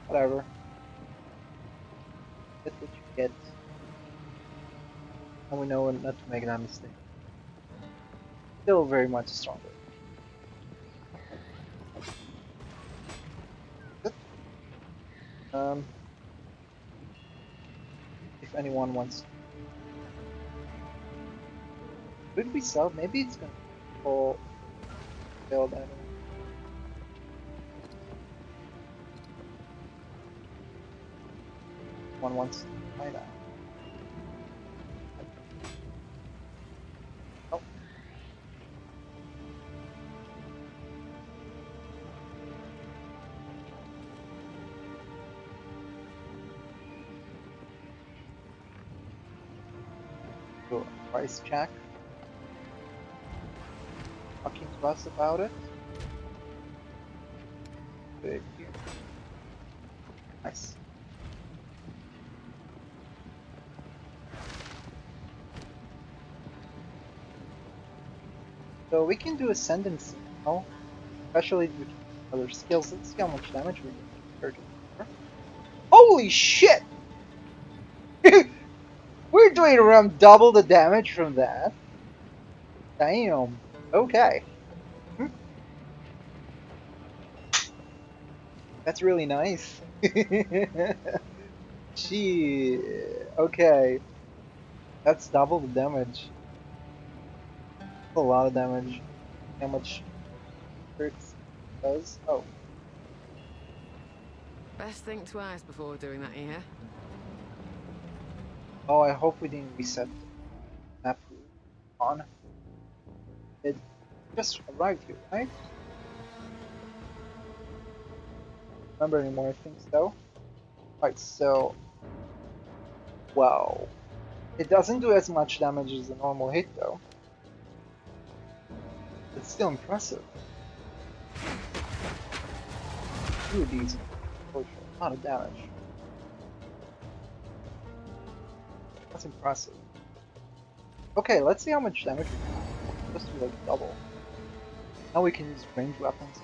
B: Whatever. Get what you get. And we know not to make that mistake. still very much stronger. Good. If anyone wants, could we sell? Maybe it's gonna full build anyway. One wants to buy that. Oh. Do a price check. Talking to us about it. Good here. Nice. So we can do Ascendancy now, especially with other skills. Let's see how much damage we do compared to before. Holy shit! We're doing around double the damage from that. Damn. Okay. That's really nice. Gee. Okay. That's double the damage. That's a lot of damage. How much hurts does? Oh.
E: Best think twice before doing that here.
B: Oh, I hope we didn't reset the map on. It just arrived here, right? Remember any more things though? Alright, so wow. It doesn't do as much damage as a normal hit though. It's still impressive. Two of these for sure. A lot of damage. That's impressive. Okay, let's see how much damage we can do. Let's do like double. Now we can use ranged weapons.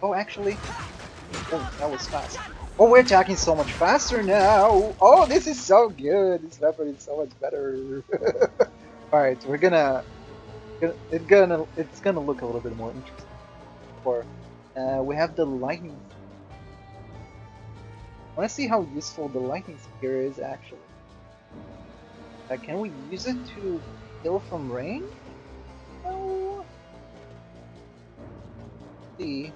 B: Oh, actually. Oh, that was fast. Oh, we're attacking so much faster now! Oh, this is so good! This weapon is so much better! Alright, we're gonna... It's gonna look a little bit more interesting. Or, we have the lightning. I wanna see how useful the lightning spear is, actually. Can we use it to kill from range? No. Let's see.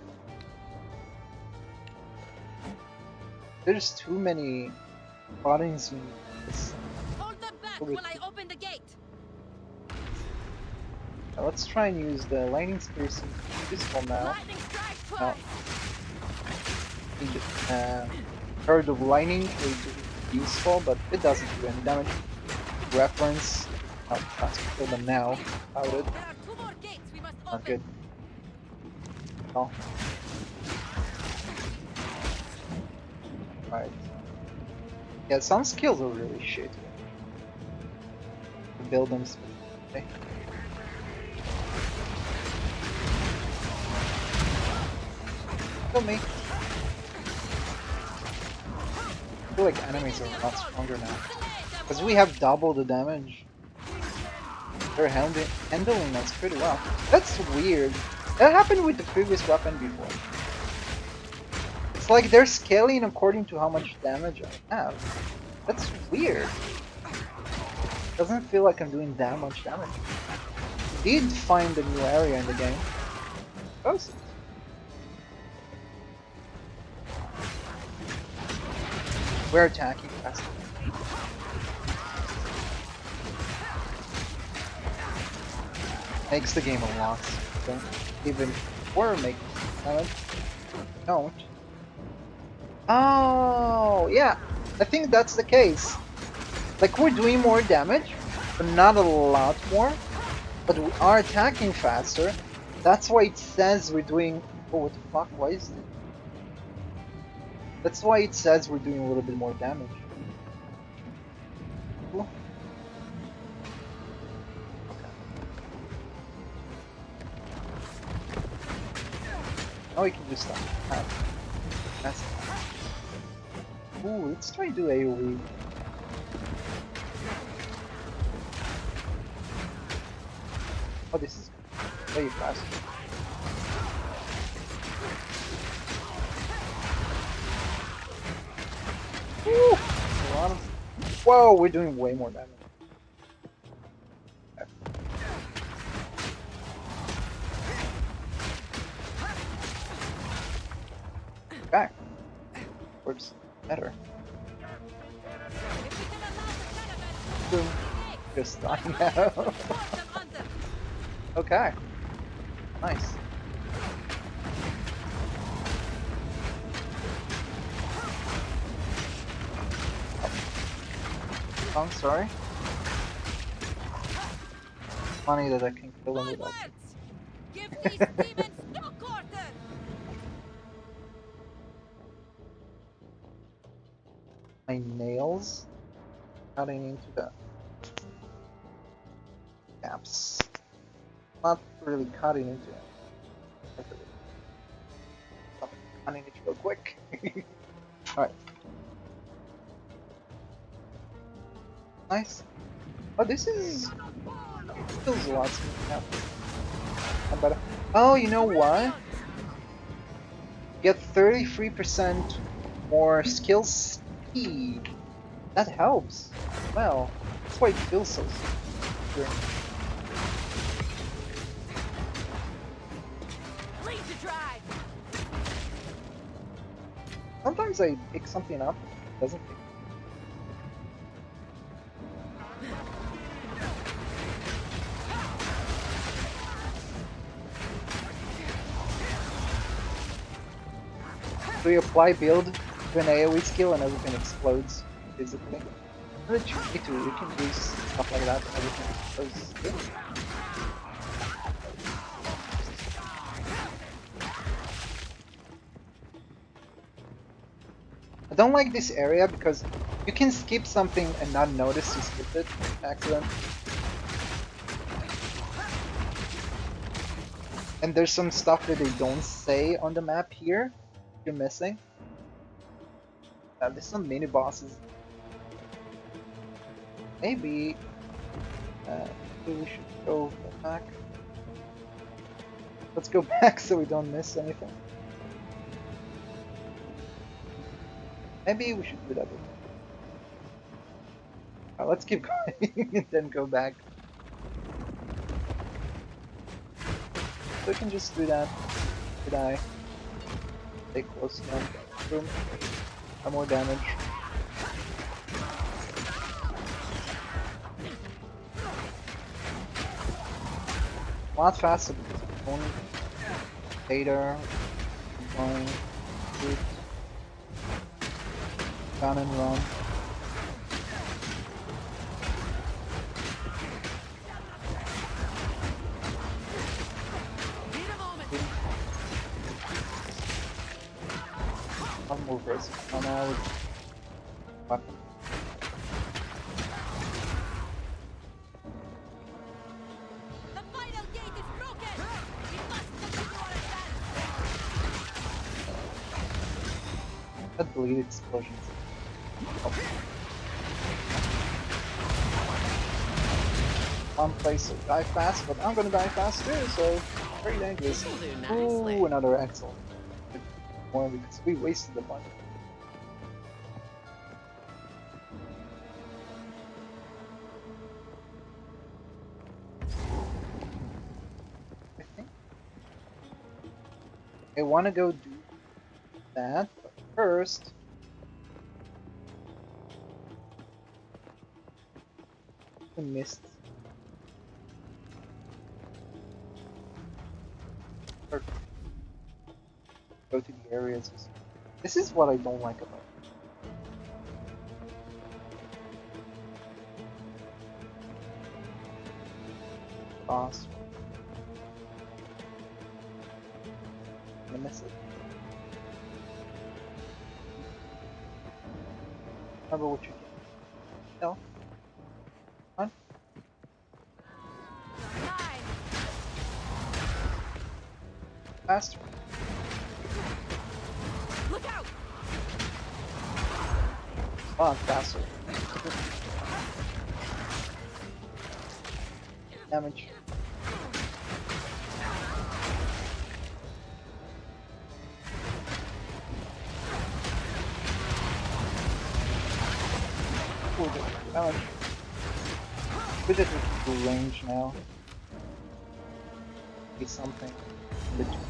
B: There's too many buttons.
C: Hold them back while I open the gate.
B: Now let's try and use the lightning spear. Seems useful now. Herd of lightning is useful, but it doesn't do any damage. Reference. Oh, let's kill them now. How would it?
C: There are 2 more gates we must
B: Not
C: open.
B: good. Oh. Right. Yeah, some skills are really shit. To build them specifically. Kill me. I feel like enemies are a lot stronger now. Because we have double the damage. They're handling us pretty well. That's weird. That happened with the previous weapon before. It's like they're scaling according to how much damage I have. That's weird. Doesn't feel like I'm doing that much damage. Did find a new area in the game. Close. We're attacking faster. Makes the game a lot. Don't even we're making damage. Don't. Oh yeah, I think that's the case. Like we're doing more damage, but not a lot more. But we are attacking faster. That's why it says we're doing. Oh, what the fuck? Why is it? That's why it says we're doing a little bit more damage. Cool. Now we can do stuff. That's ooh, let's try to do AoE. Oh, this is good. Play it fast. Woo! A lot of... Whoa, we're doing way more damage. Okay. Works better. Boom. Just dying now. Okay. Nice. Oh, I'm sorry. Funny that I can kill him without.
E: Give these demons no quarter!
B: My nails cutting into the gaps. Not really cutting into it. Cutting it real quick. Alright. Nice. Oh, this is... feels a lot smoother now. Better. Oh, you know what? Get 33% more skill speed. That helps. Well, that's why it feels so good.
E: Lead to drive!
B: Sometimes I pick something up, it doesn't pick. So you apply build to an AoE skill and everything explodes physically. Really tricky too, you can do stuff like that and everything explodes. I don't like this area because you can skip something and not notice you skipped it by accident. And there's some stuff that they don't say on the map here. You're missing. There's some mini bosses. Maybe we should go back. Let's go back so we don't miss anything. Maybe we should do that. Let's keep going and then go back. So we can just do that. Did I? Stay close to them. Boom. Some more damage. A lot faster because I'm going later. Going shoot. Gun and run. One more versus one out. Weapon.
E: The final gate is broken! We must continue our advance!
B: That bleed explosions. Oh. One place to die fast, but I'm gonna die fast too, so very dangerous. Ooh, another Exile. More because we wasted a bunch. I think I want to go do that, but first I missed. Perfect. Go to the areas. This is what I don't like about it. Boss. I miss it. Remember what you did. No. Come on. Faster.
E: Look out!
B: Come on, faster. Damage. Okay, challenge. Good that we can do range now. Be something in between.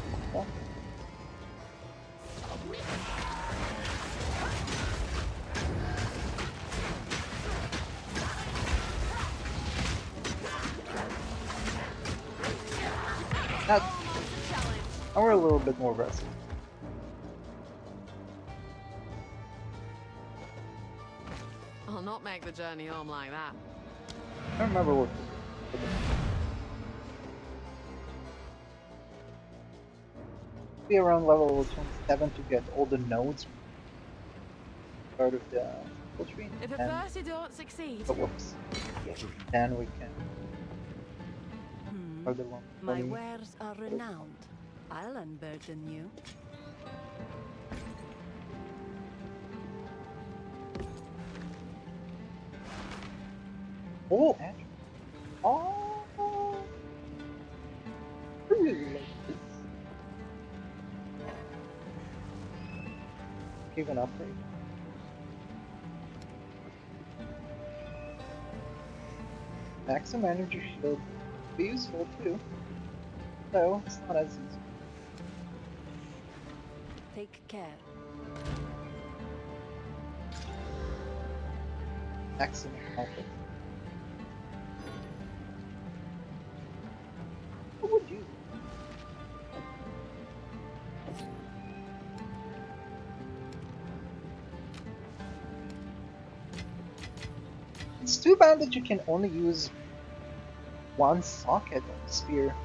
B: Yeah. Now we're a little bit more rested.
E: I'll not make the journey home like that.
B: I don't remember what. Be around level 27 to get all the nodes part of the skill tree,
E: If at
B: and
E: first you don't succeed,
B: oh, whoops. Then we can. Other one.
J: My wares are renowned. I'll unburden you.
B: Oh, actually. Oh. I really like this. Give an upgrade. Maximum energy shield would be useful too. No, it's not as easy.
J: Take care.
B: Maximum output. What would you? It's too bad that you can only use one socket on the spear.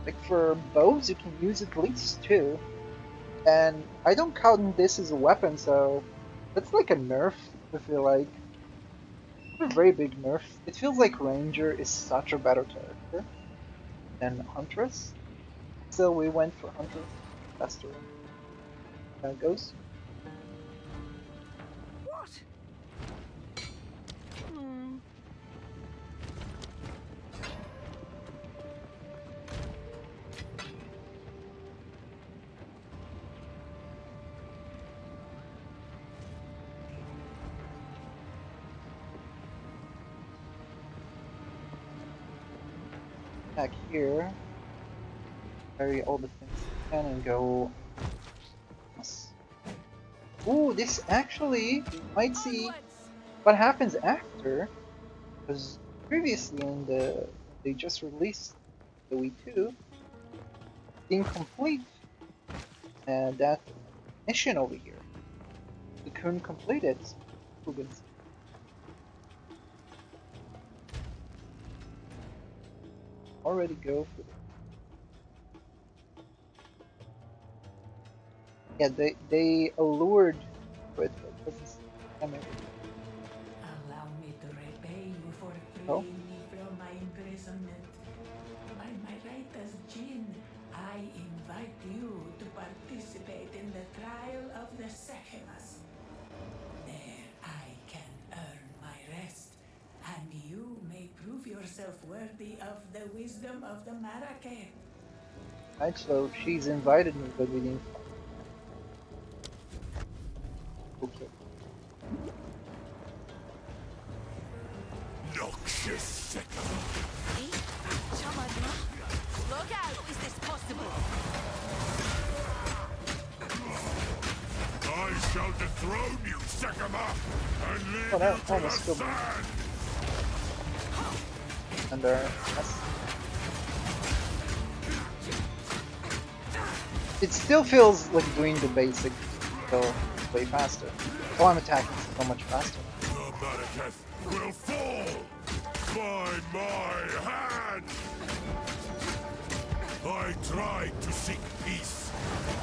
B: Like for bows, you can use at least two. And I don't count this as a weapon, so that's like a nerf, I feel like. A very big nerf. It feels like Ranger is such a better character than Huntress. So we went for Huntress. Faster. There it goes.
E: what?
B: Back here. Carry all the things we can and go. Ooh, this actually, you might see what happens after. Because previously in the, they just released the Wii 2, didn't complete that mission over here. We couldn't complete it. Already go for it. Yeah, they allured for it, but it doesn't come in.
L: Allow me to repay you for freeing
B: Oh.
L: me from my imprisonment. By my right as Jinn, I invite you to participate in the trial of the Sechemas. There I can earn my rest, and you may prove yourself worthy of the wisdom of the Marrakech.
B: Right, so she's invited me, but we didn't. Okay.
G: Noxious second.
E: Look out! How is this possible?
G: I shall dethrone you, Sekama, and leave
B: Oh, that
G: you to
B: almost
G: the
B: killed me.
G: sand!
B: Under us. It still feels like doing the basic, so way faster. So I'm attacking so much faster.
G: The Marrakech will fall by my hand! I tried to seek peace,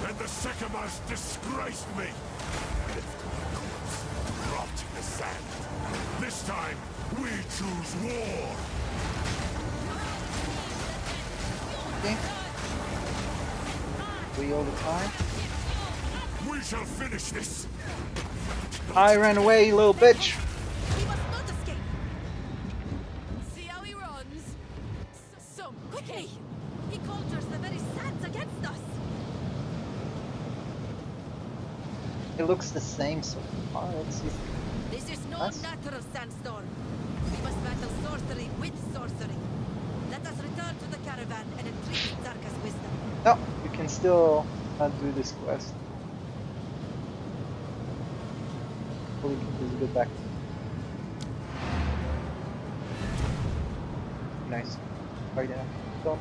G: and the Sekamas disgraced me! Rot in the sand. This time, we choose war!
B: Okay. We all the time.
G: We shall finish this!
B: I ran away, you little bitch!
E: We must not escape. See how he runs? So quickly! He conjures the very sands against us.
B: It looks the same so far. Let's see.
E: This is no
B: Nice.
E: natural sandstorm. We must battle sorcery with sorcery. Let us return to the caravan and entreat Zarka's wisdom.
B: No, you can still not do this quest. Or you can just go back. Nice. Right now. Stop.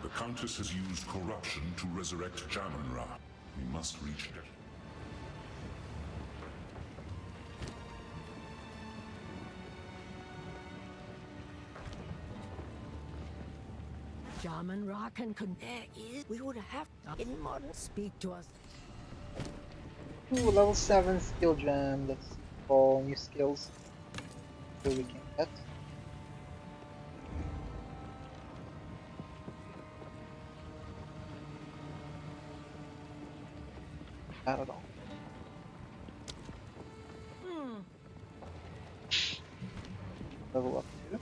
G: The Countess has used corruption to resurrect Jamun-Ra. We must reach it.
J: Jaman Rock and there is. We would have in modern speak to us.
B: Ooh, level 7 skill gem. Let's see all new skills. So we can get. Not at all. Level up 2.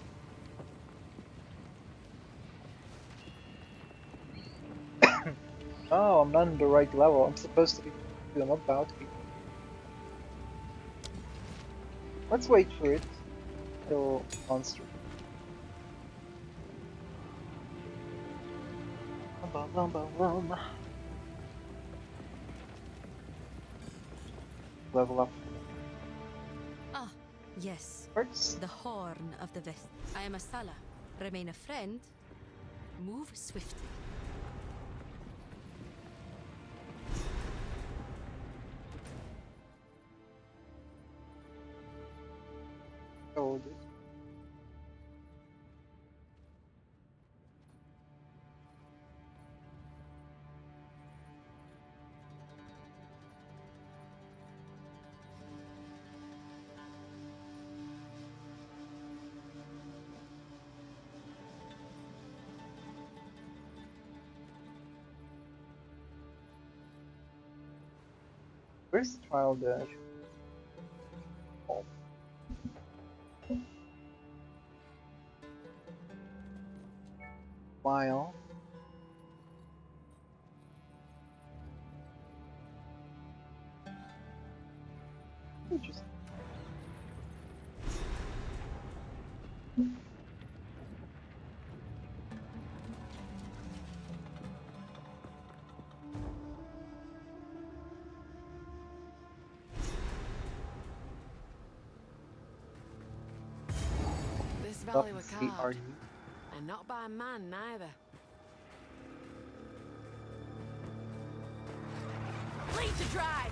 B: Oh, I'm not on the right level. I'm supposed to be. I'm about to be. Let's wait for it. Kill monster. Level up.
C: Ah, yes.
B: First.
C: The Horn of the Vest. I am a Sala. Remain a friend. Move swiftly.
B: Oh, this. Where's the trial dash? Oh. While. Interesting.
J: This valley was
B: See, are
J: carved,
B: you?
J: and not by a man neither.
E: Bleed to dry!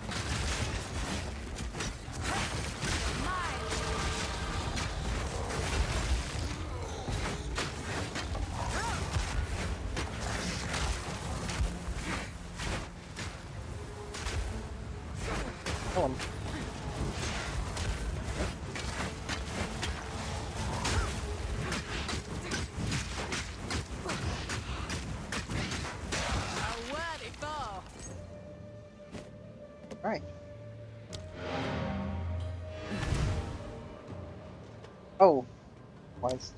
B: Kill him.
E: A worthy foe!
B: Alright. Oh. Twice.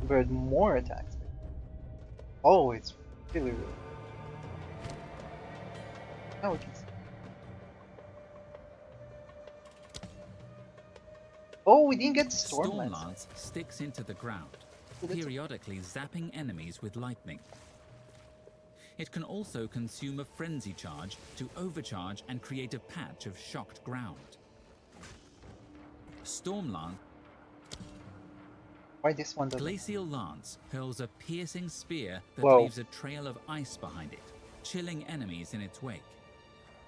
B: But more attacks. Oh, it's really. Now we can see. Oh, we didn't get Stormlance.
M: Stormlance sticks into the ground,
B: Oh, that's
M: periodically zapping enemies with lightning. It can also consume a frenzy charge to overcharge and create a patch of shocked ground. Stormlance.
B: Why this one doesn't?
M: Glacial Lance hurls a piercing spear that
B: Whoa.
M: leaves a trail of ice behind it, chilling enemies in its wake.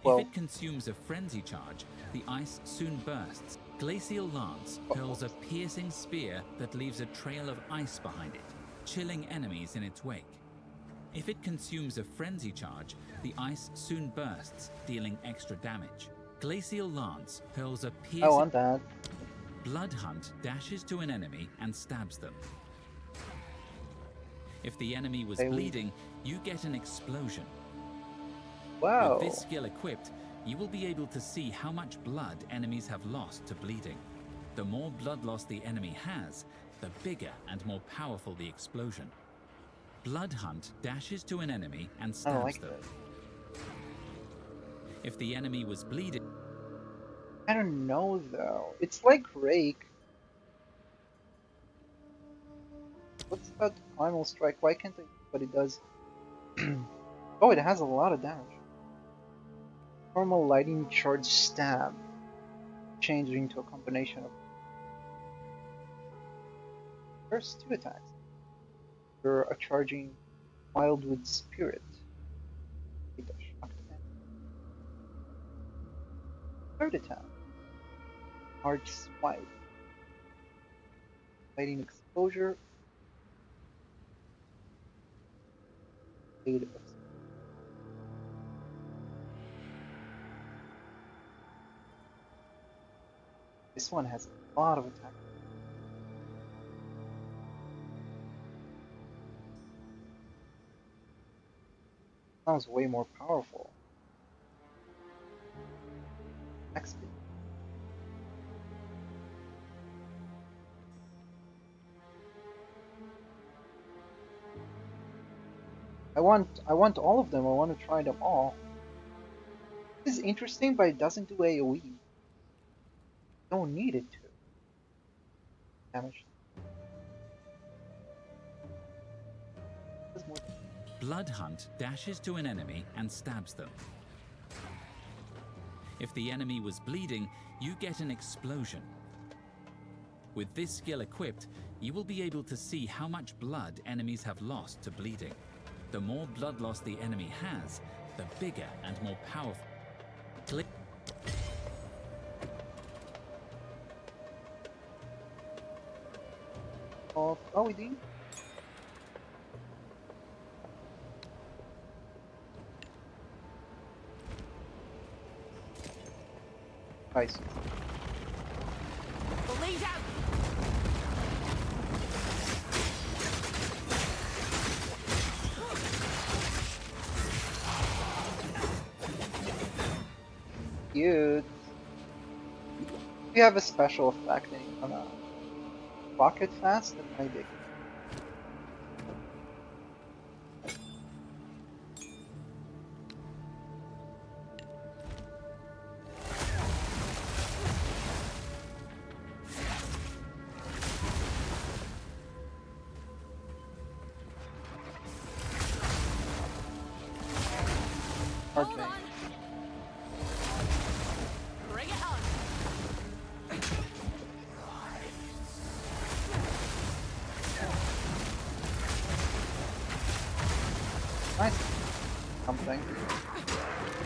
B: Whoa.
M: If it consumes a frenzy charge, the ice soon bursts. Glacial Lance hurls a piercing spear that leaves a trail of ice behind it, chilling enemies in its wake. If it consumes a frenzy charge, the ice soon bursts, dealing extra damage. Glacial Lance hurls a piercing...
B: I want that.
M: Blood Hunt dashes to an enemy and stabs them. If the enemy was
B: They
M: bleeding, you get an explosion.
B: Wow.
M: With this skill equipped, you will be able to see how much blood enemies have lost to bleeding. The more blood loss the enemy has, the bigger and more powerful the explosion. Blood Hunt dashes to an enemy and stabs
B: like
M: them.
B: that.
M: If the enemy was bleeding...
B: I don't know though. It's like Rake. What's that Primal Strike? Why can't I use what it does? Oh, it has a lot of damage. Normal lightning charge stab. Changed into a combination of first 2 attacks. You're a charging Wildwood Spirit. It does shock defense. Third attack. Arch Swipe. Lightning exposure. Blade of This one has a lot of attack. Sounds way more powerful. Attack speed. I want all of them. I want to try them all. This is interesting, but it doesn't do AoE. Don't need it to. Damage.
M: Blood Hunt dashes to an enemy and stabs them. If the enemy was bleeding, you get an explosion. With this skill equipped, you will be able to see how much blood enemies have lost to bleeding. The more blood loss the enemy has, the bigger and more powerful.
B: Oh, we did. Nice.
E: Bleed out!
B: Cute. We have a special effect on a rocket fast that might be. Okay.
E: Bring it on!
B: Nice. Something.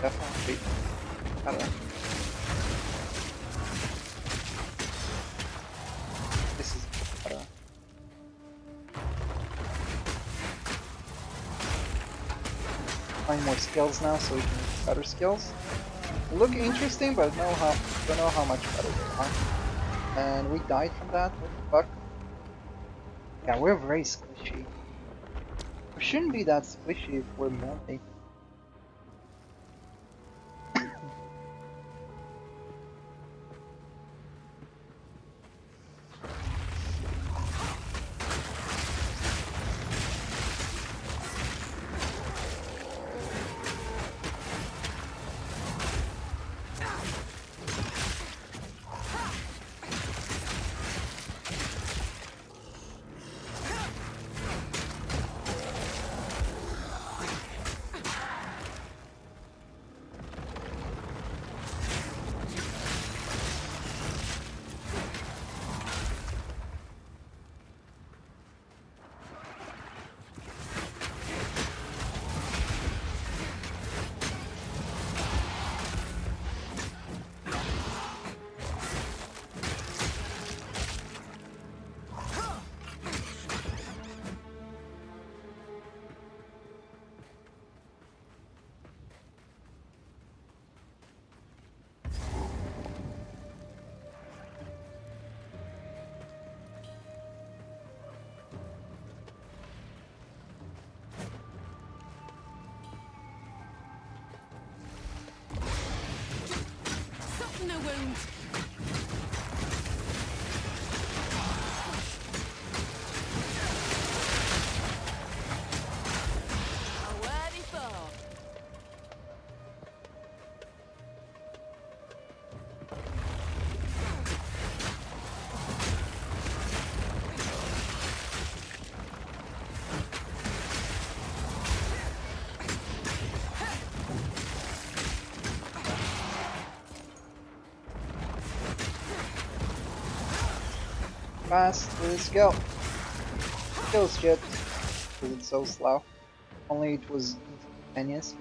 B: Definitely better. This is better. Find more skills now so we can use better skills. They look interesting, but don't know how much better they are. And we died from that. What the fuck? Yeah, we're very squishy. We shouldn't be that squishy if we're melee.
E: wound. A worthy foe.
B: Fast, let's go. Kill shit. Because it's so slow. Only it was instantaneous.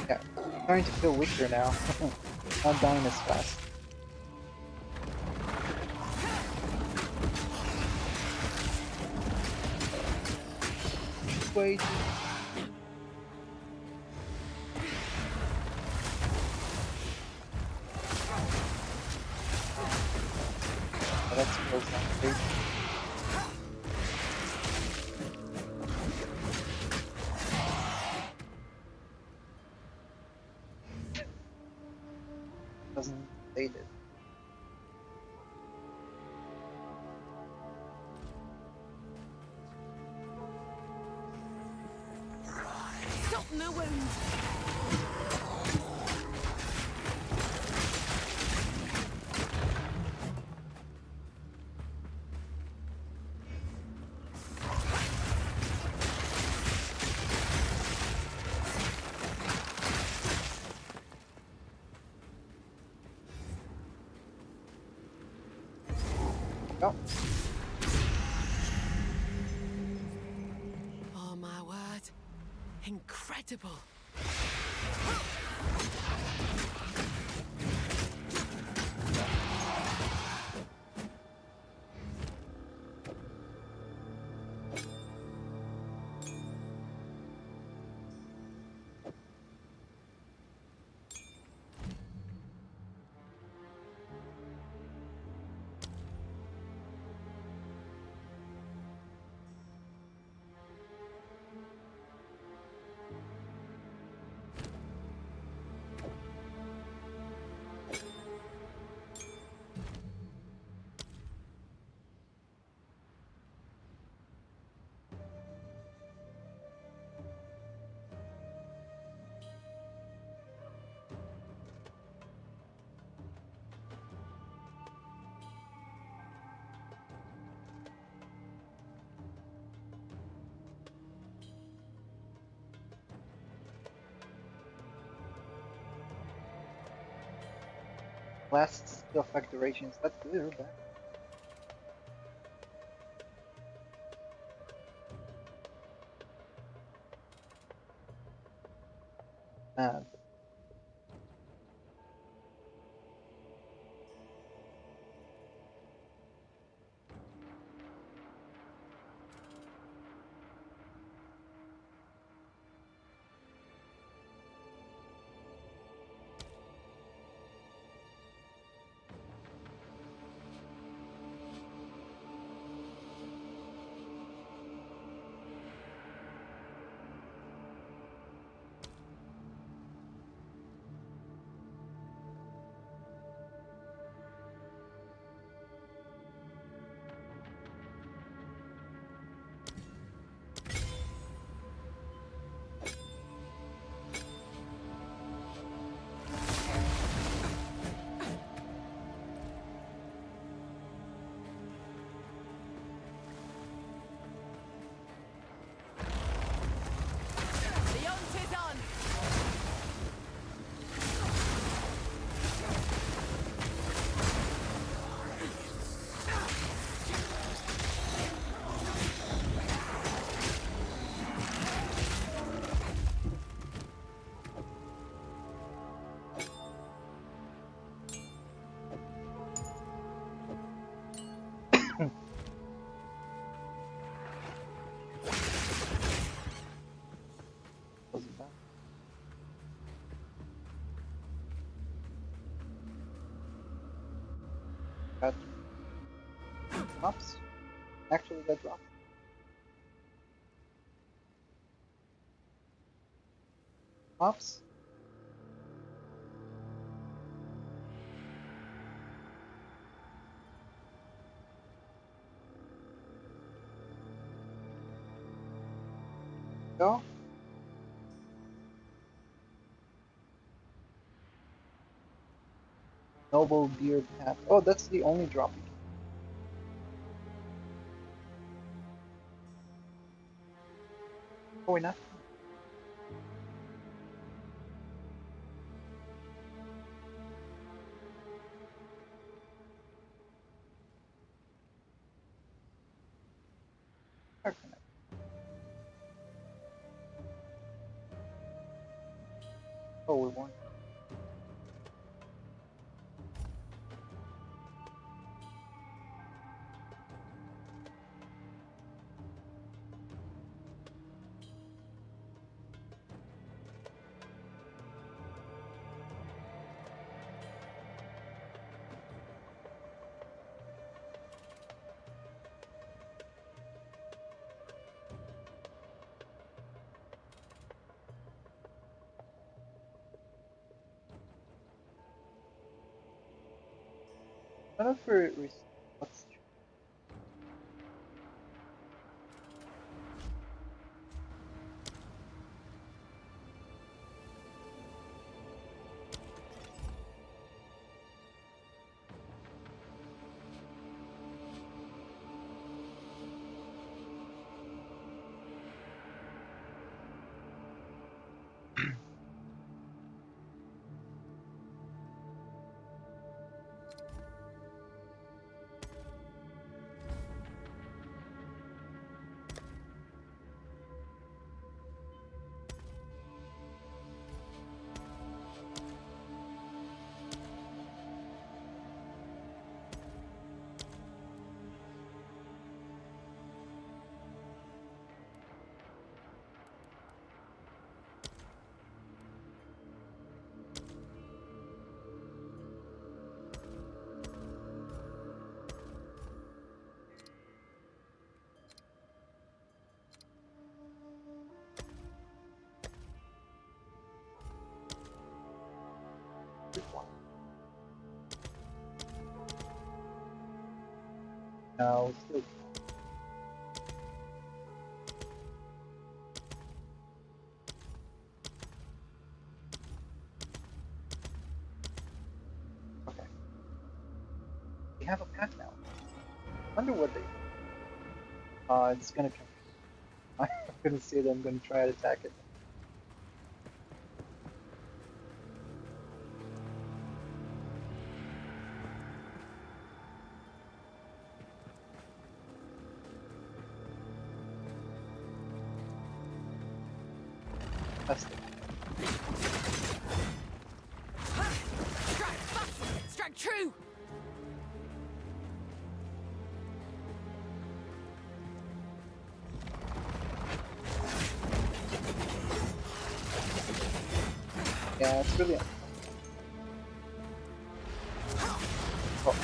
B: Yeah, I'm starting to feel weaker now. Not dying as fast. Wait. Oh, that's close now. Great. Doesn't state it.
E: Stop the wound.
B: Go.
E: Oh my word. Incredible.
B: Last skill effect duration, is that good or bad? Bad. Got drops. Actually got drops. Drops. Go. Noble beard hat. Oh, that's the only drop. Oh, we're not. Oh, we won. I don't know if what's no, still. Okay. We have a pack now. Wonder what they. It's gonna come. I'm gonna say that I'm gonna try to attack it. That's it.
E: Strike fast! Strike true!
B: Yeah, it's really. Oh.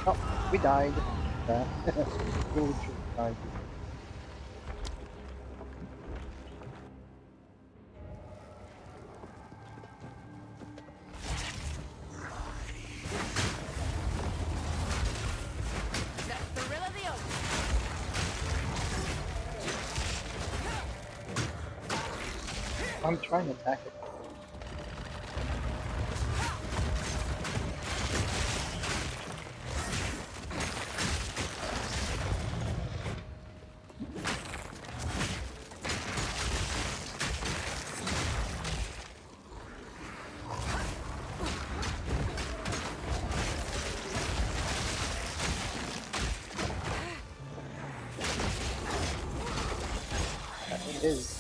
B: Oh, we died. Yeah. Really true. Died.
E: The thrill of the oath!
B: I'm trying to attack it. It is.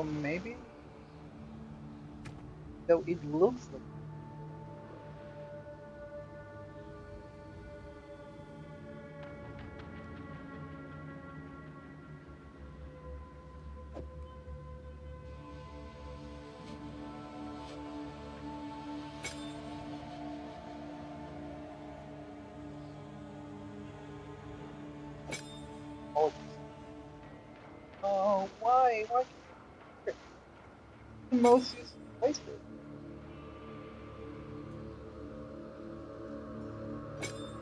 B: So maybe, though it looks like. Oh, oh, why? Why? The most useful place for it.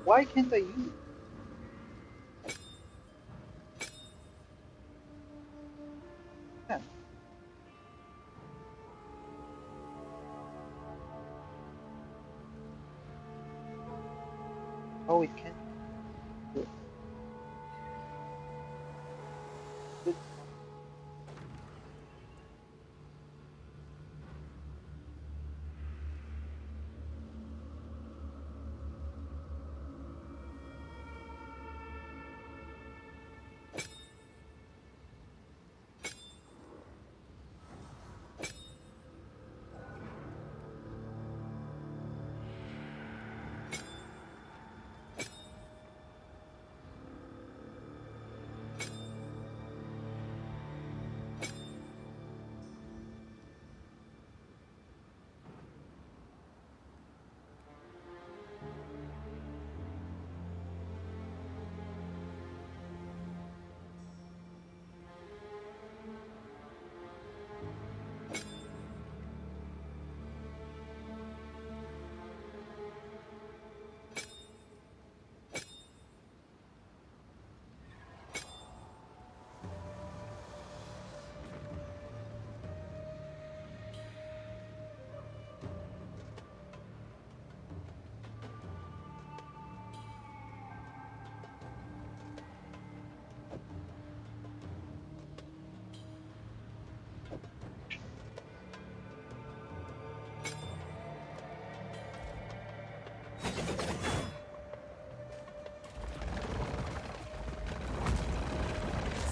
B: Why can't I use it? Yeah. Oh, it can't. Do it.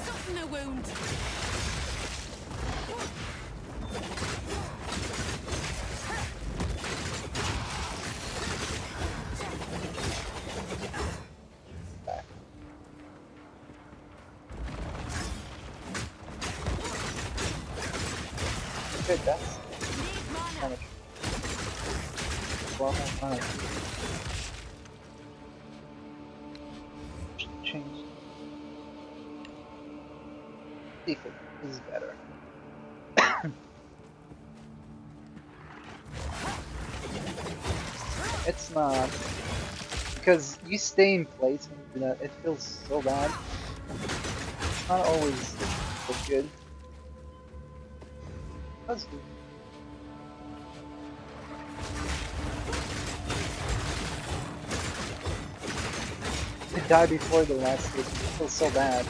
E: Soften a wound.
B: Okay, that's how much. Well, change. Defense is better. It's not because you stay in place when you do that. It feels so bad. It's not always so good. That's good. To die before the last hit, it feels so bad.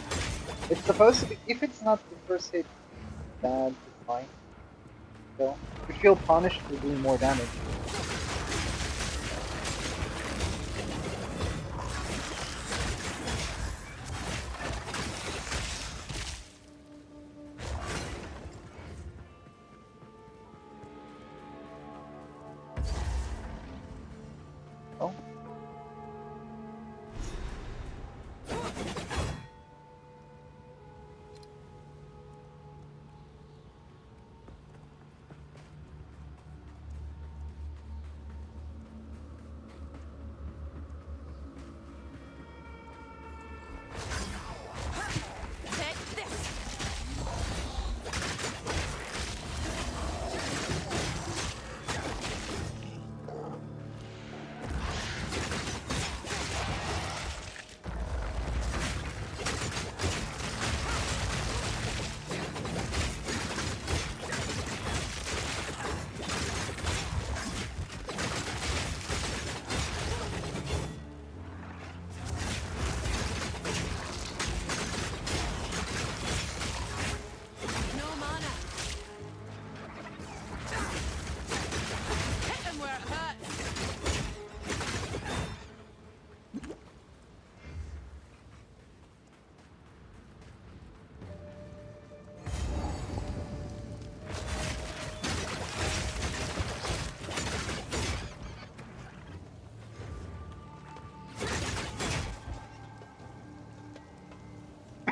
B: It's supposed to be. If it's not the first hit, bad. It's fine. So you feel punished for doing more damage. Oh.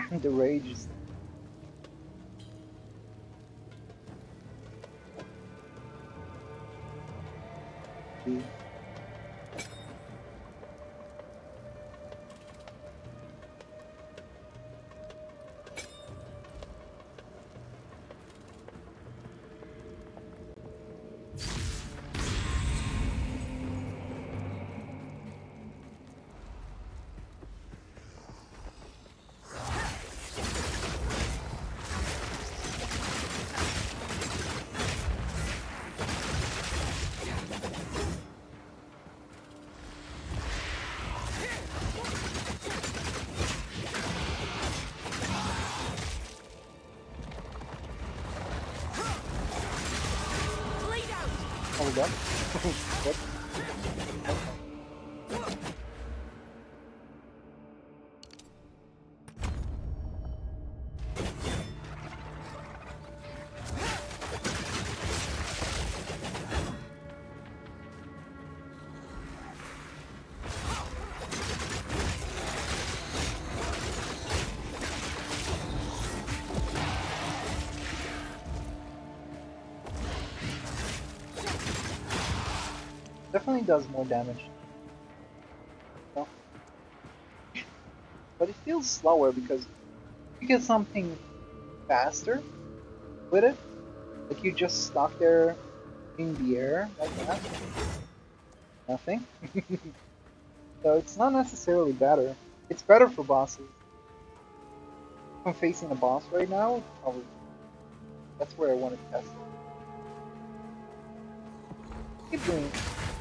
B: The rage is. Hold up. What? Definitely does more damage. No? But it feels slower because you get something faster with it. Like you just stuck there in the air like that. Nothing. So it's not necessarily better. It's better for bosses. If I'm facing a boss right now, probably that's where I want to test it. Keep doing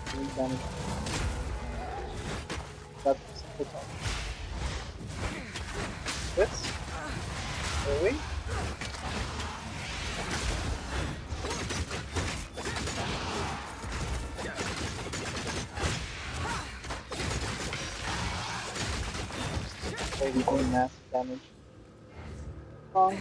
B: 3 damage. That's the time. This. Really? Maybe doing massive damage. Wrong.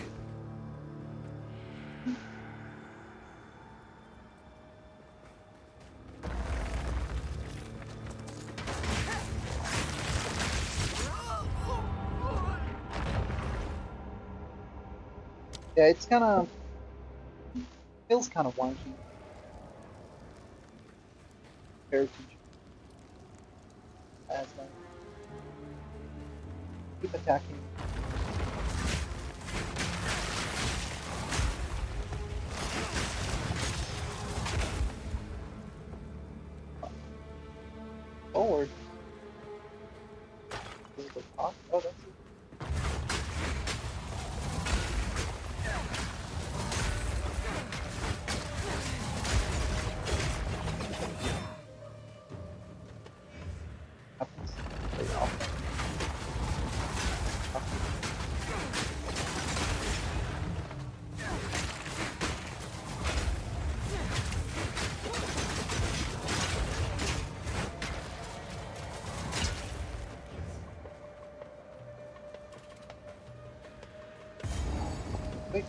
B: Yeah, it's kind of feels kind of wonky compared to as like keep attacking. Forward. This is the top. Oh, that's it. Happens very often. Wait.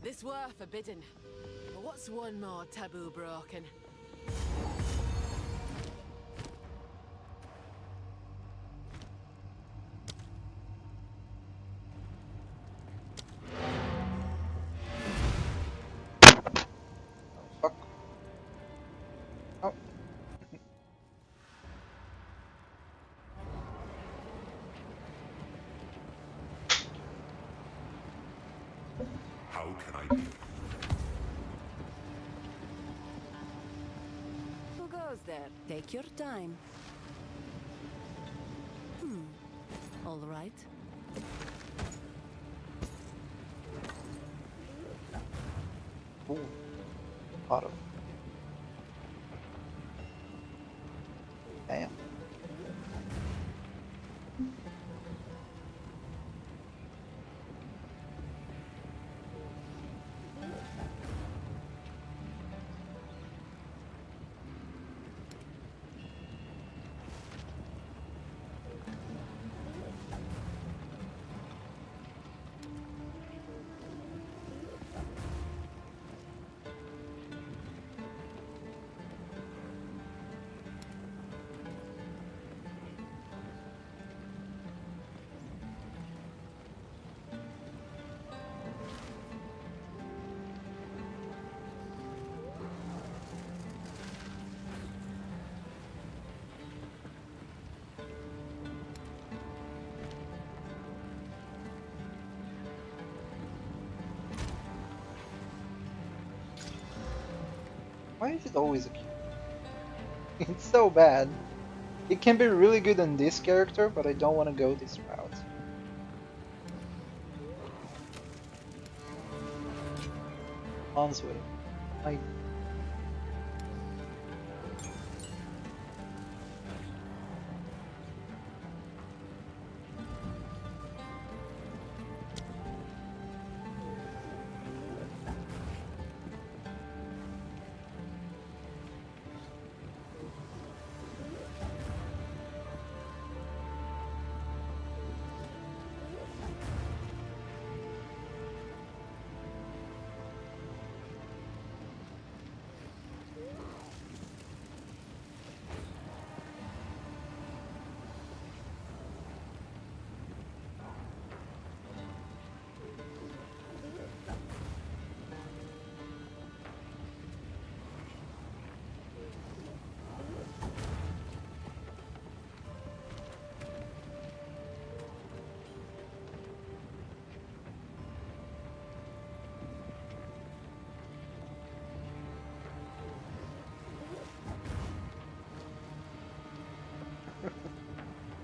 J: This were forbidden. But what's one more taboo broken?
B: Fuck. Oh.
G: How can I be?
J: Who goes there? Take your time. All right.
B: Ooh, lot of. Damn. Why is it always a Q? It's so bad. It can be really good on this character, but I don't want to go this route. Hans with it. I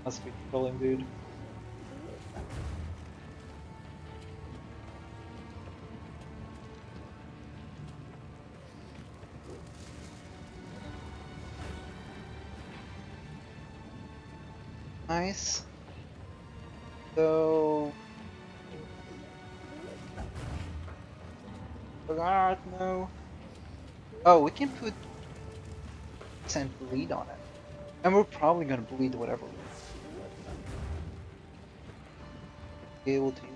B: must be trolling, dude. Nice. So forgot, no. Oh, we can put send bleed on it. And we're probably gonna bleed whatever we be able to use.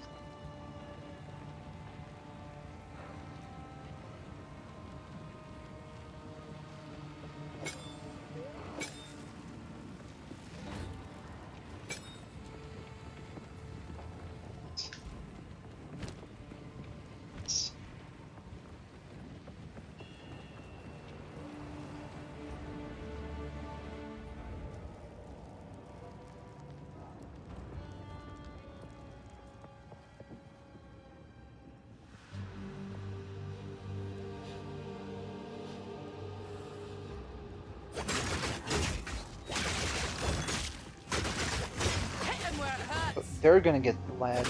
B: They're gonna get bled.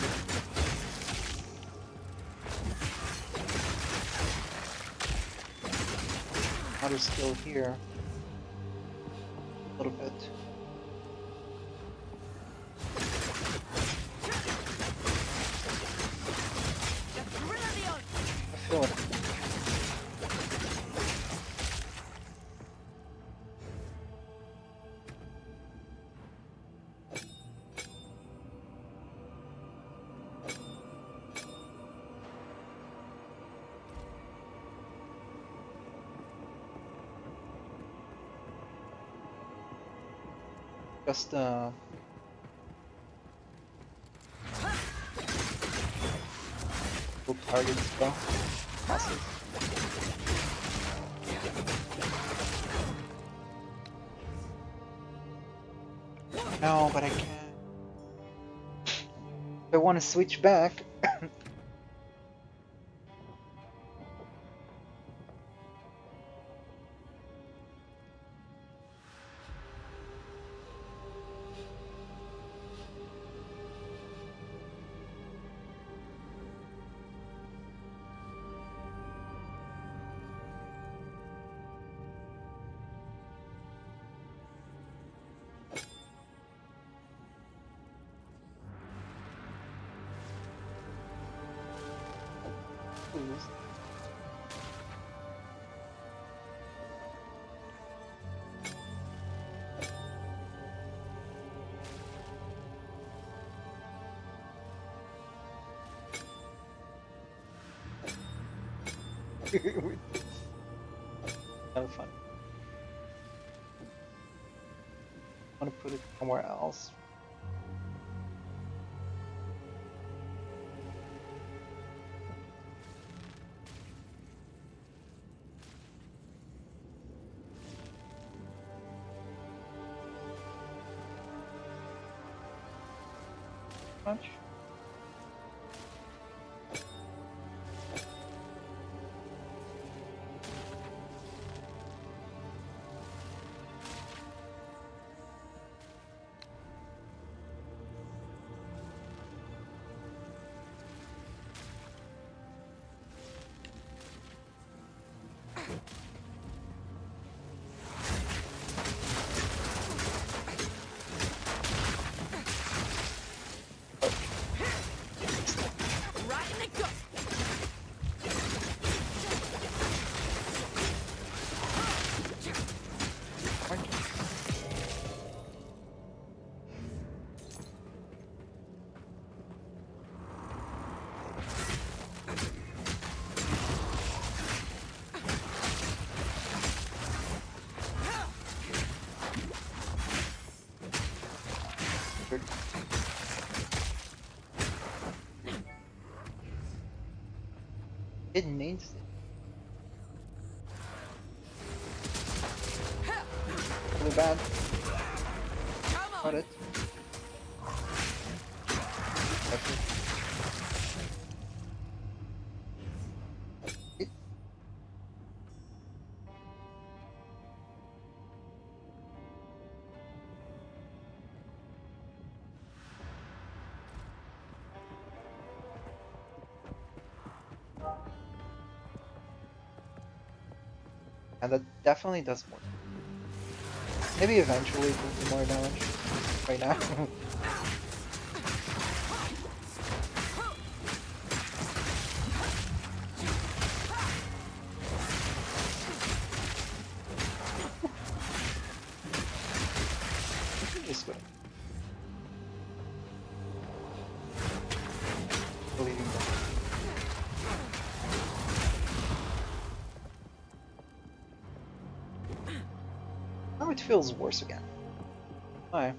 B: Another skill here. A little bit. I feel it. Just full target spell. Massive. No, but I can't. If I want to switch back. lose. Kind of fun. I want to put it somewhere else. Much.
E: Right in the gut.
B: It needs it. Really bad. Got it. That's it. And that definitely does more. Maybe eventually it will do more damage. Right now. This way. Believing that. Now it feels worse again. Why?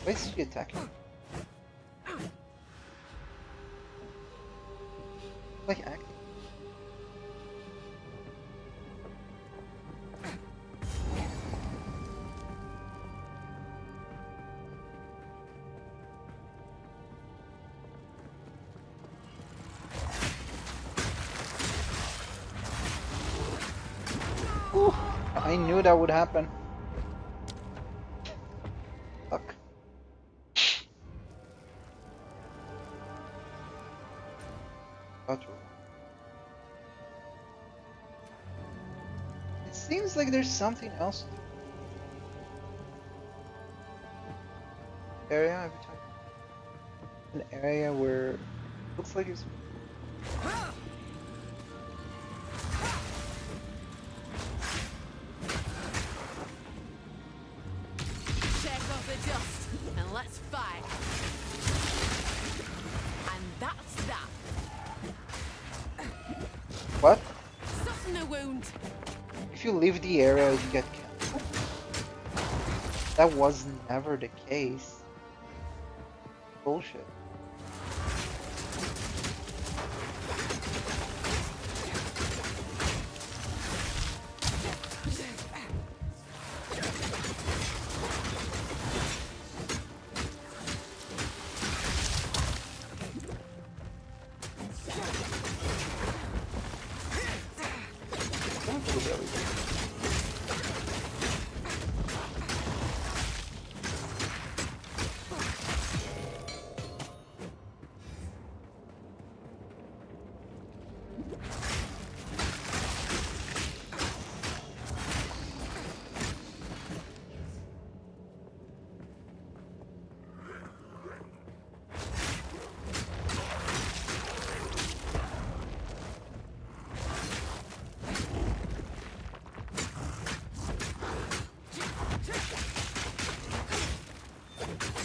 B: Why is she attacking? Like acting. Ooh, I knew that would happen. Fuck. Gotcha. It seems like there's something else. Area every time. An area where looks like it's.
E: Shake off the dust and let's fight. And that's that.
B: What?
E: Soften the wound.
B: If you leave the area, you get killed. That was never the case. Bullshit.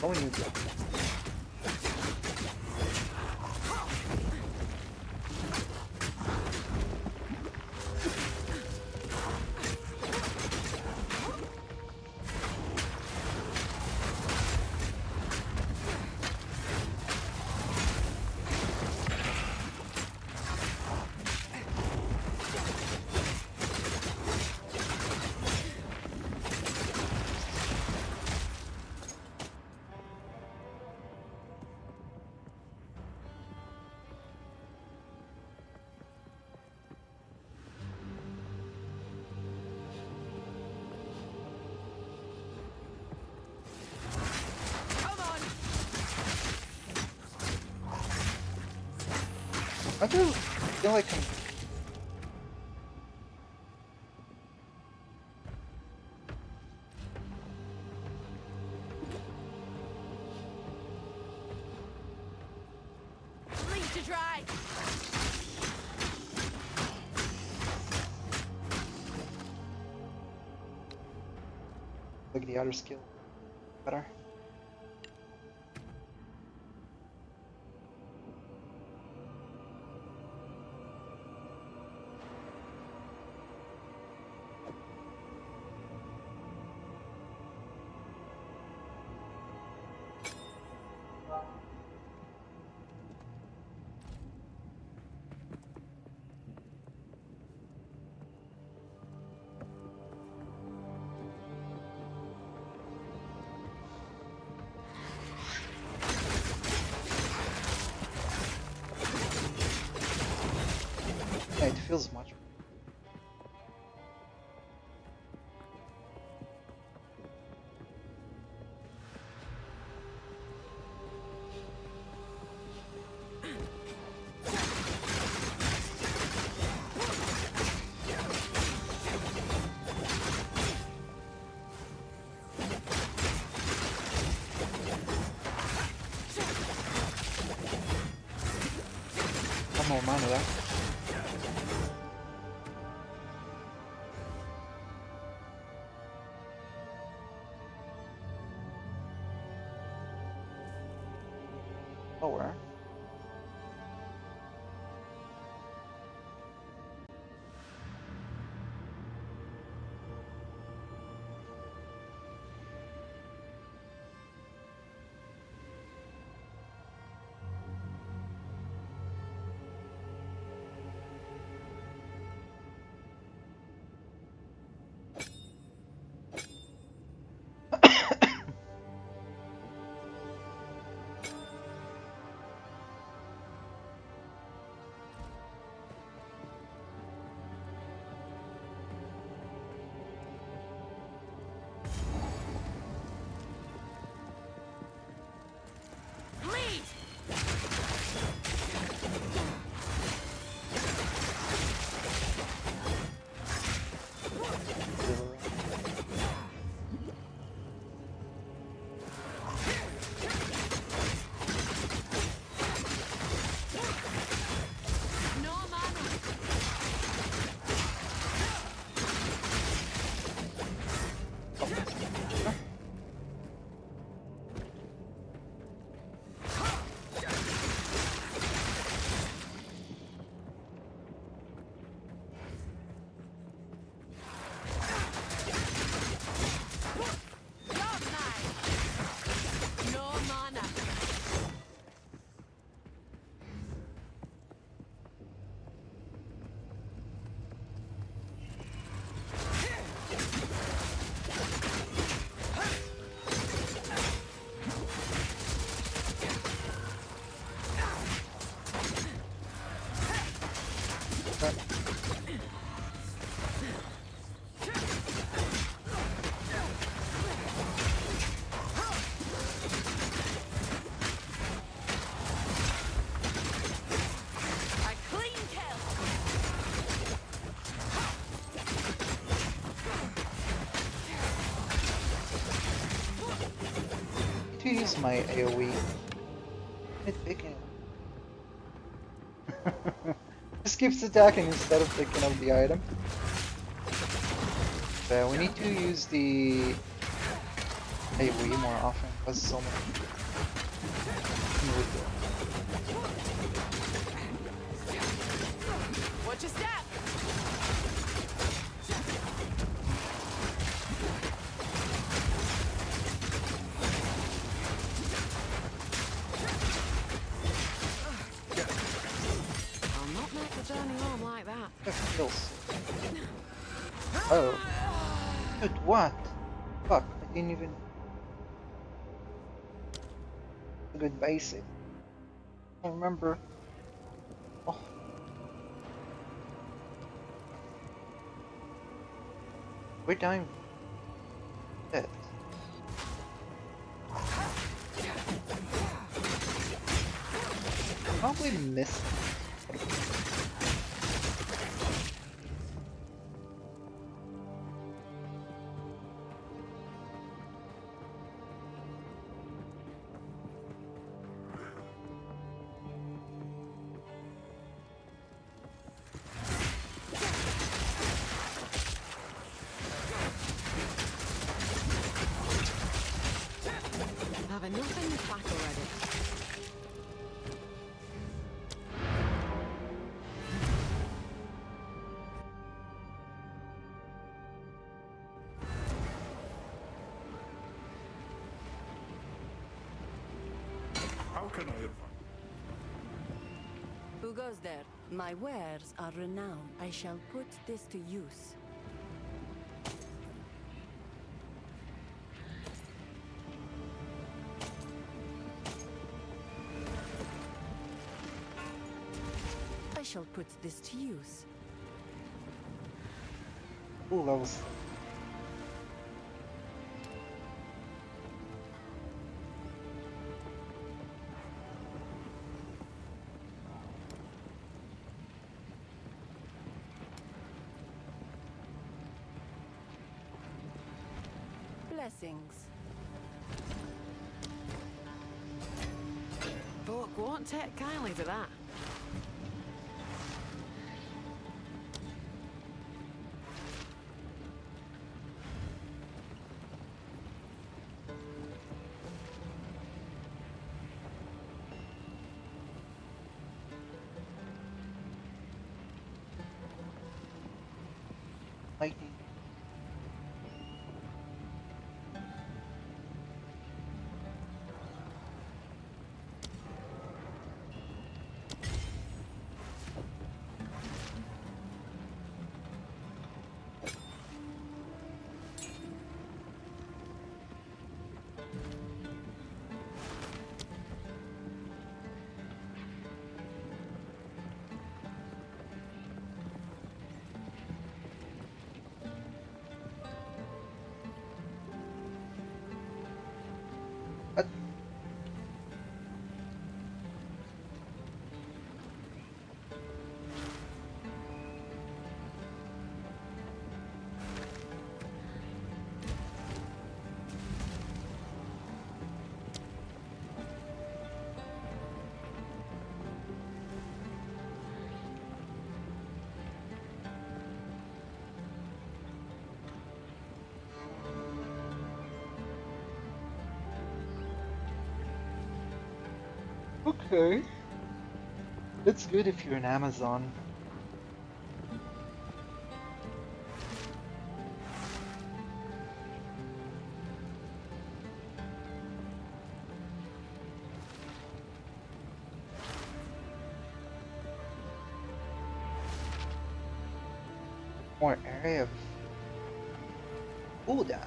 B: Slowing you. I do feel like I'm...
E: Lead to dry.
B: Look at the other skill. Better. Yeah, it feels much. One more mana left. Lower. To use my AoE. It's picking. Just keeps attacking instead of picking up the item. So we need to use the AoE more often. Does so much.
E: Watch your step!
J: I'll not make the journey home like that.
B: That kills. Oh. Dude, what? Fuck, I didn't even... A good basic. I remember. Oh. We're dying. Dead. How we miss?
J: Have enough in the pack already.
G: How can I advise?
J: Who goes there? My wares are renowned. I shall put this to use. I shall put this to use.
B: Ooh, that was...
J: Blessings. Folk won't take kindly to that.
B: Lightning. What? Okay. It's good if you're an Amazon. More area of cooldown.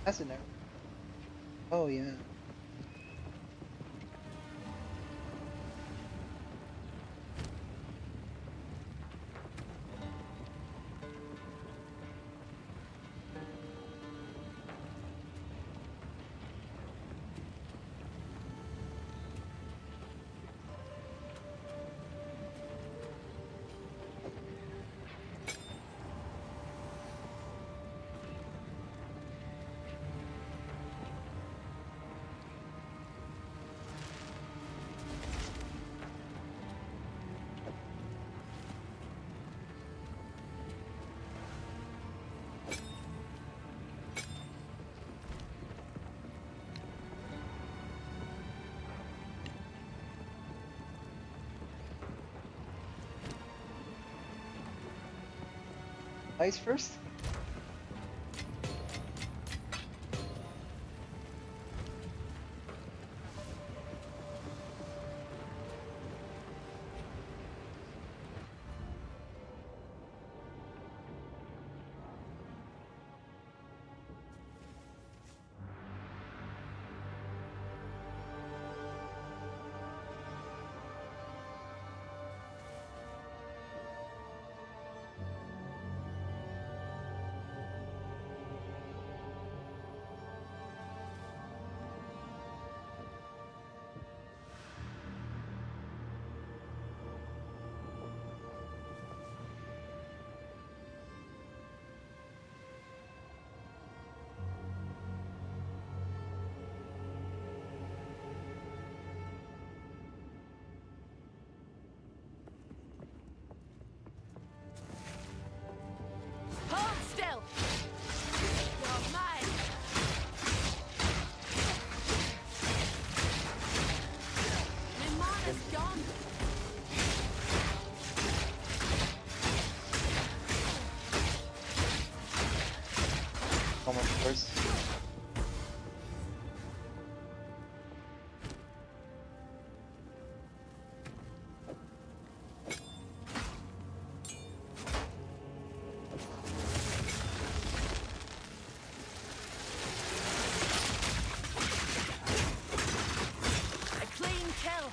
B: That's an area. Oh yeah. Ice first.
E: Hold still! You're mine! My mana's gone!
B: Almost first.
E: A clean kill!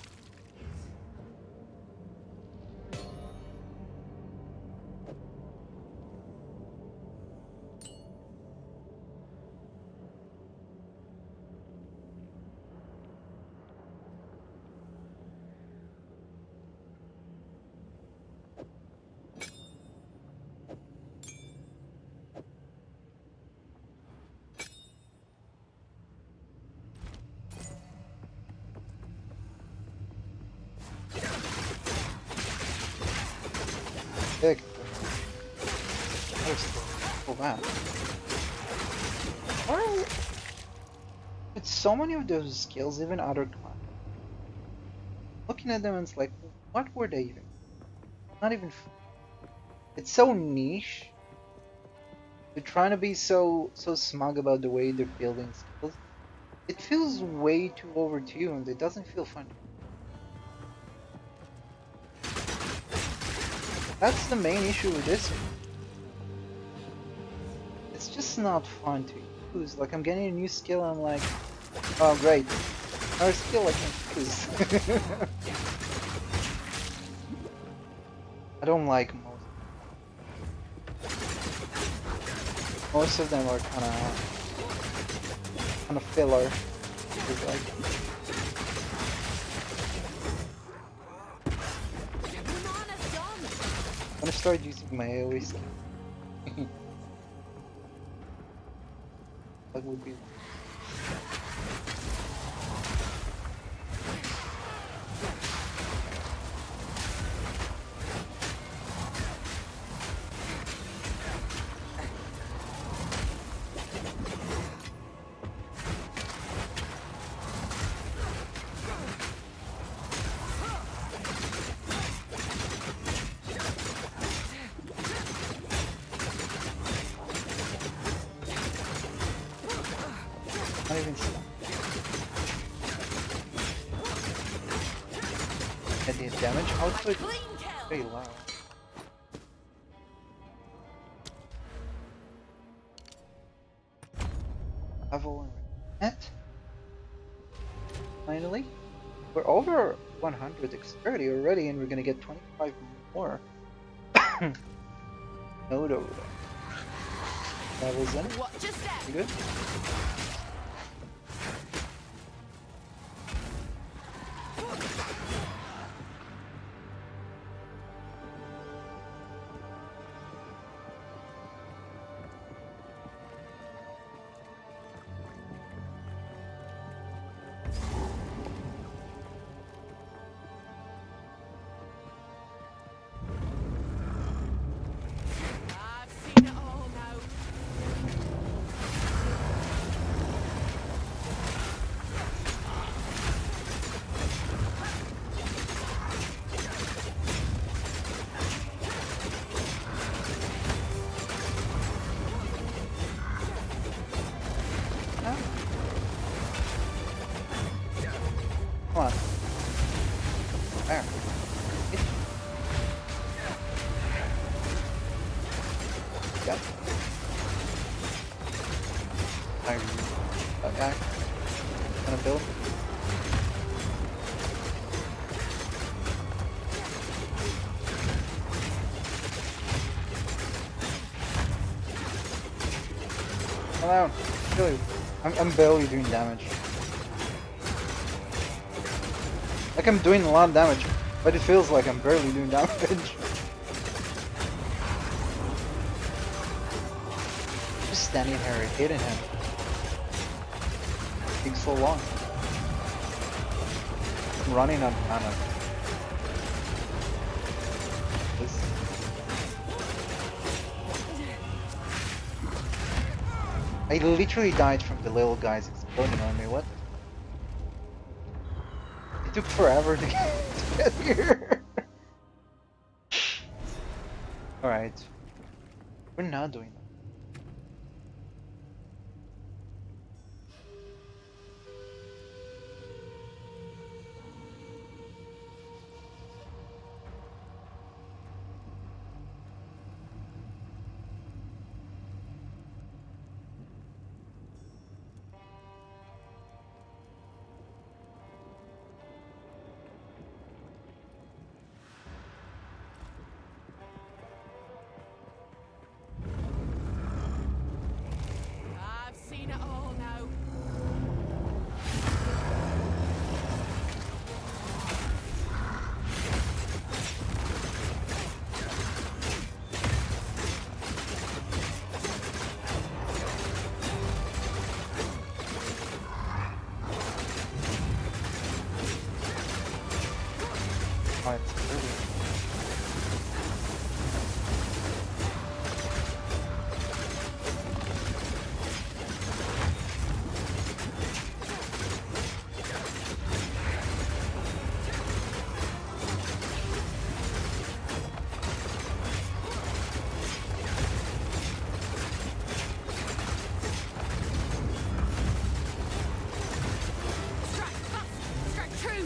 B: Big. Oh wow. Why? It's so many of those skills, even other class. Looking at them, it's like, what were they even? Not even. It's so niche. They're trying to be so smug about the way they're building skills. It feels way too overtuned. It doesn't feel fun. That's the main issue with this. It's just not fun to use. Like, I'm getting a new skill and I'm like, oh great, another skill I can use. I don't like most. Most of them are kind of filler. It's like, I'm gonna start using my AoE skill. That would be. Not even stuck. And the damage output is very low. Level net. Finally, we're over 100 dexterity already, and we're gonna get 25 more. Nodo. Levels in.
E: Watch your step!
B: You good?
E: I've seen it all now.
B: Come on. There. Got okay. Gonna build. Come on. Kill you. I'm barely doing damage. Like I'm doing a lot of damage, but it feels like I'm barely doing damage. Just standing here hitting him. Takes so long. I'm running out of mana. I literally died from the little guys exploding on me. What? It took forever to get here. Alright. We're not doing that.
E: I've seen it all now.
B: Oh, it's early.
E: Strike fast! Strike true!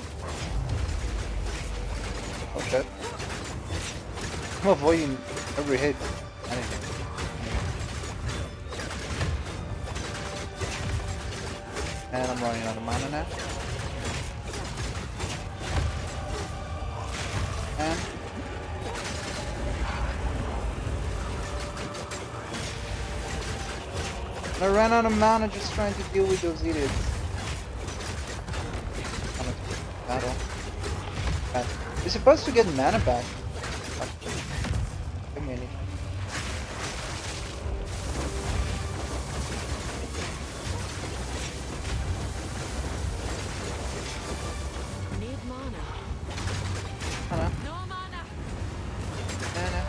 B: Oh shit. I'm avoiding every hit. Anything. And I'm running out of mana now. And I ran out of mana just trying to deal with those idiots. I'm a battle. Bad. You're supposed to get mana back. Give me anything.
H: Need mana.
B: Mana.
E: No mana!
B: Mana.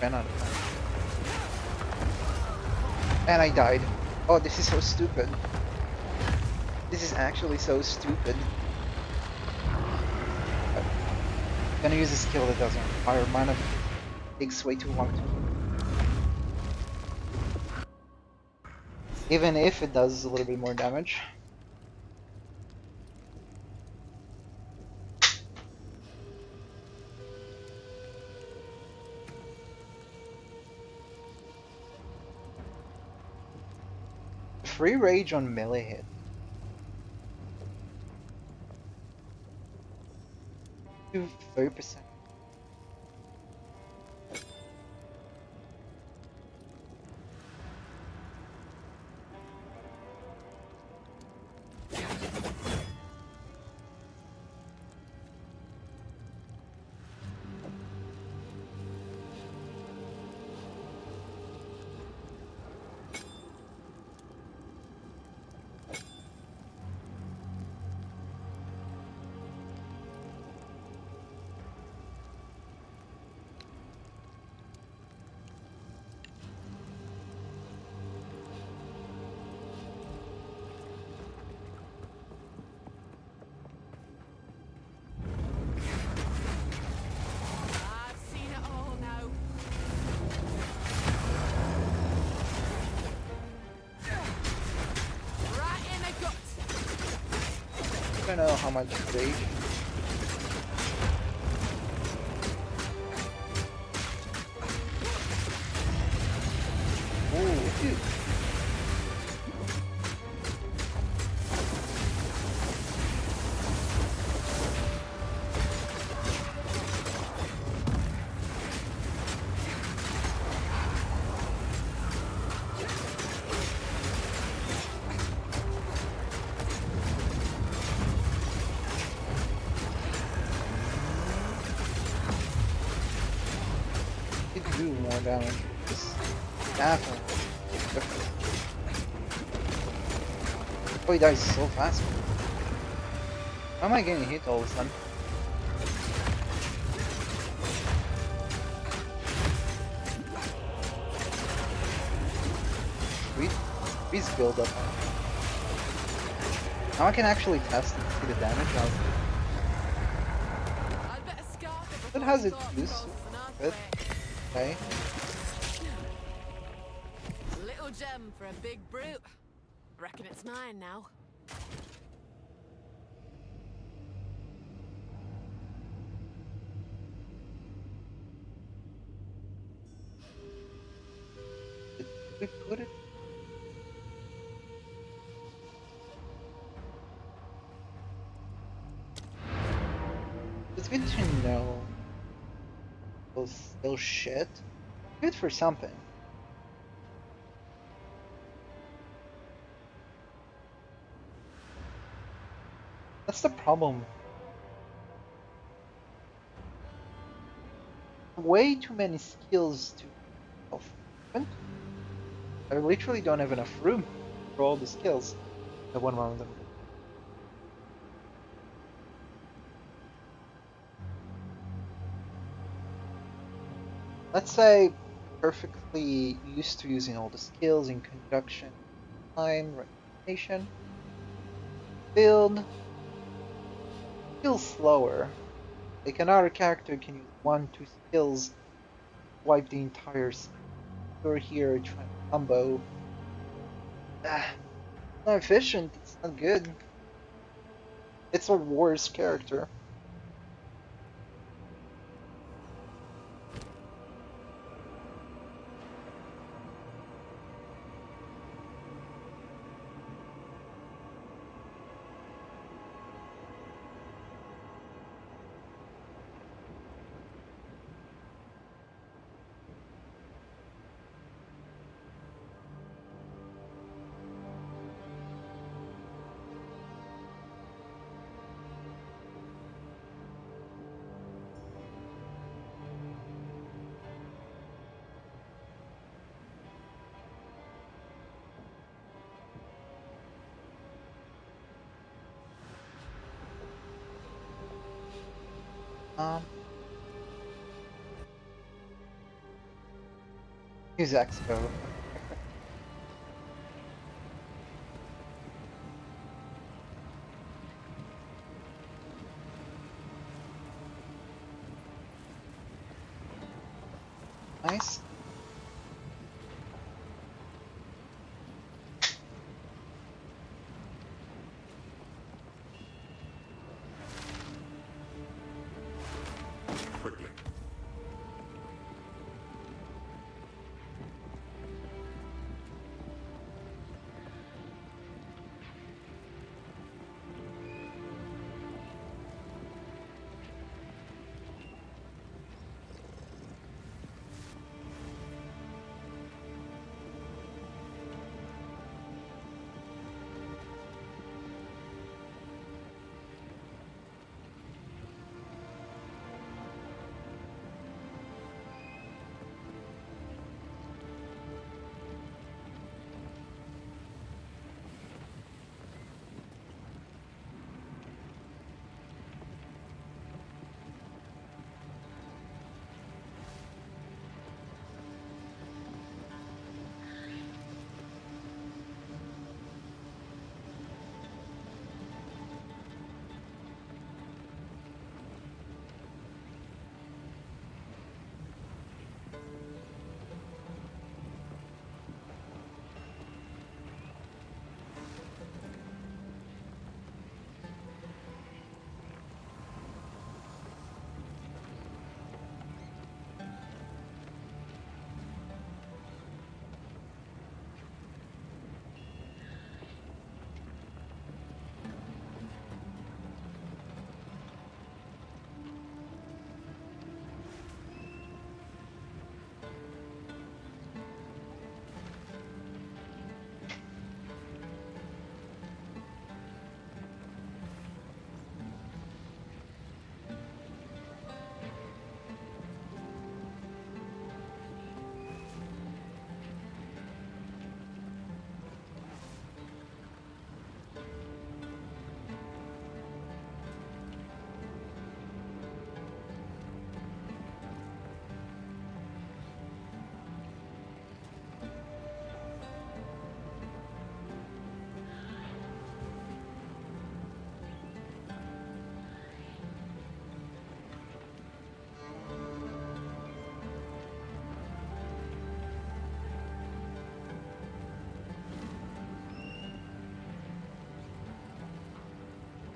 B: Ran out of mana. And I died. Oh, this is so stupid. This is actually so stupid. I'm gonna use a skill that doesn't require mana. Takes way too long to. Even if it does a little bit more damage. Free rage on melee hit. Do 30%. don't know how much rage. Oh, dude. Do more damage. This definitely different. Oh, he dies so fast. Why am I getting hit all of a sudden? Please build up. Now I can actually test and see the damage out. It has its use. Good. Okay.
E: Little gem for a big brute. Reckon it's mine now.
B: Did we put it? It's good to know those shit. Good for something. That's the problem. Way too many skills to open. I literally don't have enough room for all the skills at one moment. Let's say perfectly used to using all the skills in conjunction, time, recognition, build, feel slower. Like another character can use 1-2 skills, wipe the entire screen. You're here trying to combo. It's not efficient, it's not good. It's a worse character. Use Expo. Nice.
G: Quickly.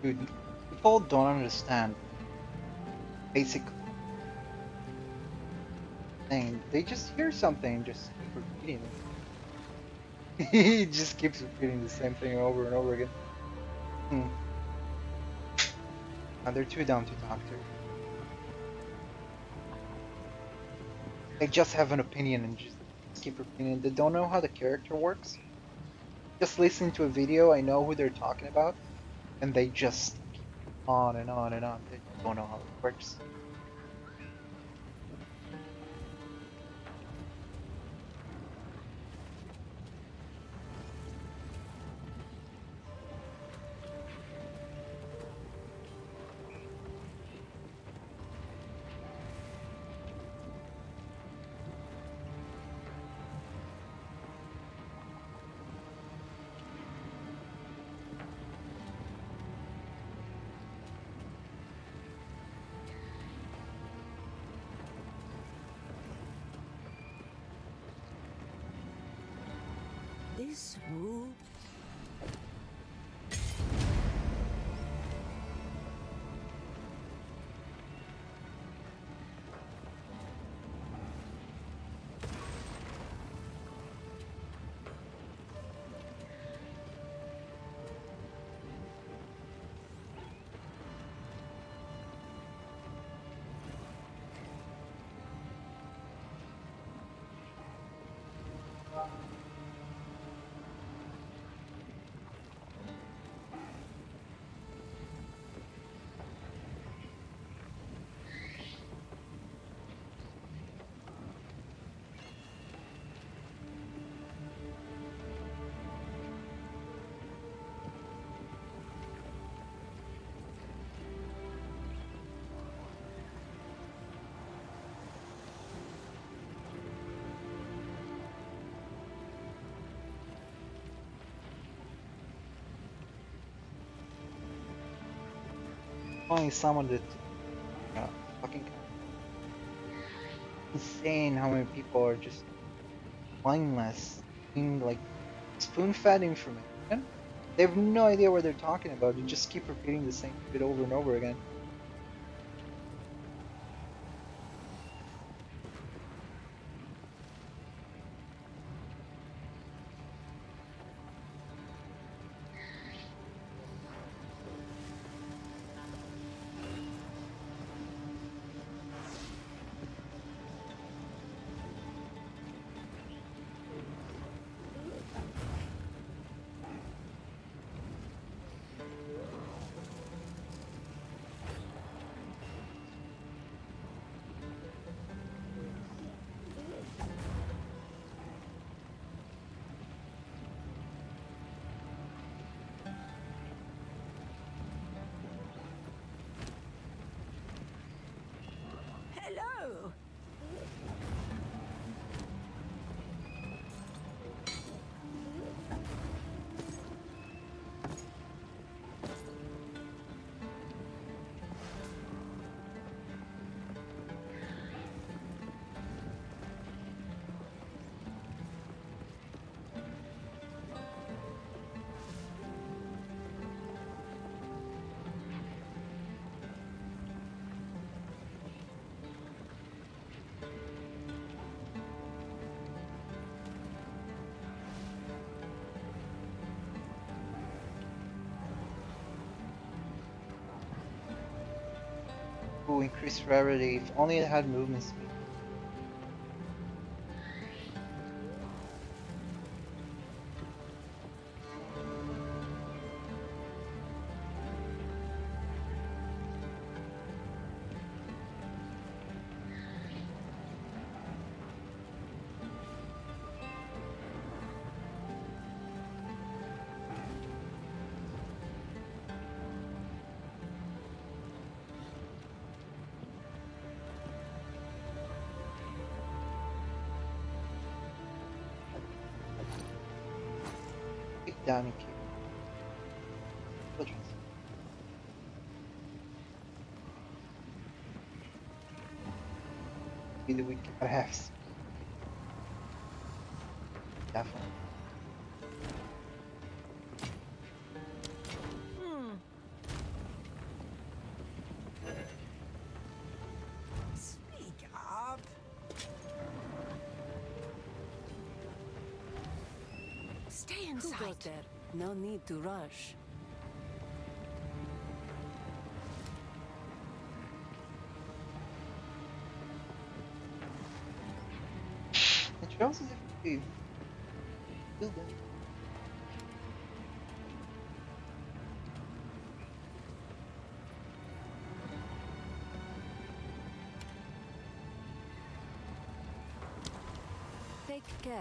B: Dude, people don't understand basic thing. They just hear something and just keep repeating it. He just keeps repeating the same thing over and over again. And they're too dumb to talk to. They just have an opinion and just keep repeating it. They don't know how the character works. Just listening to a video, I know who they're talking about, and they just keep on and on and on. They don't know how it works.
J: This rule. Only someone that fucking insane how many people are just mindless, being like spoon-fed information. They have no idea what they're talking about. They just keep repeating the same shit over and over again. Hello.
B: Ooh, increased rarity. If only it had movement speed. Keep down and keep. Children's. Be the weak halves. Definitely.
E: Stay
C: Who
E: inside.
C: goes there? No need to rush.
B: It shows as if we do that.
C: Take care.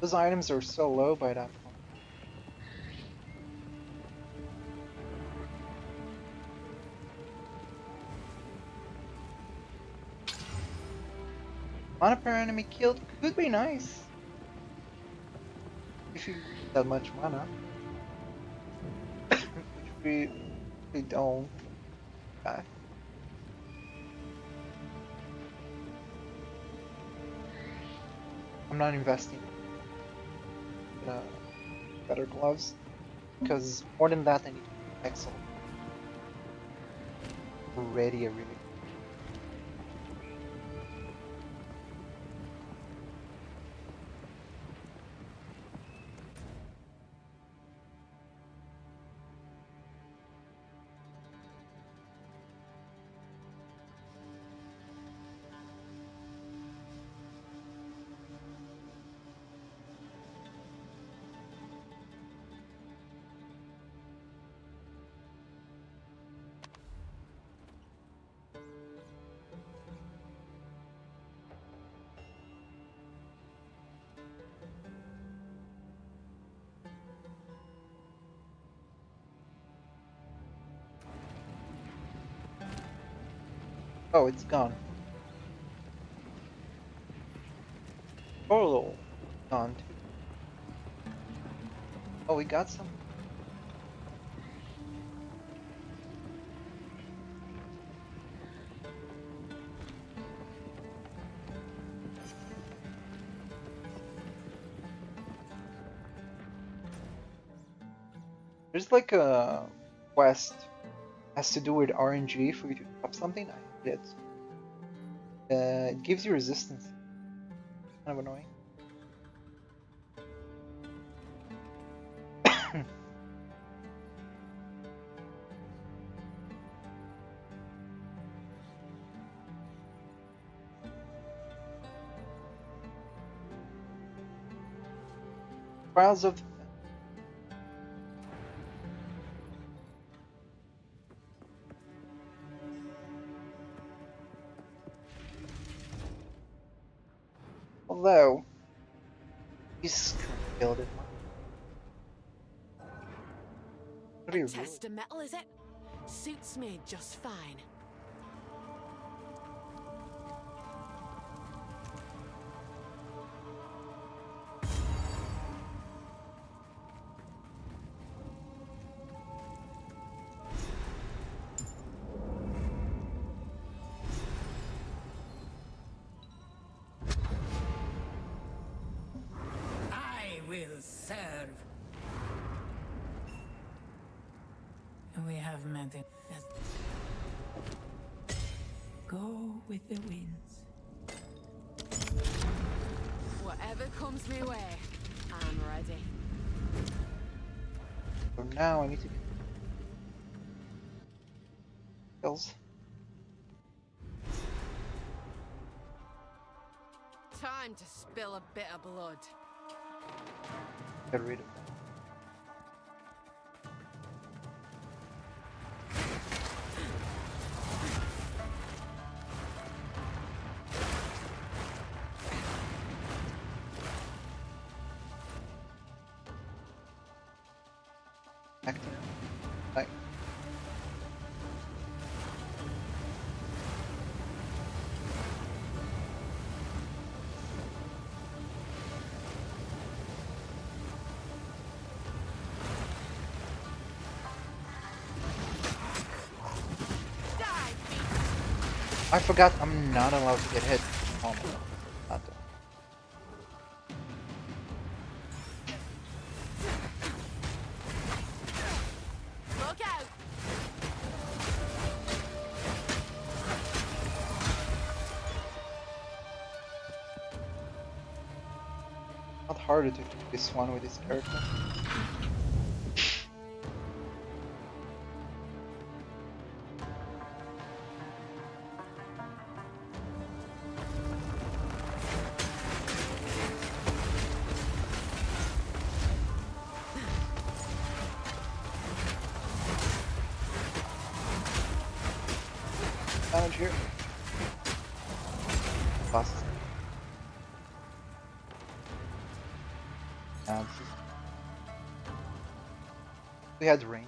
B: Those items are so low by that point. Mana per enemy killed could be nice. If you use that much mana. Which we don't. Okay. I'm not investing in better gloves because more than that I need Exile. Already a really Oh, it's gone. Portal gone too. Oh, we got some. There's like a quest has to do with RNG for you to drop something. I did. It gives you resistance. Kind of annoying. Trials of although he's killed it. What are you
E: Test of metal, is it? Suits me just fine.
L: I will serve. We have met in. Go with the winds.
E: Whatever comes my way, I'm ready.
B: So now I need to get kills.
E: Time to spill a bit of blood.
B: Get rid of that. Active. Right. I forgot I'm not allowed to get hit. Oh my god. Not that.
E: Look out!
B: Not harder to do this one with this character. Damage here. Boss. We had range.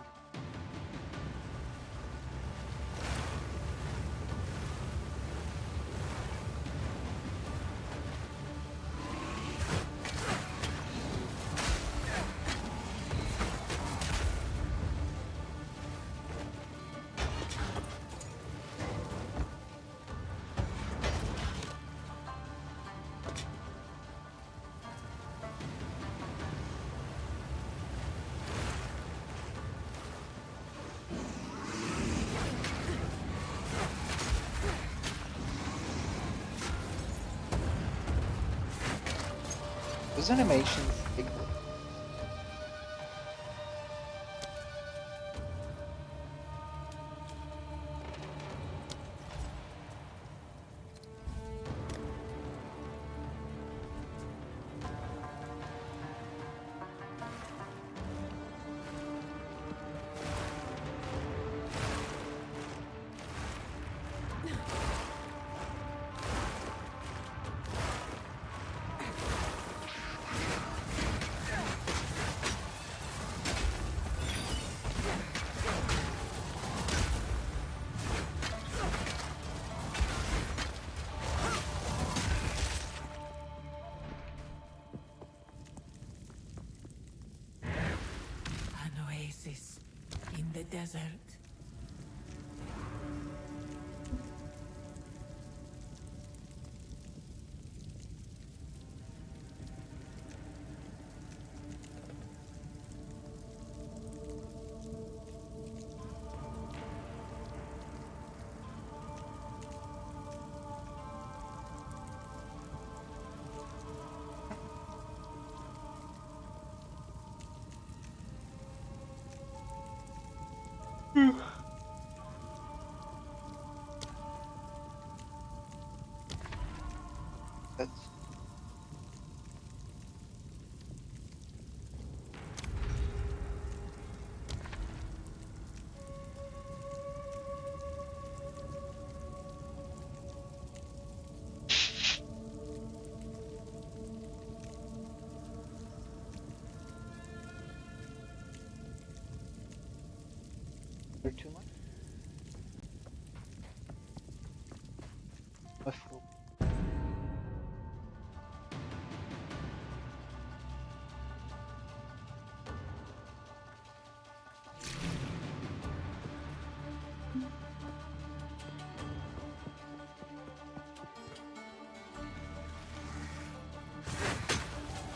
B: Those animations take
L: An oasis in the desert.
B: that's there too much. A full.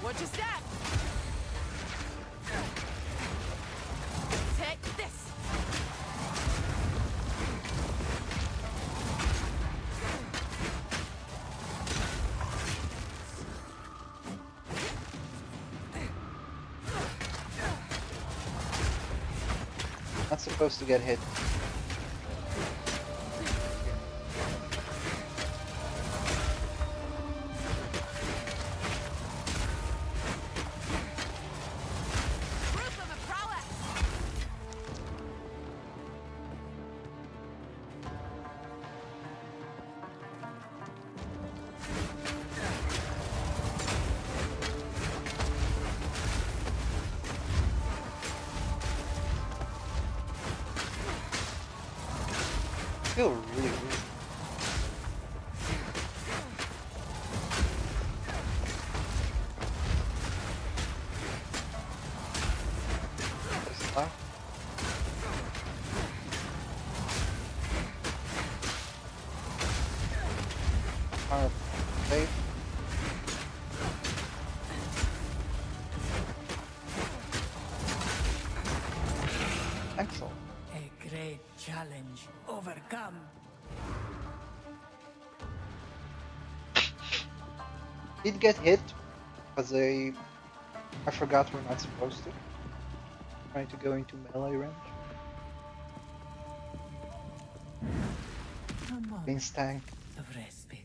E: Watch your step! Take this!
B: Not supposed to get hit.
E: Proof of a prowess!
B: I feel really weird. This left. powerful. Save. Excellent.
L: A great challenge overcome.
B: Did get hit because I forgot we're not supposed to. Trying to go into melee range.
L: Come on.
B: Against tank.
L: Of respite.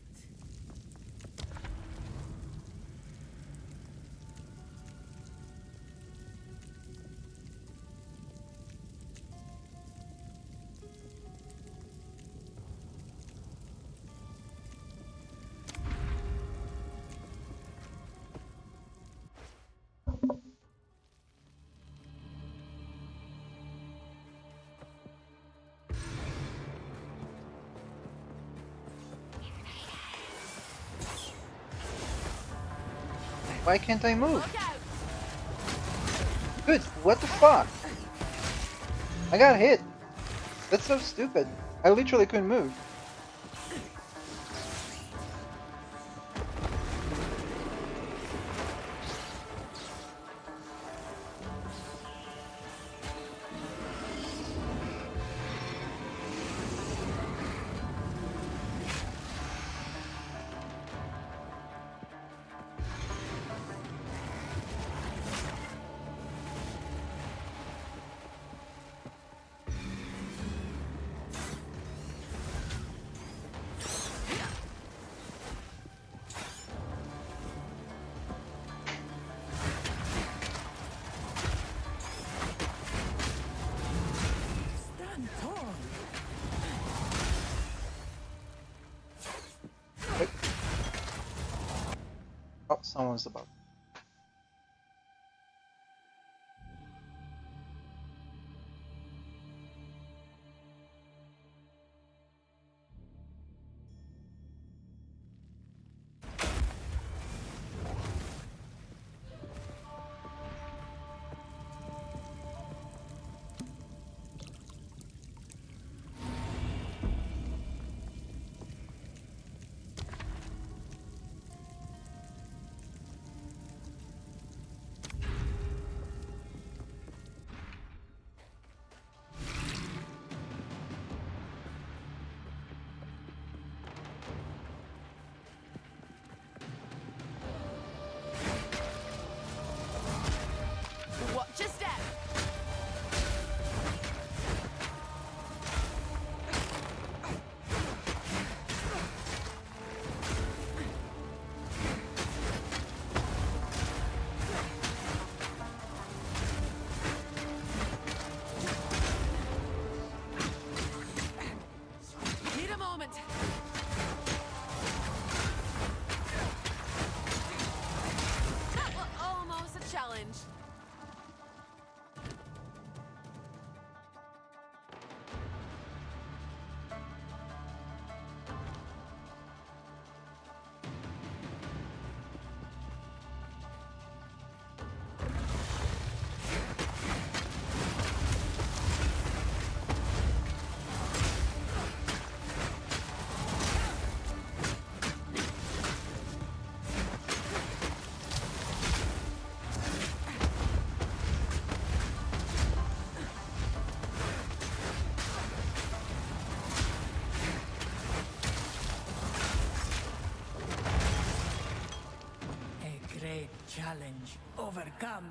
B: Why can't I move? Dude, what the fuck? I got hit. That's so stupid. I literally couldn't move.
L: Stand tall.
B: Oh, someone's about.
E: Watch your step. Need a moment. That was almost a challenge.
L: A great challenge overcome.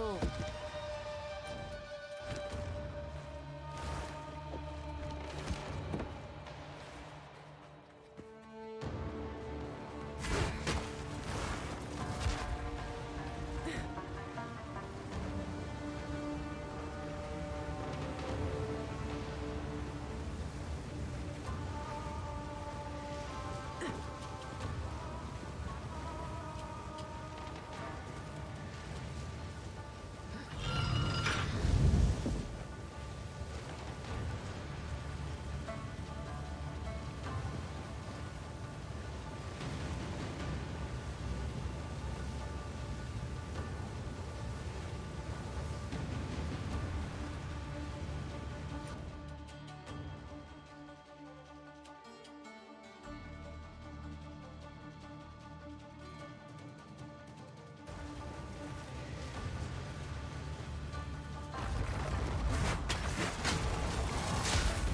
E: pull.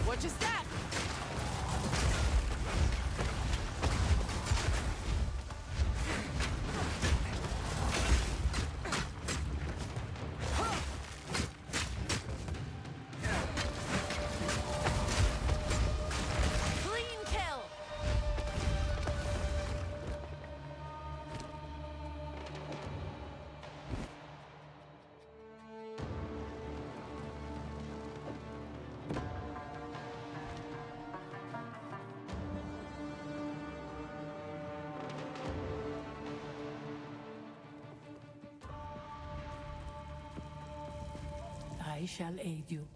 E: Watch your step! Clean kill!
L: I shall aid you.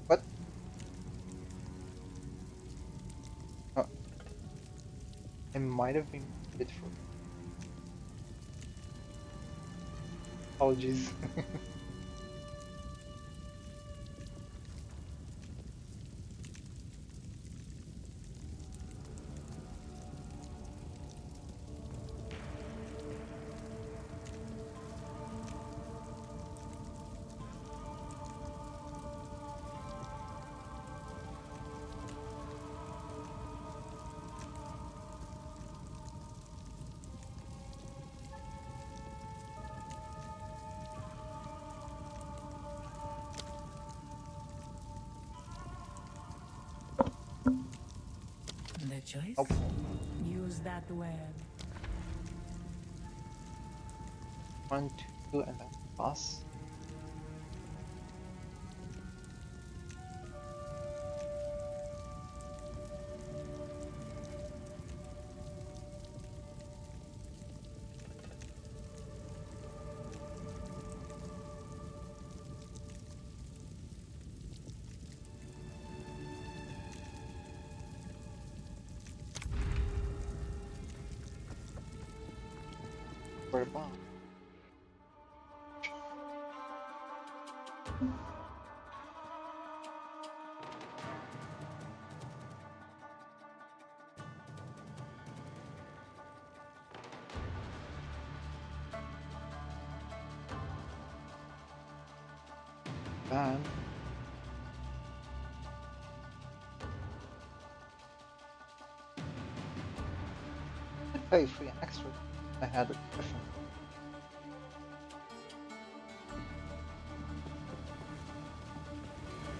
B: What? Oh. I might have been a bit for. Apologies.
L: The choice?
B: Oh.
L: Use that well.
B: 1, 2, and then pass. For a bomb. Ban. I'd pay free extra. I had a different.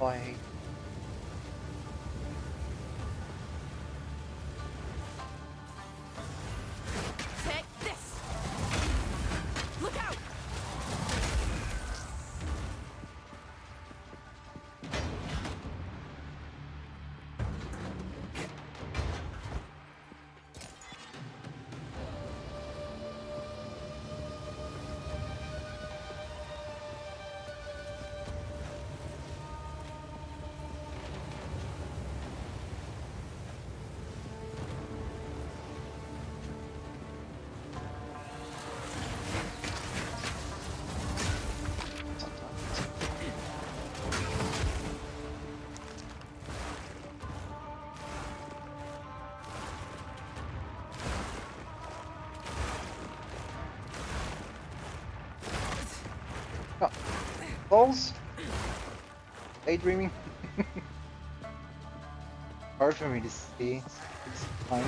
B: Oh, I hate.
E: Take this! Look out!
B: Oh. Balls? Daydreaming? Hard for me to see. It's fine.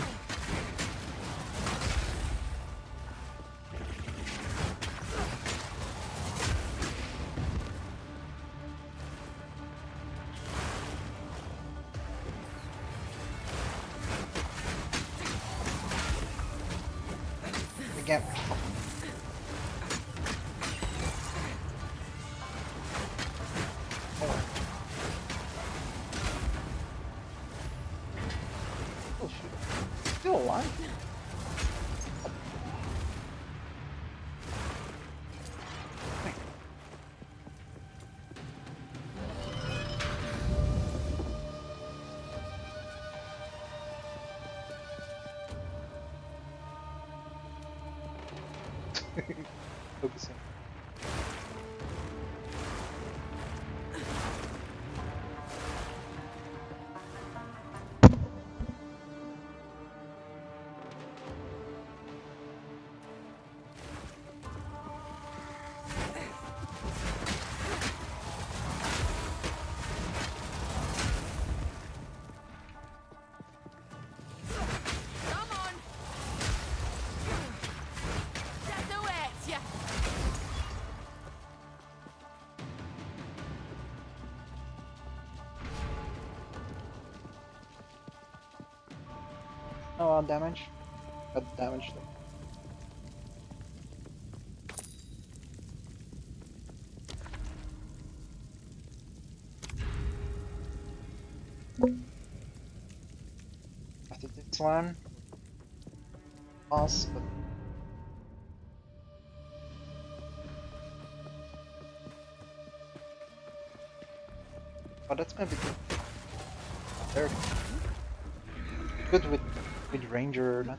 B: Again. Oh shoot. Still alive? Focusing.
E: Come on! That's the way, yeah.
B: No damage. Got damage though. After this one, boss, but oh, that's gonna be good. Very good with ranger. Not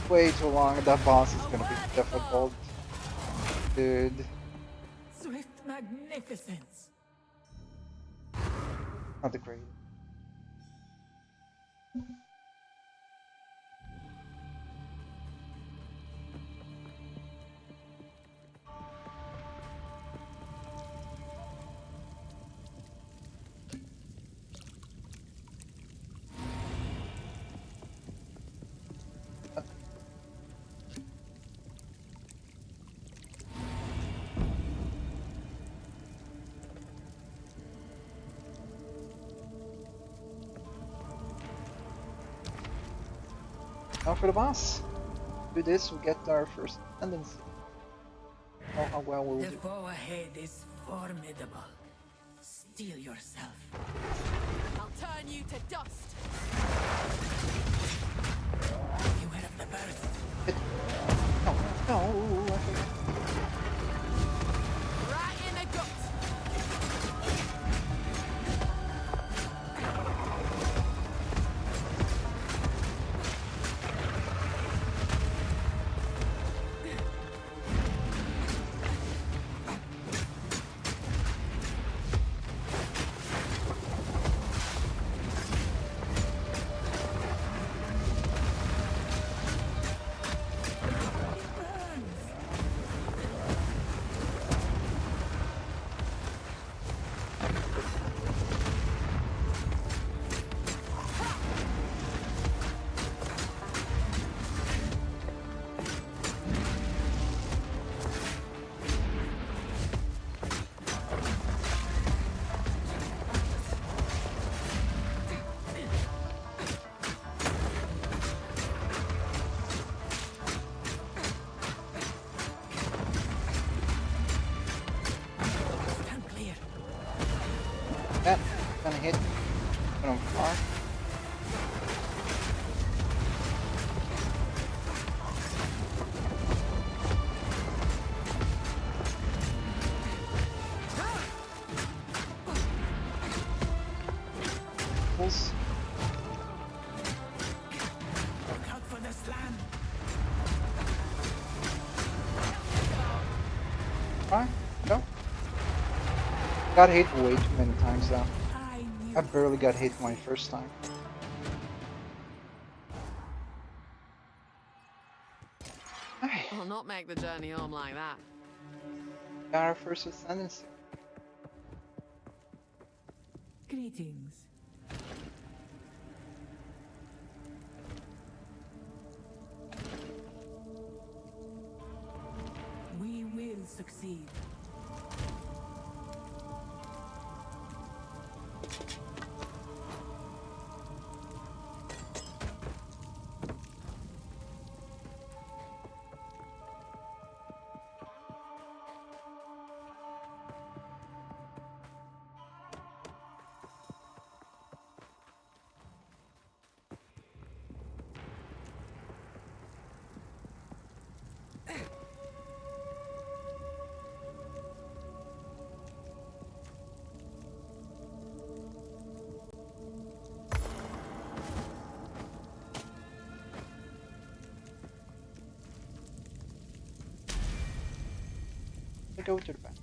B: way too long. That boss is gonna be difficult, dude.
L: Swift magnificence.
B: Not the great. Now for the boss. Do this, we get our first tendency. Know how well we'll
L: The
B: do.
L: foe ahead is formidable. Steel yourself.
E: I'll turn you to dust.
L: Beware of the birth.
B: No, I forgot.
E: Right in the gut.
B: That gonna hit. Put on far. Pulse.
L: Look out for the slam.
B: Fine. Go. Got hit way too many times though. I barely got hit my first time.
H: I'll not make the journey home like that.
B: Got our first ascendancy.
L: Greetings. We will succeed.
B: Go to the back.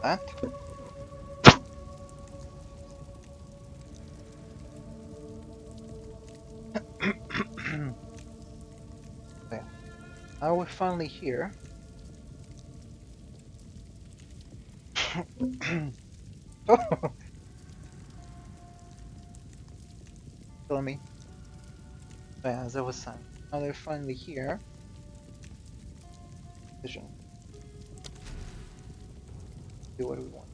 B: That. Now we're finally here. Oh, killing me. Oh, yeah, as I was saying. Now they're finally here. Vision. Do what we want.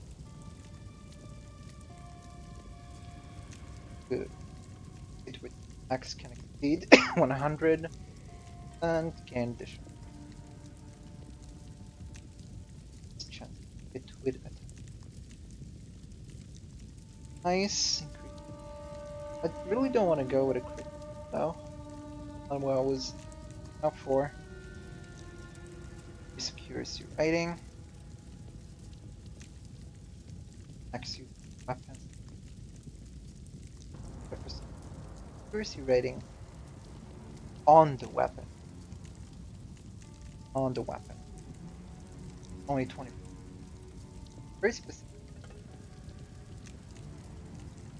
B: Good. It with max can exceed 100 and gain addition. Chance hit with attack. Nice. Increase. I really don't want to go with a crit though. Not what I was up for. Accuracy rating. Max use weapons. Accuracy rating on the weapon. On the weapon. Only 20. Very specific.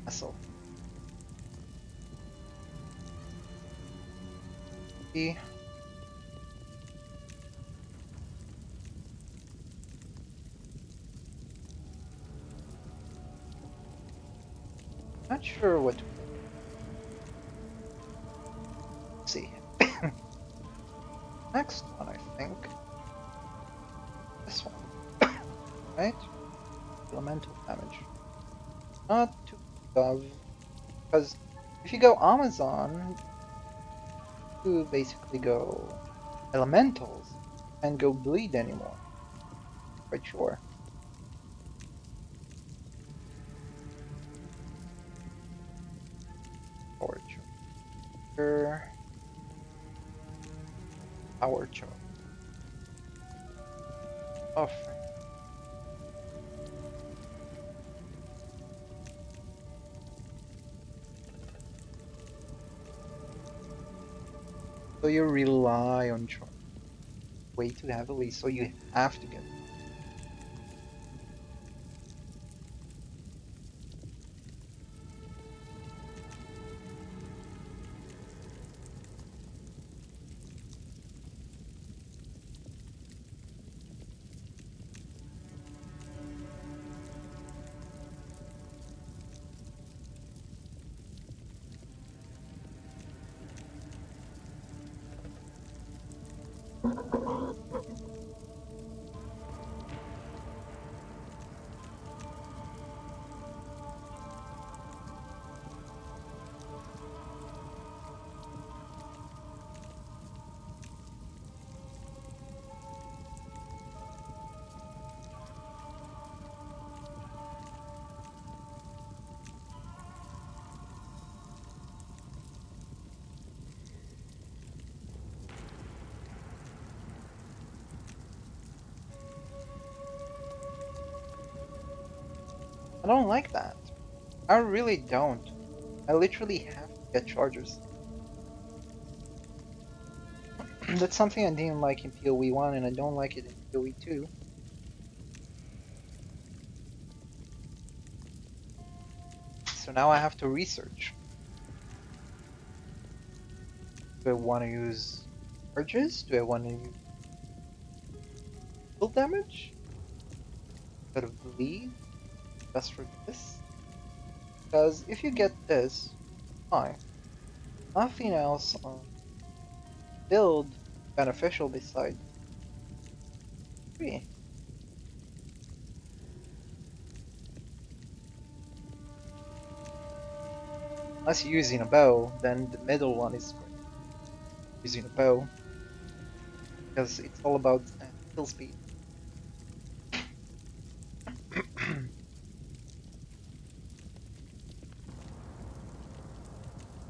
B: Muscle. E. Not sure what to see. Next one, I think. This one. Right? Elemental damage. Not too tough. Because if you go Amazon, you basically go elementals and go bleed anymore. Quite sure. Power charge. Power charge. Oh, so you rely on charge way too heavily, so you have to get it. I don't like that. I really don't. I literally have to get chargers. That's something I didn't like in PoE 1 and I don't like it in PoE 2. So now I have to research. Do I want to use charges? Do I want to use full damage? Instead of bleed? Just for this? Because if you get this, fine. Nothing else on build beneficial beside 3. Unless you're using a bow, then the middle one is great. Using a bow, because it's all about kill speed.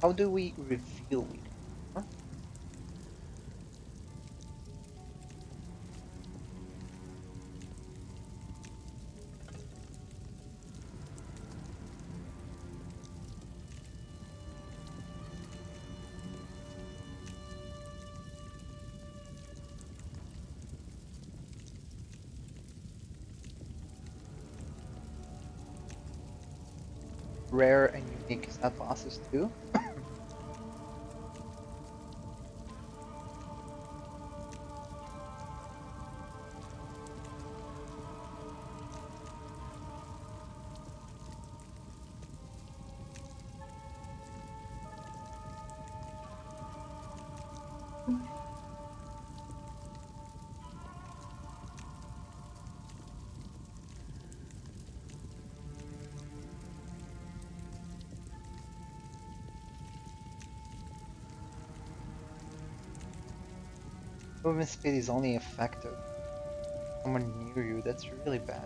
B: How do we reveal weakness? Huh? Rare and unique stat bosses too. Movement speed is only effective. Someone near you, that's really bad.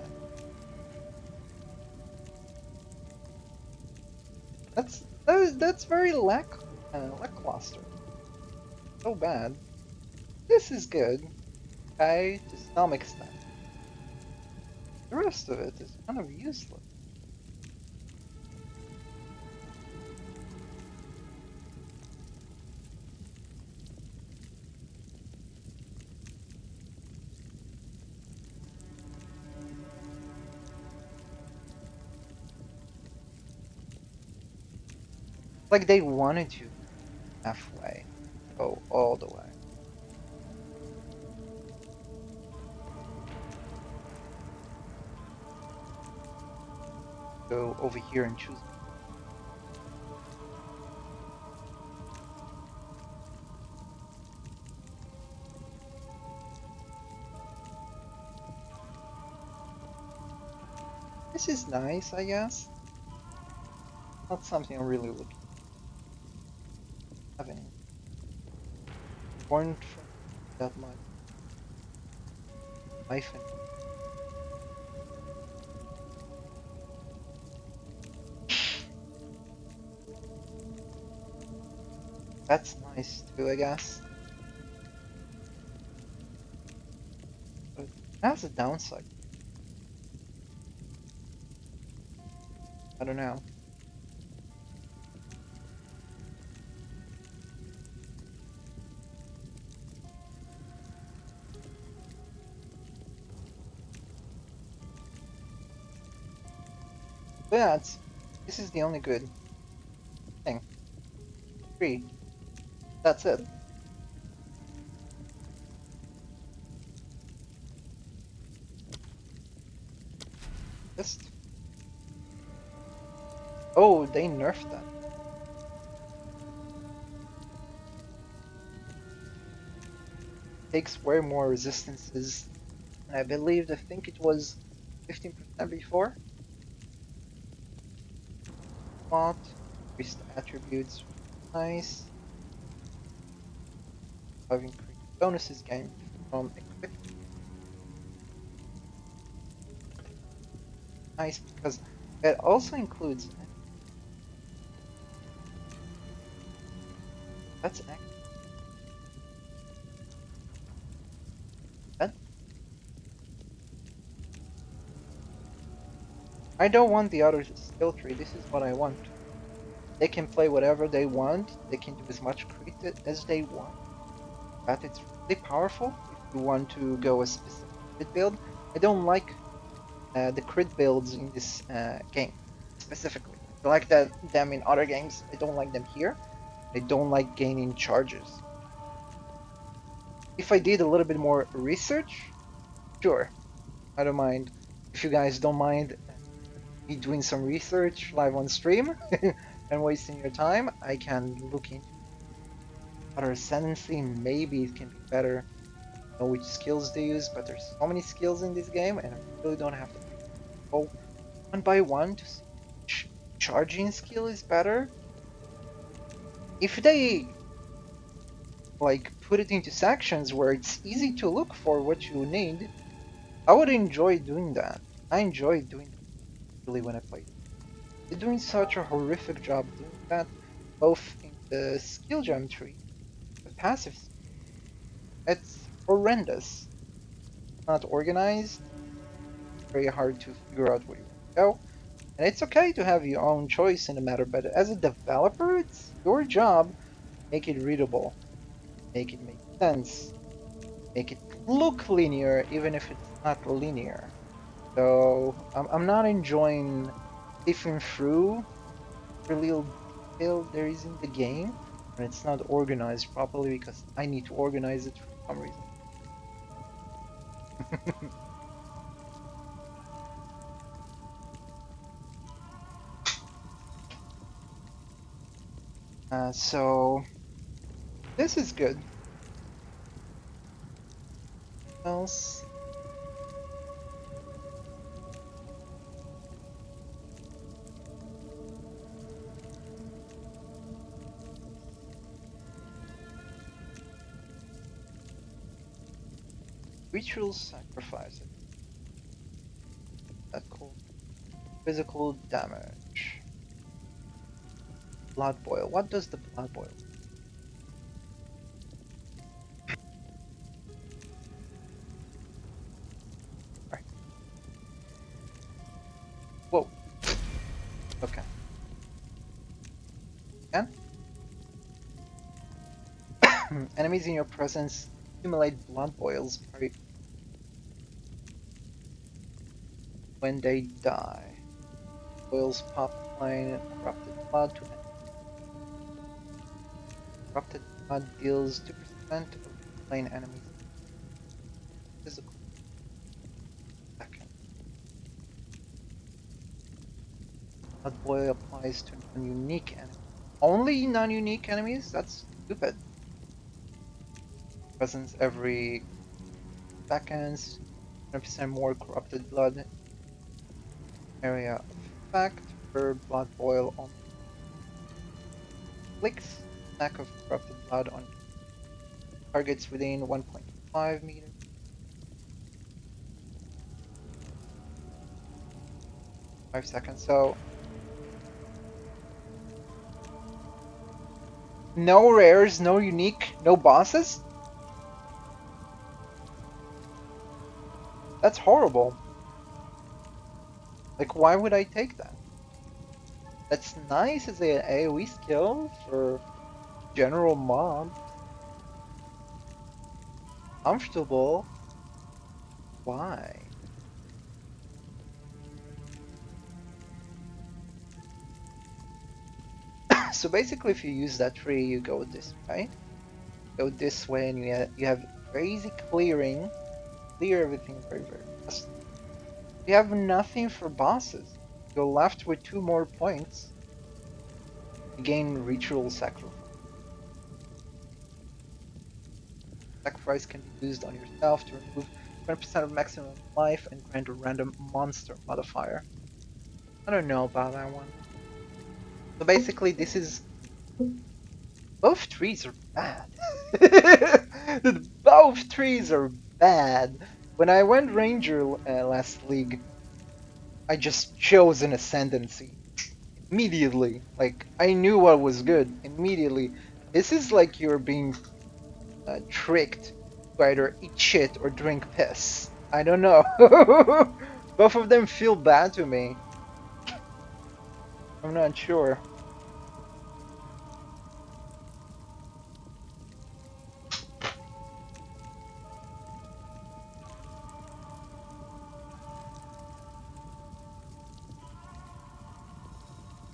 B: That's very lackluster. So bad. This is good, okay, to some extent. The rest of it is kind of useless. Like they wanted to halfway, go all the way. Go over here and choose. This is nice, I guess. Not something I'm really looking at. Having born from that much life and that's nice too, I guess. But it has a downside. I don't know. But this is the only good thing. 3. That's it. Just... Oh, they nerfed that. Takes way more resistances. And I think it was 15% before. What? Increased attributes. Nice. Have increased bonuses gained from equipment. Nice, because it also includes. That's accurate. I don't want the other skill tree. This is what I want. They can play whatever they want. They can do as much crit as they want. But it's really powerful if you want to go a specific crit build. I don't like the crit builds in this game specifically. I like them in other games. I don't like them here. I don't like gaining charges. If I did a little bit more research, sure, I don't mind. If you guys don't mind me doing some research live on stream and wasting your time, I can look into other ascendancy. Maybe it can be better. Know which skills they use, but there's so many skills in this game, and I really don't have to go one by one to see which charging skill is better. If they like put it into sections where it's easy to look for what you need, I would enjoy doing that. I enjoy doing that really when I play. They're doing such a horrific job doing that, both in the skill gem tree, the passive. It's horrendous. Not organized. Very hard to figure out where you want to go. And it's okay to have your own choice in the matter, but as a developer, it's your job. Make it readable. Make it make sense. Make it look linear, even if it's not linear. So I'm not enjoying sifting through every little detail there is in the game, and it's not organized properly because I need to organize it for some reason. So this is good. else? Ritual sacrifices. That cool. Physical damage. Blood boil. What does the blood boil? Right. Whoa. Okay. Again? Enemies in your presence accumulate blood boils when they die. Boils pop applying corrupted blood to corrupted blood deals 2% of slain enemies physical. Second. Blood boil applies to non-unique enemies. Only non-unique enemies? That's stupid. Presence every seconds. 20% more corrupted blood. Area of effect per blood boil on clicks. Stack of corrupted blood on targets within 1.5 meters. 5 seconds. So no rares, no unique, no bosses? That's horrible. Like, why would I take that? That's nice as an AoE skill for general mob. Comfortable. Why? So basically, if you use that tree, you go this way. Go this way, and you have crazy clearing. Clear everything very, very fast. You have nothing for bosses. You're left with 2 more points. You gain ritual sacrifice. Sacrifice can be used on yourself to remove 20% of maximum life and grant a random monster modifier. I don't know about that one. So basically, this is... Both trees are bad. Both trees are bad. When I went Ranger last league, I just chose an Ascendancy. Immediately. Like, I knew what was good. Immediately. This is like you're being tricked to either eat shit or drink piss. I don't know. Both of them feel bad to me. I'm not sure.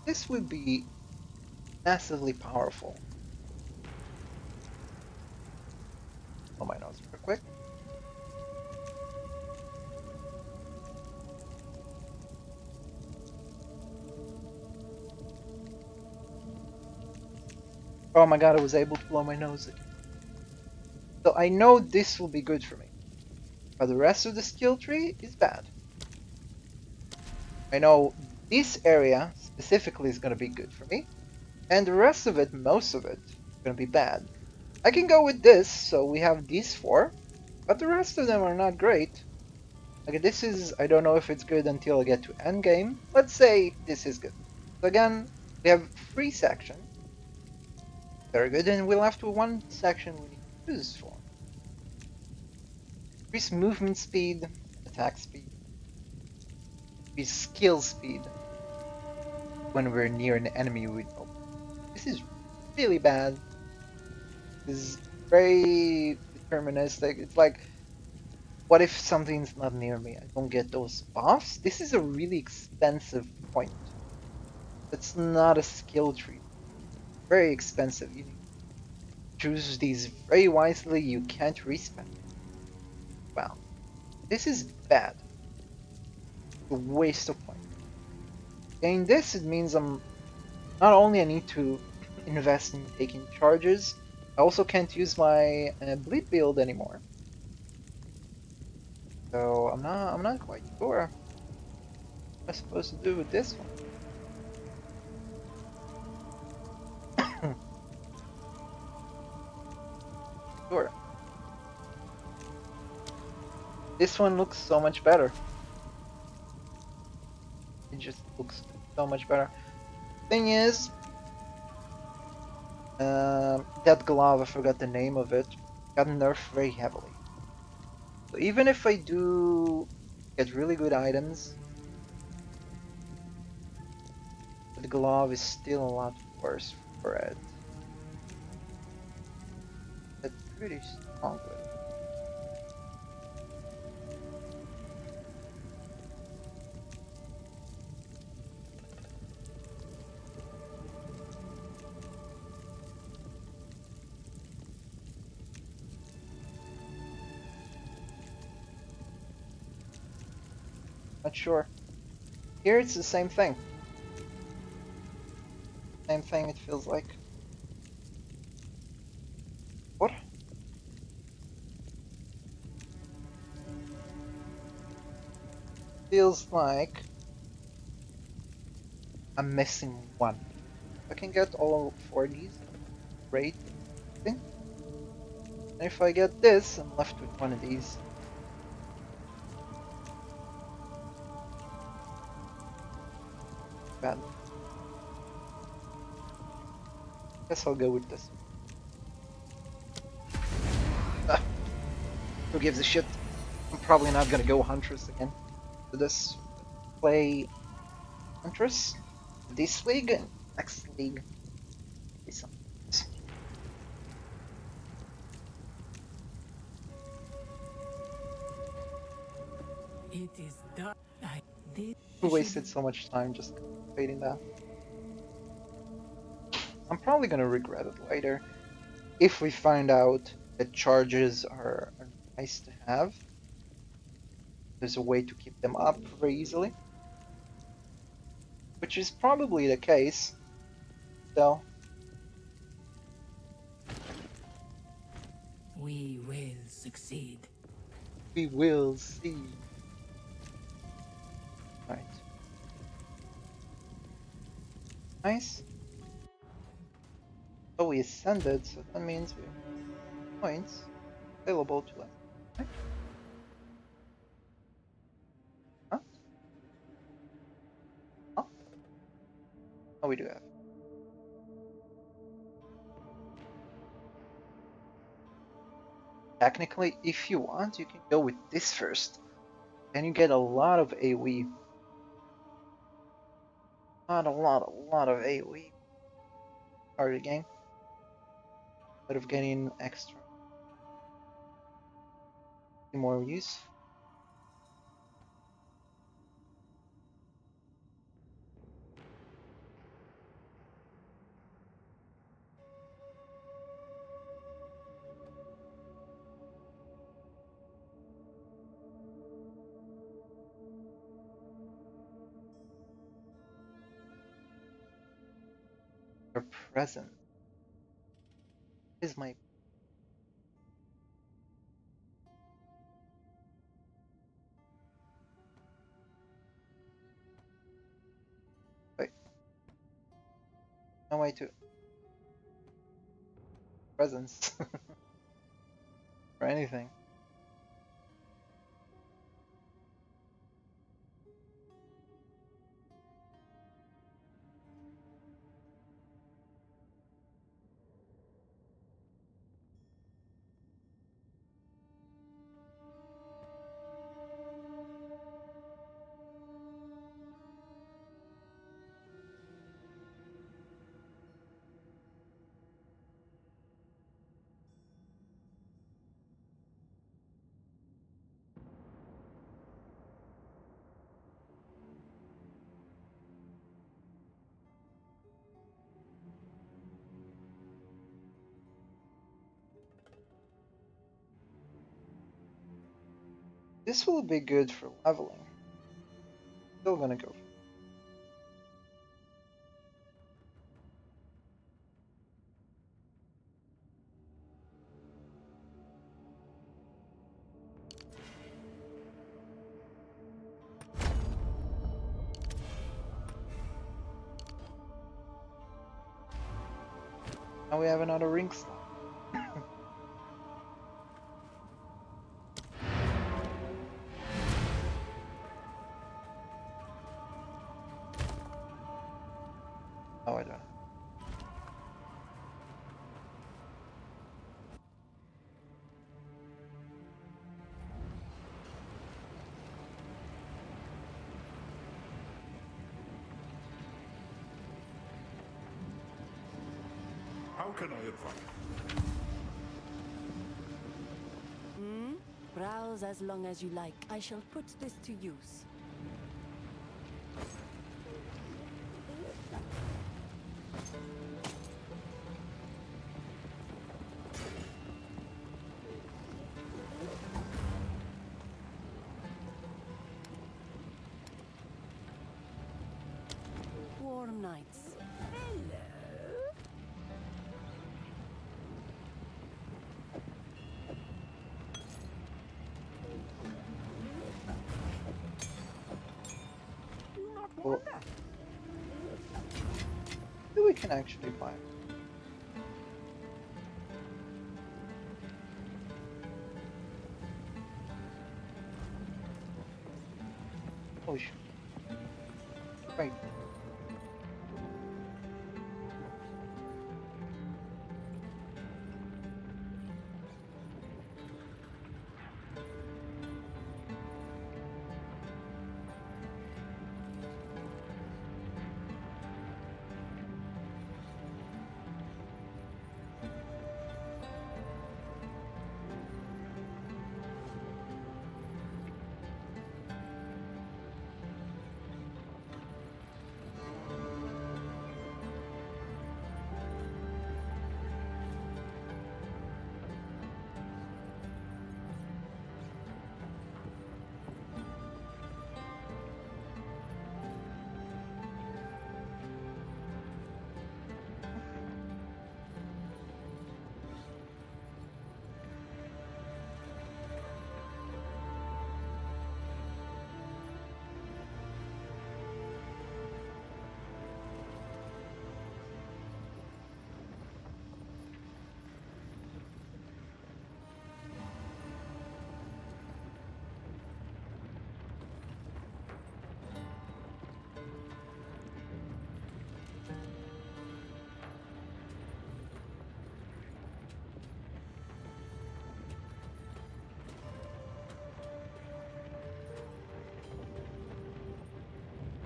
B: This would be massively powerful. Oh, my nose real quick. Oh my god, I was able to blow my nose again. So I know this will be good for me. But the rest of the skill tree is bad. I know this area specifically is going to be good for me. And the rest of it, most of it, is going to be bad. I can go with this, so we have these 4. But the rest of them are not great. Like, this is... I don't know if it's good until I get to endgame. Let's say this is good. So again, we have 3 sections. Very good, and we're left with 1 section we need to choose for. Increase movement speed, attack speed, increase skill speed when we're near an enemy with open. This is really bad. This is very deterministic. It's like, what if something's not near me? I don't get those buffs? This is a really expensive point. It's not a skill tree. Very expensive. You choose these very wisely. You can't respec. Wow. This is bad. A waste of points. Gain this, it means I'm not only I need to invest in taking charges, I also can't use my bleed build anymore. So I'm not quite sure what I'm supposed to do with this one. Sure. This one looks so much better. It just looks so much better. Thing is, that glove, I forgot the name of it, got nerfed very heavily. So even if I do get really good items, the glove is still a lot worse for it. It's pretty strong with it. Not sure. Here it's the same thing. Same thing it feels like. What? Feels like I'm missing one. I can get all 4 of these. Great. And if I get this, I'm left with one of these. Bad. Guess I'll go with this. Ah, who gives a shit? I'm probably not gonna go Huntress again for this. Play Huntress this league and next league. Be something else.
L: It is done. I did.
B: Who wasted so much time just fading that? I'm probably gonna regret it later if we find out that charges are nice to have. There's a way to keep them up very easily, which is probably the case. So
L: We will succeed.
B: we will see. Right. Nice. Oh, we ascended, so that means we have points available to us. Right? Huh? Huh? Oh, we do have. Technically, if you want, you can go with this first. And you get a lot of AoE. Not a lot of AoE. Start the game. Instead of getting extra. More use. Your presence is my. Wait. No way to. Presence. or anything. This will be good for leveling. Still gonna go. Now we have another ring slot. Oh, I don't know.
G: How can I advise?
E: Hmm? Browse as long as you like. I shall put this to use. Warm nights. Hello.
B: Well, maybe we can actually buy it. Oh shoot. Right.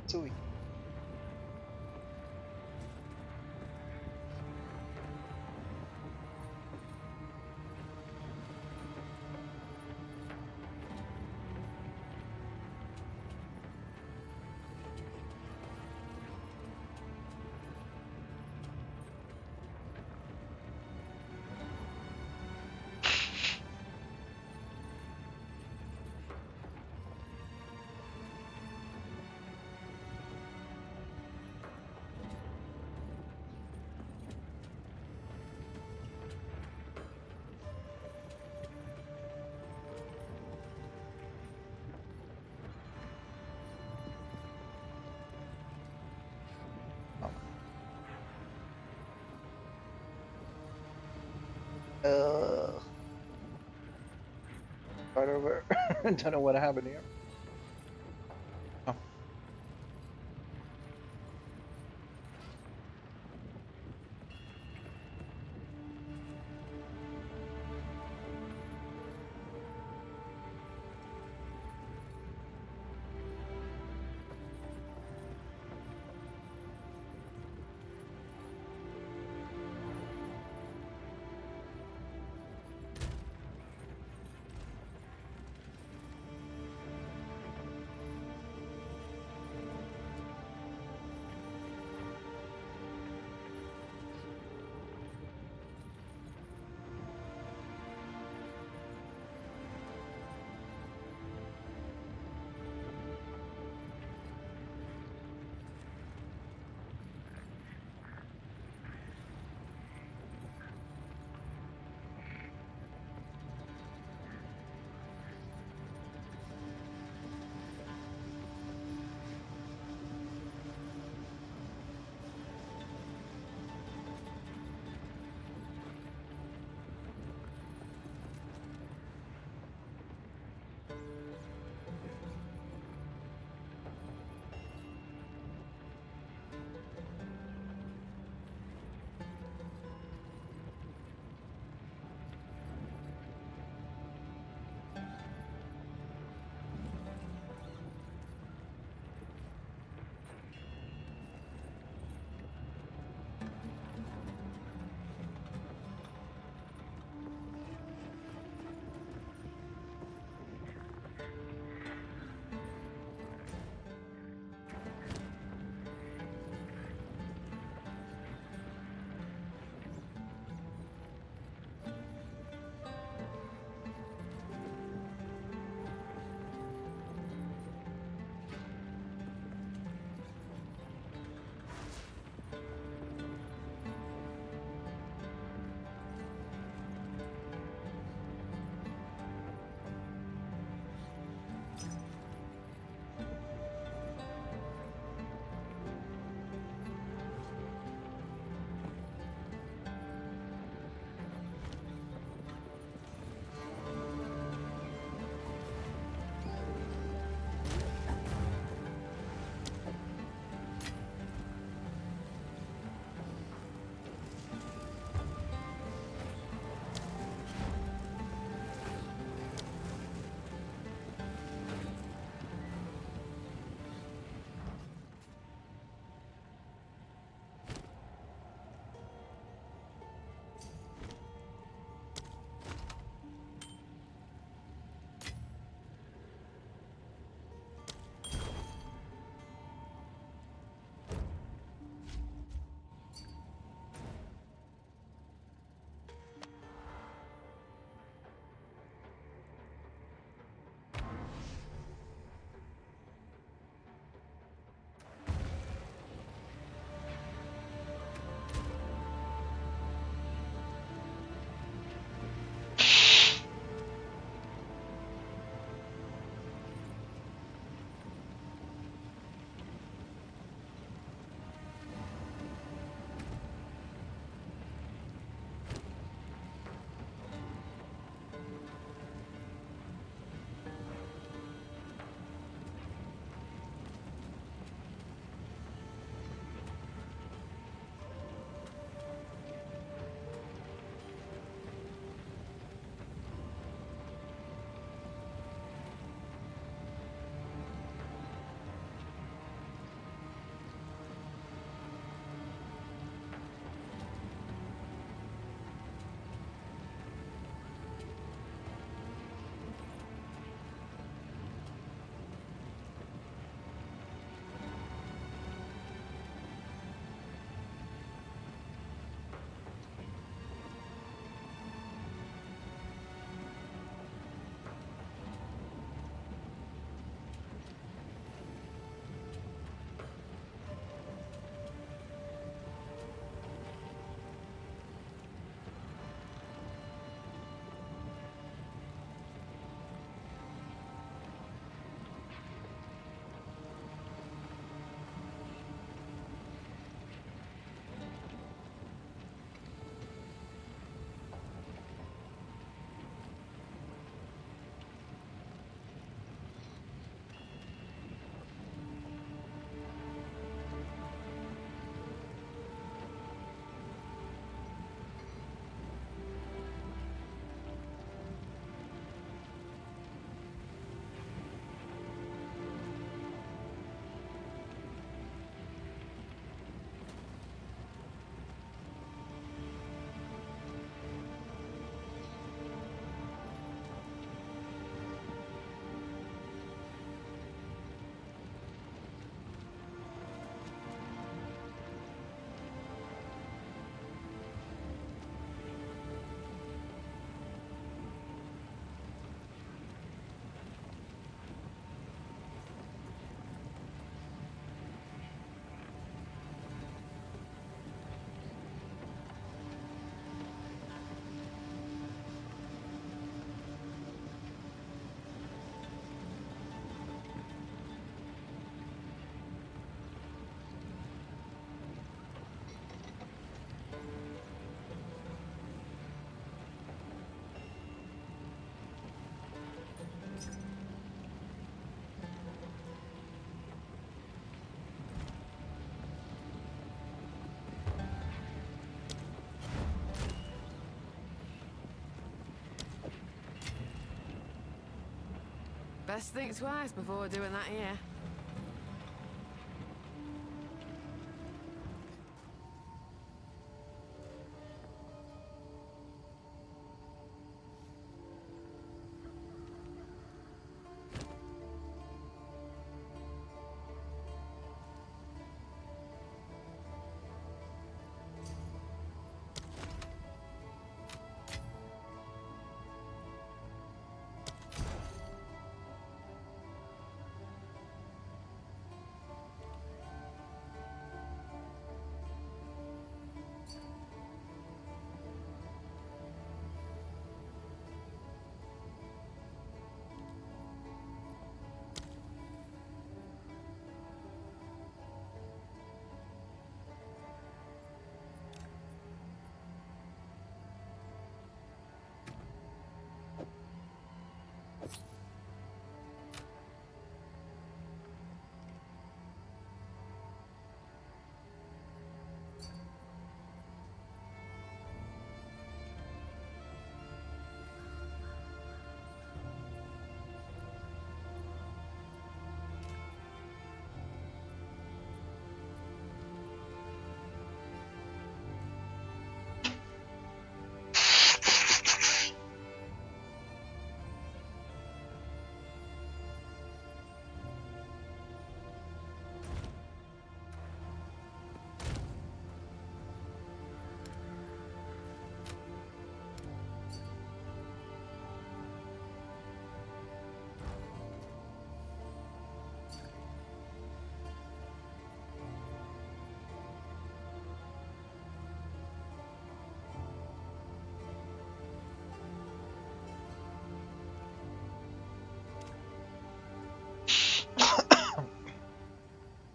B: Sweet. Start over. Don't know what happened here. Oh.
E: Best think twice before doing that here.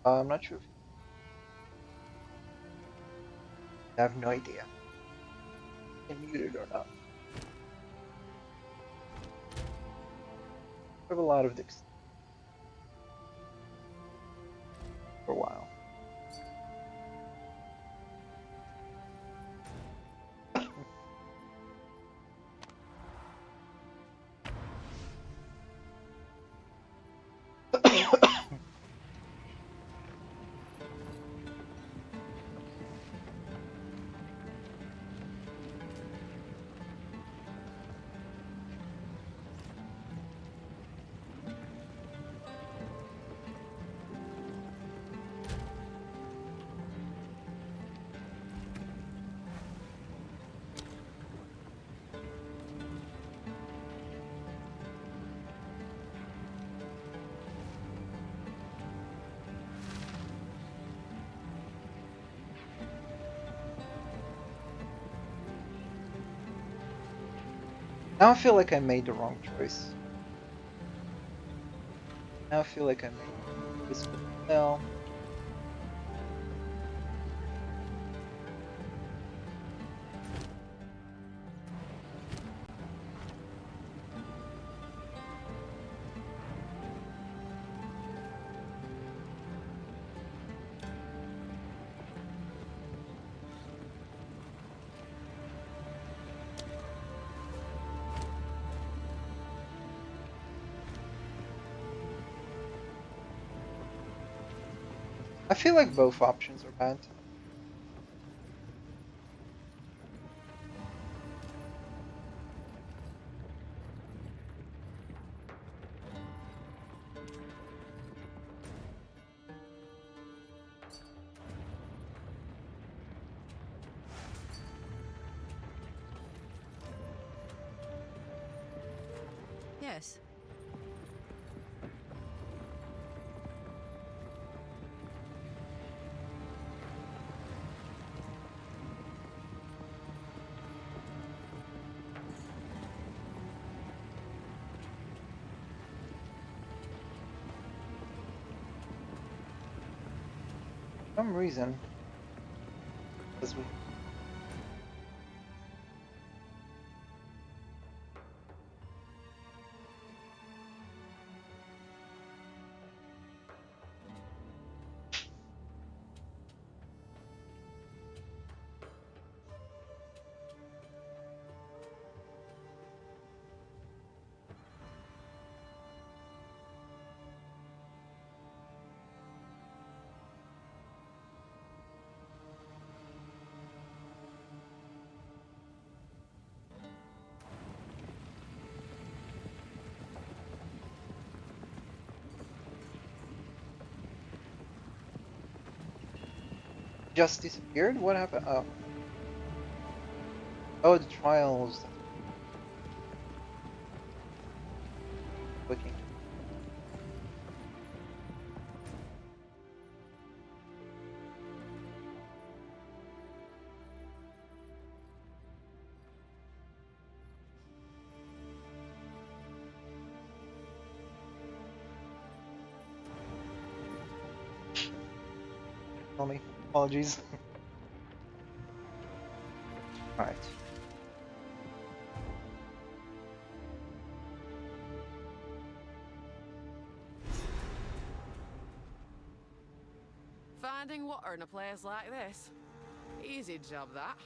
B: I'm not sure if I have no idea. If I'm muted or not. I have a lot of dicks for a while. Now I feel like I made the wrong choice. Now I feel like I made this with L. I feel like both options are bad.
C: Yes.
B: For some reason, as we just disappeared? What happened? Oh. Oh, the trials. Clicking. Tell me. Apologies. Alright.
E: Finding water in a place like this. Easy job, that.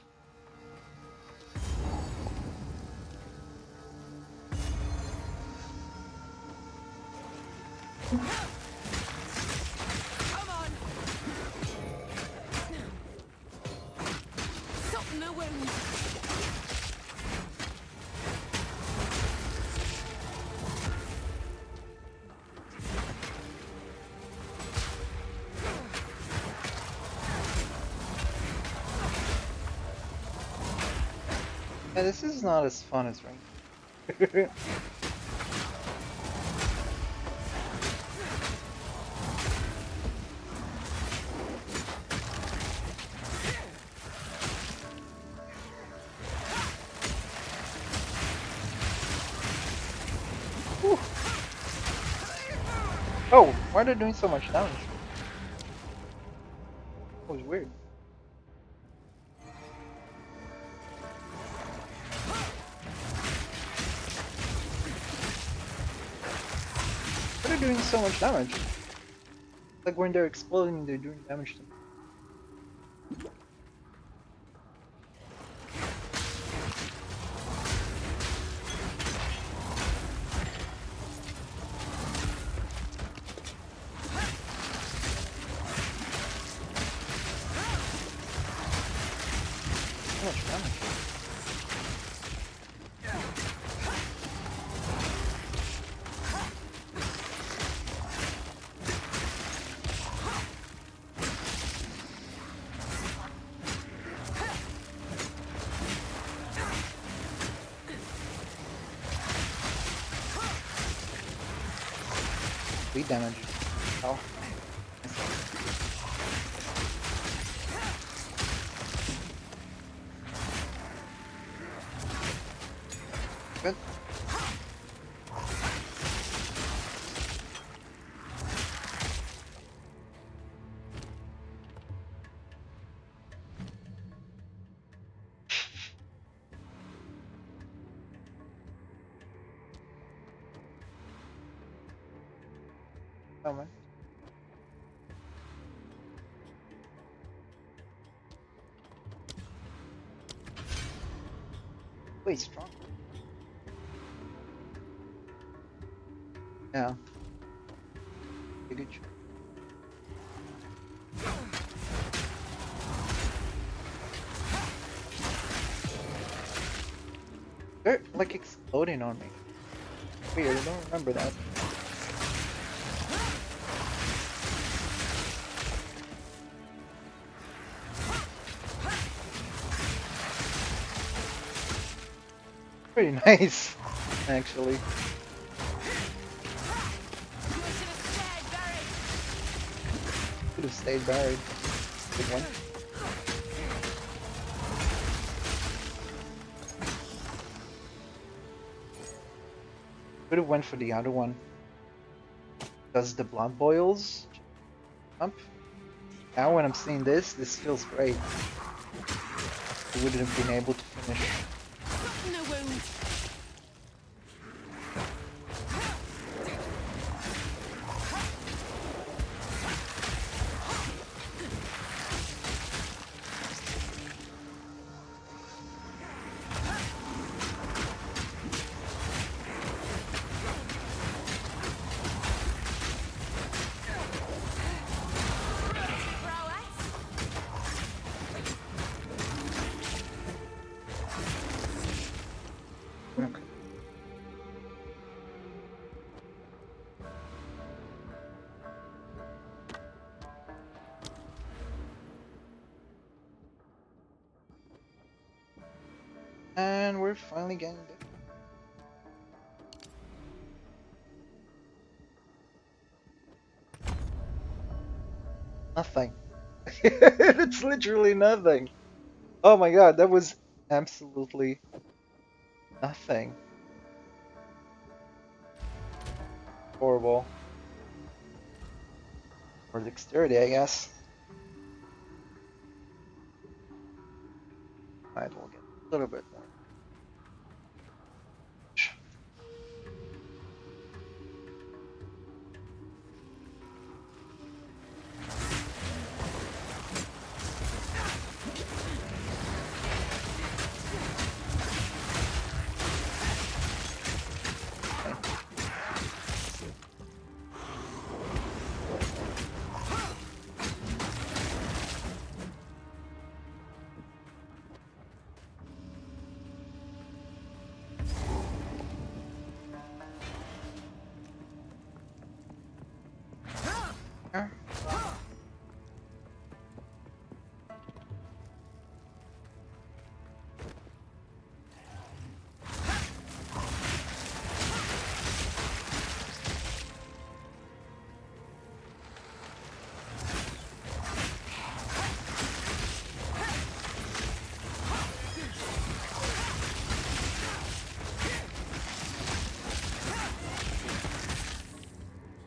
E: Come on! Something the wind.
B: Yeah, this is not as fun as Ring. Whew. Oh, why are they doing so much damage? That was weird. Why are they doing so much damage? Like when they're exploding, they're doing damage to me. So much damage. Bleed damage. Oh. Good. Oh man. Wait, strong. Yeah. A good shot. They're like exploding on me. Weird, I don't remember that. Pretty nice, actually. Could have stayed buried. Good one. Could have went for the other one. Does the blood boils jump? Now when I'm seeing this feels great. I wouldn't have been able to finish. finally getting there. Nothing. It's literally nothing. Oh my god, that was absolutely nothing. Horrible. Or dexterity, I guess. Might as well get a little bit more.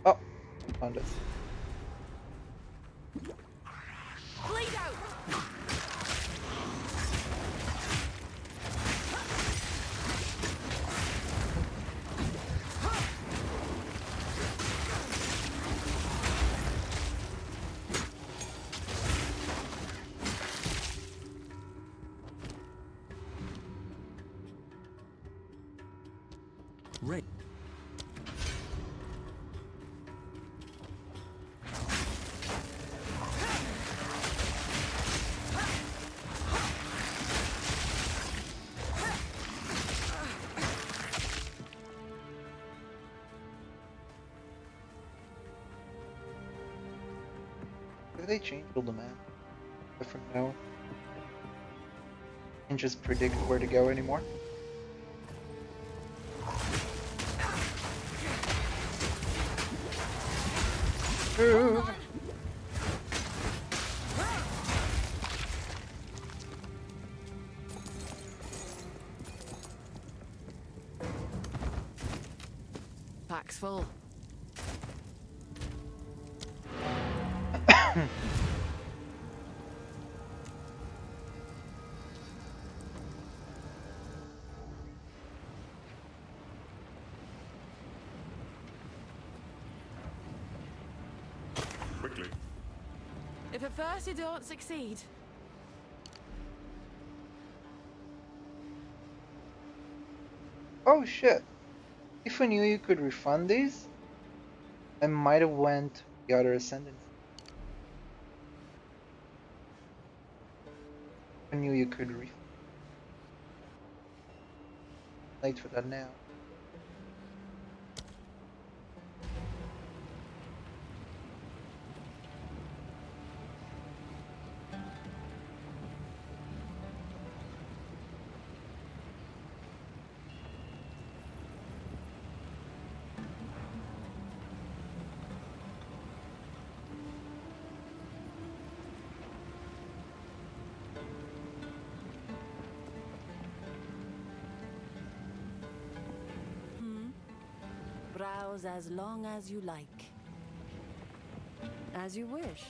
B: Oh, found it.
E: Bleed out!
M: Right.
B: Have they changed all the map? Different now. Can't just predict where to go anymore. Move!
E: Pack's full.
G: Quickly.
E: If at first you don't succeed,
B: Oh shit. If I knew you could refund these, I might have went the other ascendant. I knew you could refund. Late for that now.
E: browse as long as you like. As you wish.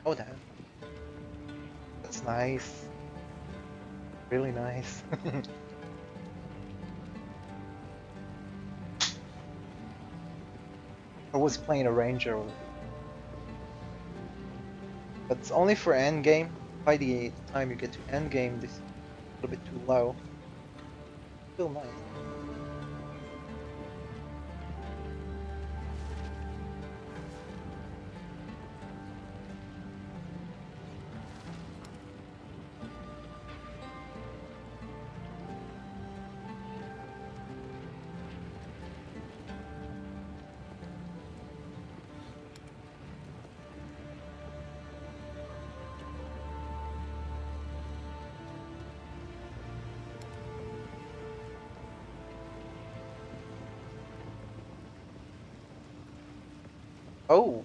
B: Oh damn. That's nice. Really nice. I was playing a ranger. But it's only for endgame. By the time you get to endgame, this is a little bit too low. Still nice. Oh.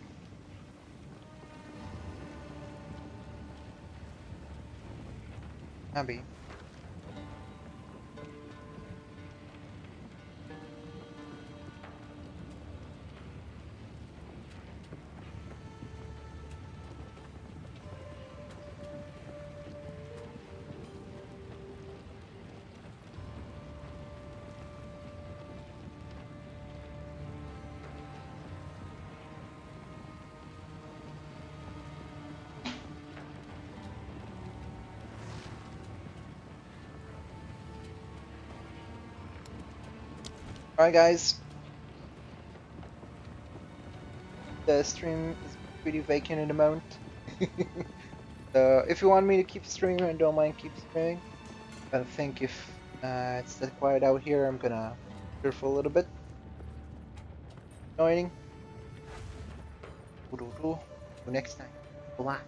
B: Abby. Alright guys, the stream is pretty vacant at the moment. So if you want me to keep streaming, I don't mind keep streaming. But I think if it's that quiet out here, I'm gonna here for a little bit. Joining. See you next time. Bye.